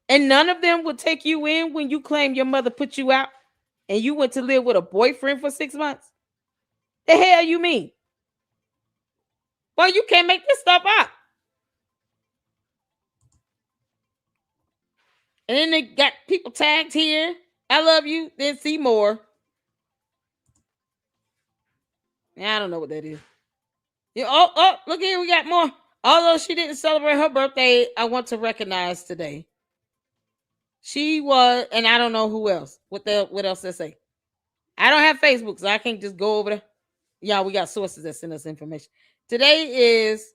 And none of them would take you in when you claim your mother put you out and you went to live with a boyfriend for 6 months? The hell you mean? Well, you can't make this stuff up. And then they got people tagged here. I love you. Then see more. I don't know what that is. Look here. We got more. Although she didn't celebrate her birthday, I want to recognize today. She was, and I don't know who else. What else they say? I don't have Facebook, so I can't just go over there. Yeah, we got sources that send us information. Today is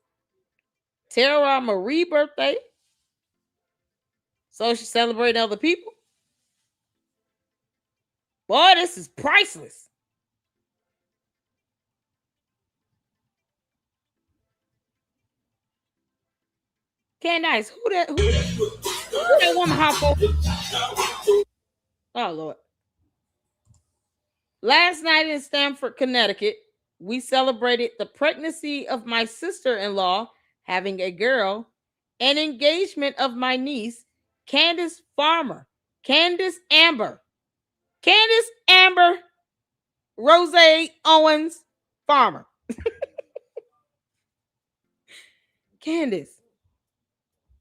Tara Marie's birthday. So she's celebrating other people. Boy, this is priceless. Candace, who that woman hop for? Oh, Lord. Last night in Stamford, Connecticut, we celebrated the pregnancy of my sister-in-law, having a girl, and engagement of my niece, Candace Amber Rose Owens Farmer. Candace,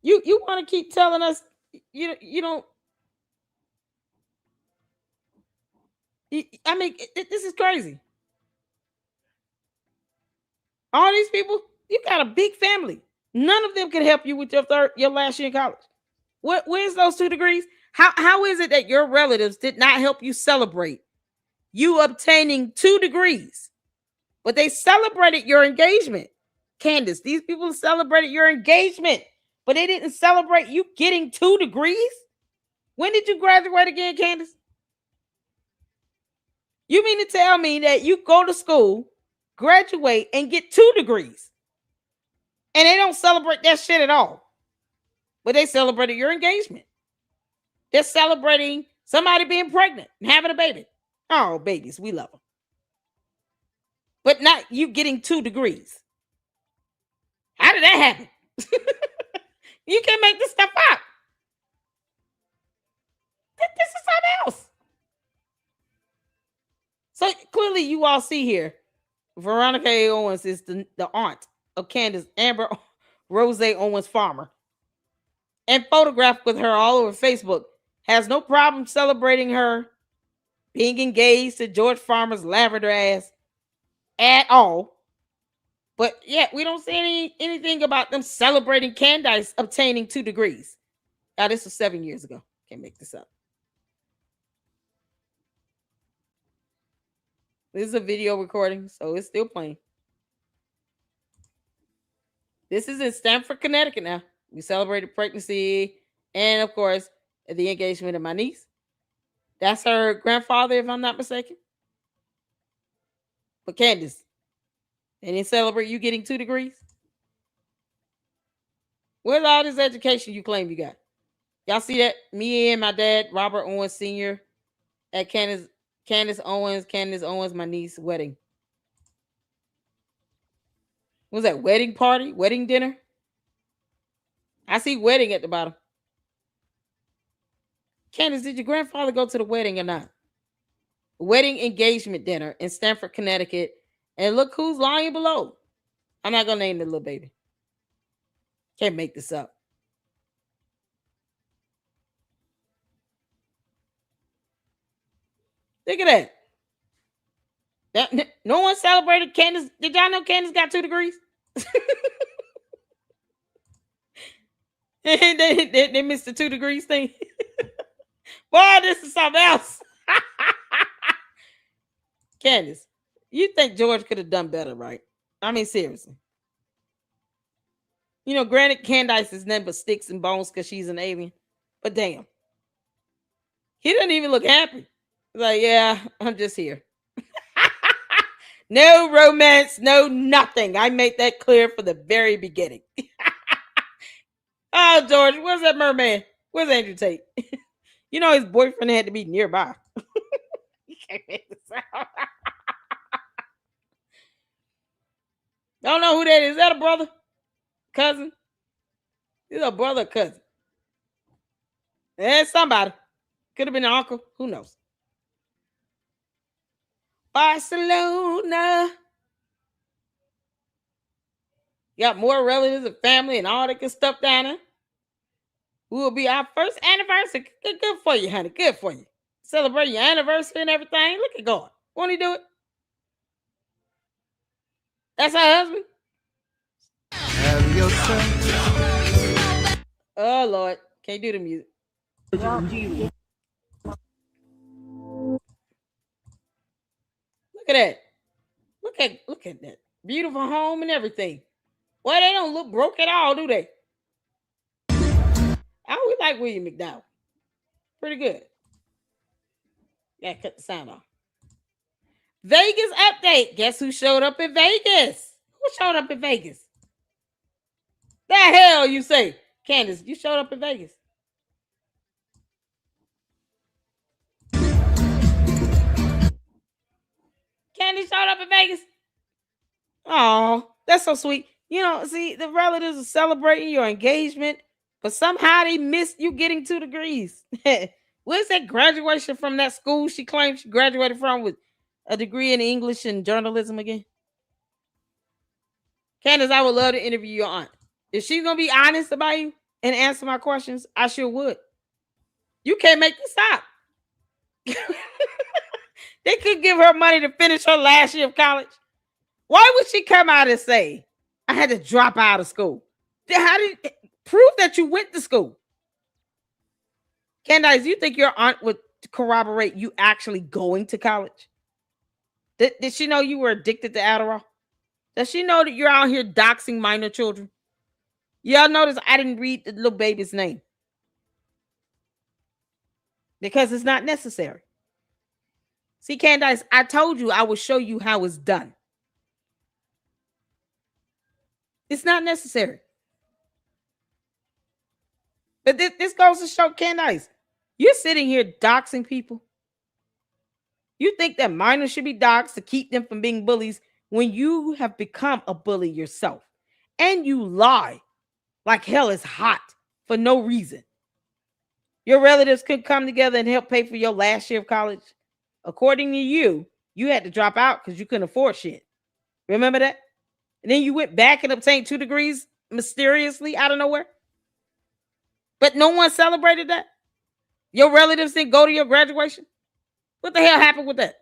you want to keep telling us you don't. I mean, this is crazy. All these people, you got a big family. None of them can help you with your last year in college. Where's those 2 degrees? How is it that your relatives did not help you celebrate you obtaining 2 degrees, but they celebrated your engagement? Candace, these people celebrated your engagement, but they didn't celebrate you getting 2 degrees. When did you graduate again, Candace? You mean to tell me that you go to school, graduate, and get 2 degrees, and they don't celebrate that shit at all? But they celebrated your engagement. They're celebrating somebody being pregnant and having a baby. Oh, babies, we love them. But not you getting 2 degrees. How did that happen? You can't make this stuff up. This is something else. So clearly you all see here, Veronica A. Owens is the aunt of Candace Amber Rose Owens Farmer. And photographed with her all over Facebook. Has no problem celebrating her being engaged to George Farmer's lavender ass at all. But yet we don't see anything about them celebrating Candace obtaining 2 degrees. Now, this was 7 years ago. Can't make this up. This is a video recording, so it's still playing. This is in Stamford, Connecticut now. We celebrated pregnancy and, of course, the engagement of my niece. That's her grandfather, if I'm not mistaken. But Candace, they didn't celebrate you getting 2 degrees? Where's all this education you claim you got? Y'all see that? Me and my dad, Robert Owens Sr., at Candace Owens, my niece's wedding. What was that, wedding party? Wedding dinner? I see wedding at the bottom. Candace, did your grandfather go to the wedding or not? Wedding engagement dinner in Stamford, Connecticut. And look who's lying below. I'm not going to name the little baby. Can't make this up. Look at that. No one celebrated Candace. Did y'all know Candace got 2 degrees? they missed the 2 degrees thing. Boy, this is something else. Candace, you think George could have done better, right? I mean, seriously. You know, granted, Candace is nothing but sticks and bones because she's an alien. But damn. He doesn't even look happy. He's like, yeah, I'm just here. No romance, no nothing. I made that clear from the very beginning. Oh, George, where's that merman? Where's Andrew Tate? You know his boyfriend had to be nearby. You can't make this out. Don't know who that is. Is that a brother? Cousin? Is a brother or cousin? Somebody. Could have been an uncle. Who knows? Barcelona. Got more relatives and family and all that good stuff down there. Will be our first anniversary. Good for you, honey. Good for you. Celebrate your anniversary and everything. Look at God. Won't he do it? That's her husband. Oh Lord, can't do the music. Look at that. Look at that. Beautiful home and everything. Well, they don't look broke at all, do they? I always like William McDowell. Pretty good. Gotta cut the sound off. Vegas update. Guess who showed up in Vegas? Who showed up in Vegas? The hell you say? Candace, you showed up in Vegas. Candace showed up in Vegas. Oh, that's so sweet. You know, see, the relatives are celebrating your engagement, but somehow they missed you getting 2 degrees. Where's that graduation from that school she claimed she graduated from with a degree in English and journalism again? Candace, I would love to interview your aunt. If she's going to be honest about you and answer my questions, I sure would. You can't make this stop. They could give her money to finish her last year of college. Why would she come out and say, I had to drop out of school? How did prove that you went to school? Candace, you think your aunt would corroborate you actually going to college? Did she know you were addicted to Adderall? Does she know that you're out here doxing minor children? Y'all notice I didn't read the little baby's name. Because it's not necessary. See, Candace, I told you I would show you how it's done. It's not necessary. But this goes to show, Candace, you're sitting here doxing people. You think that minors should be doxed to keep them from being bullies when you have become a bully yourself. And you lie like hell is hot for no reason. Your relatives could come together and help pay for your last year of college. According to you, you had to drop out because you couldn't afford shit. Remember that? And then you went back and obtained 2 degrees mysteriously out of nowhere. But no one celebrated that. Your relatives didn't go to your graduation. What the hell happened with that?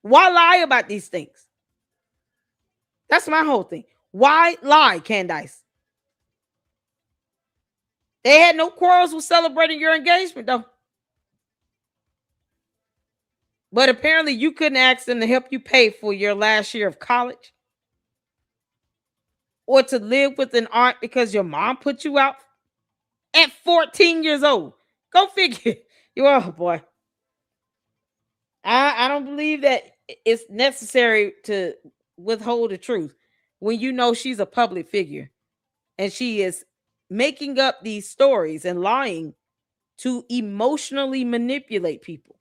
Why lie about these things? That's my whole thing. Why lie, Candace? They had no quarrels with celebrating your engagement, though. But apparently you couldn't ask them to help you pay for your last year of college. Or to live with an aunt because your mom put you out at 14 years old. Go figure. Oh, boy. I don't believe that it's necessary to withhold the truth when you know she's a public figure and she is making up these stories and lying to emotionally manipulate people.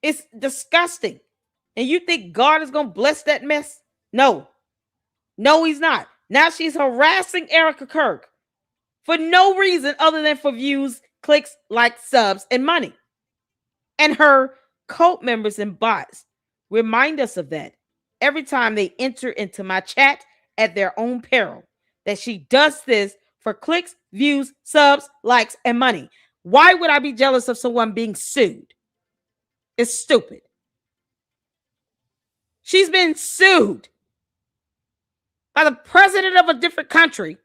It's disgusting. And you think God is going to bless that mess? No. No, he's not. Now she's harassing Erika Kirk for no reason other than for views, clicks, likes, subs, and money. And her cult members and bots remind us of that every time they enter into my chat at their own peril, that she does this for clicks, views, subs, likes, and money. Why would I be jealous of someone being sued? It's stupid. She's been sued by the president of a different country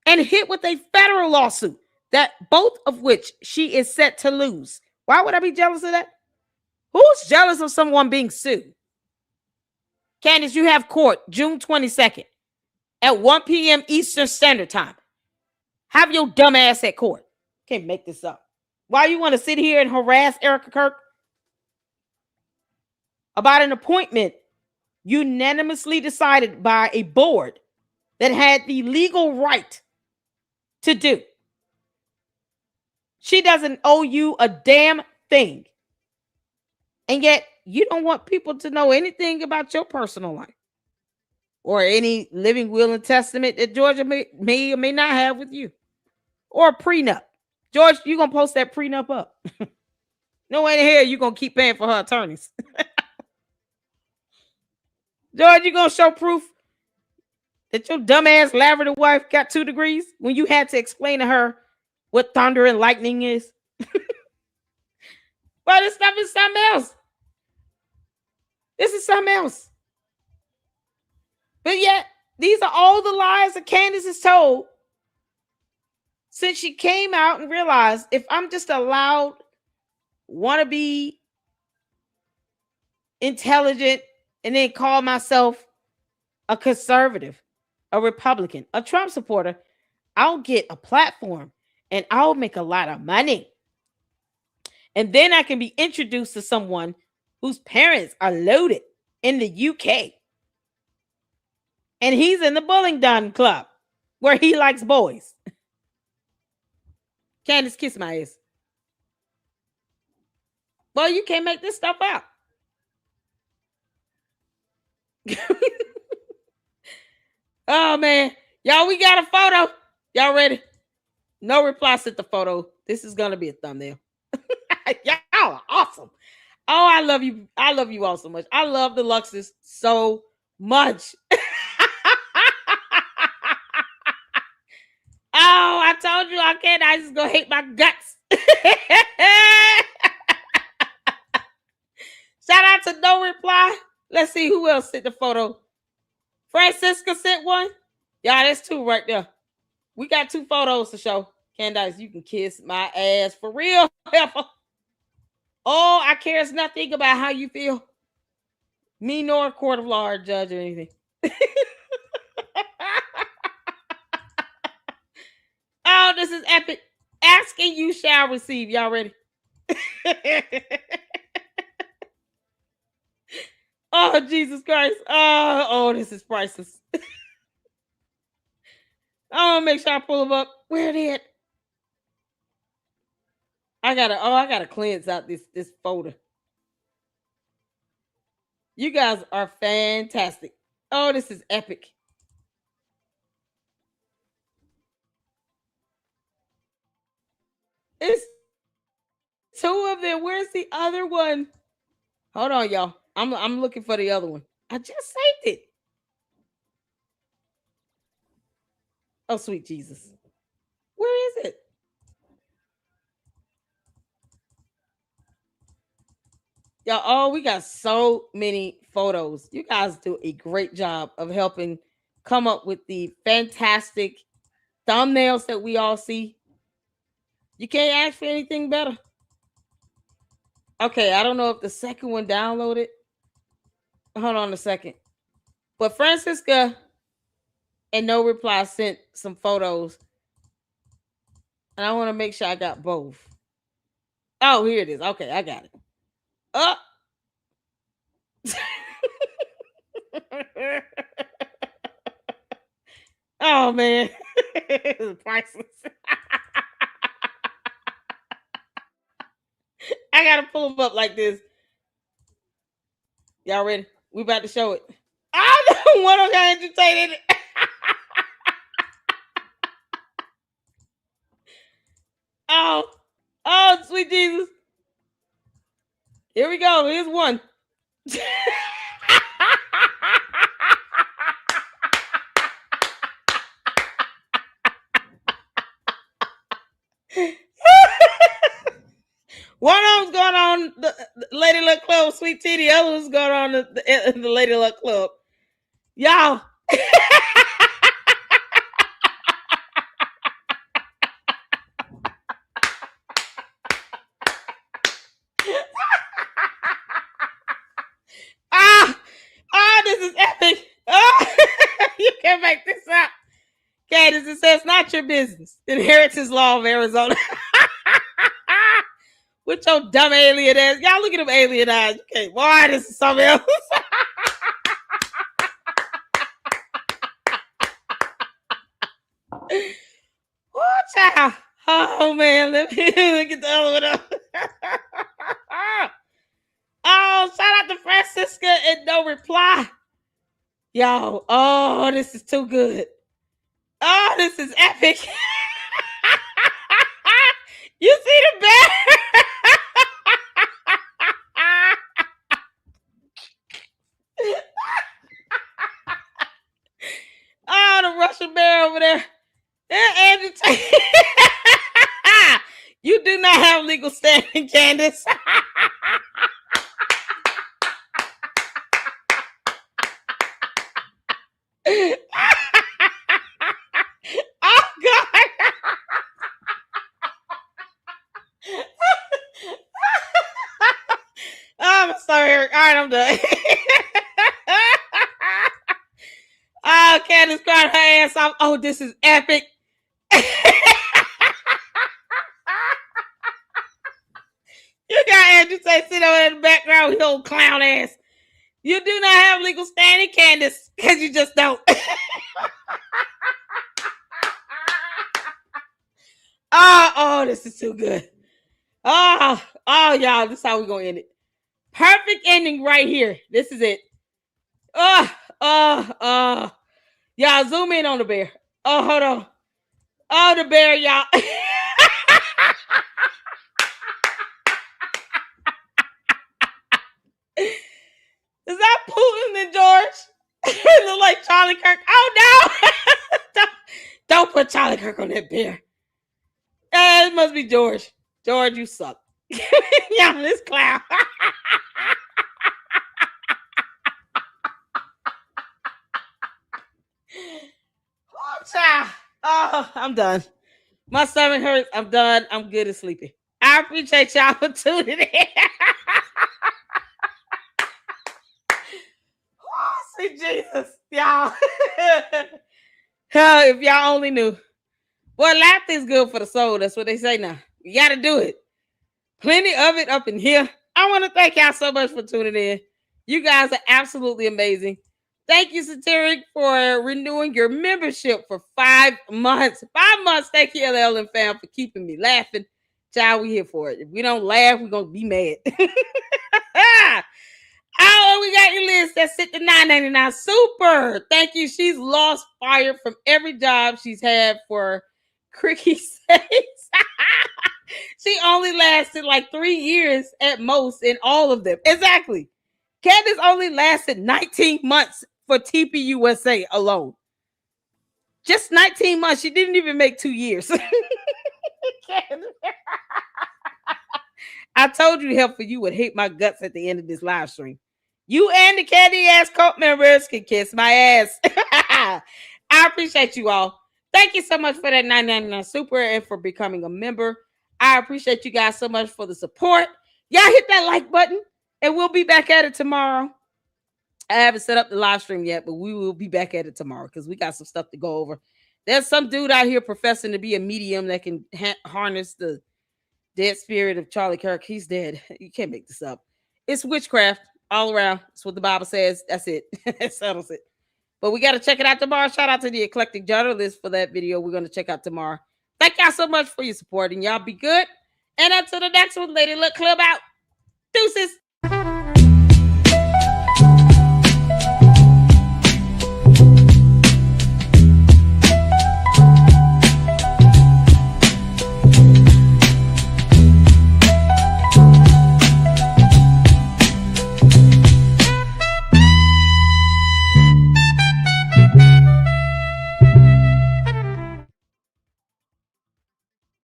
and hit with a federal lawsuit, that both of which she is set to lose. Why would I be jealous of that? Who's jealous of someone being sued? Candace, you have court June 22nd at 1 p.m. Eastern Standard Time. Have your dumb ass at court. Can't make this up. Why you want to sit here and harass Erika Kirk about an appointment unanimously decided by a board that had the legal right to do? She doesn't owe you a damn thing. And yet you don't want people to know anything about your personal life. or any living will and testament that Georgia may or may not have with you, or a prenup. George, you gonna post that prenup up? No way in here you gonna keep paying for her attorneys. George, you gonna show proof that your dumbass lavender wife got 2 degrees when you had to explain to her what thunder and lightning is? But this stuff is something else. This is something else. But yet, these are all the lies that Candace has told since she came out and realized, if I'm just a loud, wannabe, intelligent, and then call myself a conservative, a Republican, a Trump supporter, I'll get a platform and I'll make a lot of money. And then I can be introduced to someone whose parents are loaded in the UK. And he's in the Bullingdon Club where he likes boys. Candace, kiss my ass. Well, you can't make this stuff up. Oh, man. Y'all, we got a photo. Y'all ready? No reply sent the photo. This is going to be a thumbnail. Y'all are awesome. Oh, I love you. I love you all so much. I love the Luxes so much. Oh, I told you I can't. I just gonna hate my guts. Shout out to No Reply. Let's see who else sent the photo. Francisca sent one. Y'all, that's 2 right there. We got 2 photos to show. Candace, you can kiss my ass for real. Oh, I cares nothing about how you feel. Me nor a court of law or judge or anything. Oh, this is epic. Ask and you shall receive. Y'all ready? Oh, Jesus Christ. Oh, this is priceless. I'm gonna make sure I pull them up. Where they at? I gotta cleanse out this folder. You guys are fantastic. Oh, this is epic. It's 2 of them. Where's the other one? Hold on, y'all. I'm looking for the other one. I just saved it. Oh, sweet Jesus. Where is it? Y'all, oh, we got so many photos. You guys do a great job of helping come up with the fantastic thumbnails that we all see. You can't ask for anything better. Okay, I don't know if the second one downloaded. Hold on a second. But Francisca and No Reply sent some photos. And I want to make sure I got both. Oh, here it is. Okay, I got it. Oh. Oh, man. It's priceless. I got to pull them up like this. Y'all ready? We about to show it. I don't want to entertain it. Oh, sweet Jesus. Here we go. Here's one. One of them's going on the Lady Luck Club, Sweet Tea. The other one's going on the Lady Luck Club. Y'all. This is epic. You can't make this up. Candace, it says not your business. Inheritance law of Arizona. With your dumb alien ass. Y'all look at them alien eyes. Okay, boy, this is something else. Oh, child. Oh, man. Let me get the other one up. Oh, shout out to Francisca and No Reply. Y'all, oh, this is too good. Oh, this is epic. You see the bear? Oh, the Russian bear over there. Andrew Tate. You do not have legal standing, Candace. Oh, God. Oh, I'm sorry, Eric. All right, I'm done. Oh, Candace cried her ass off. Oh, this is epic. You got Andrew Tate sitting over in the background with your old clown ass. You do not have legal standing, Candace, because you just don't. Oh, this is too good. Oh, y'all, this is how we're going to end it. Perfect ending right here. This is it. Y'all, zoom in on the bear. Oh, hold on. Oh, the bear, y'all. Is that Putin and George? It look like Charlie Kirk. Oh, no. Don't put Charlie Kirk on that bear. It must be George. George, you suck. Yeah, this clown. Oh, child. Oh, I'm done. My stomach hurts. I'm done. I'm good and sleepy. I appreciate y'all for tuning in. Oh, sweet Jesus, y'all. If y'all only knew. Boy, laughter is good for the soul. That's what they say now. You got to do it. Plenty of it up in here. I want to thank y'all so much for tuning in. You guys are absolutely amazing. Thank you, Satiric, for renewing your membership for 5 months. 5 months. Thank you, LL and fam, for keeping me laughing. Child, we here for it. If we don't laugh, we're going to be mad. Oh, we got your list. That's it to $9.99. Super. Thank you. She's lost fire from every job she's had for Cricky sakes. She only lasted like 3 years at most in all of them. Exactly. Candace only lasted 19 months for TPUSA alone. Just 19 months. She didn't even make 2 years. I told you, Helpful, you would hate my guts at the end of this live stream. You and the candy ass cult members can kiss my ass. I appreciate you all. Thank you so much for that $9.99 super and for becoming a member. I appreciate you guys so much for the support. Y'all hit that like button and we'll be back at it tomorrow. I haven't set up the live stream yet, but we will be back at it tomorrow because we got some stuff to go over. There's some dude out here professing to be a medium that can harness the dead spirit of Charlie Kirk. He's dead. You can't make this up. It's witchcraft all around. That's what the Bible says. That's it. That settles it. But we got to check it out tomorrow. Shout out to the Eclectic Journalist for that video we're going to check out tomorrow. Thank y'all so much for your support, and y'all be good. And until the next one, Lady Luck Club out. Deuces.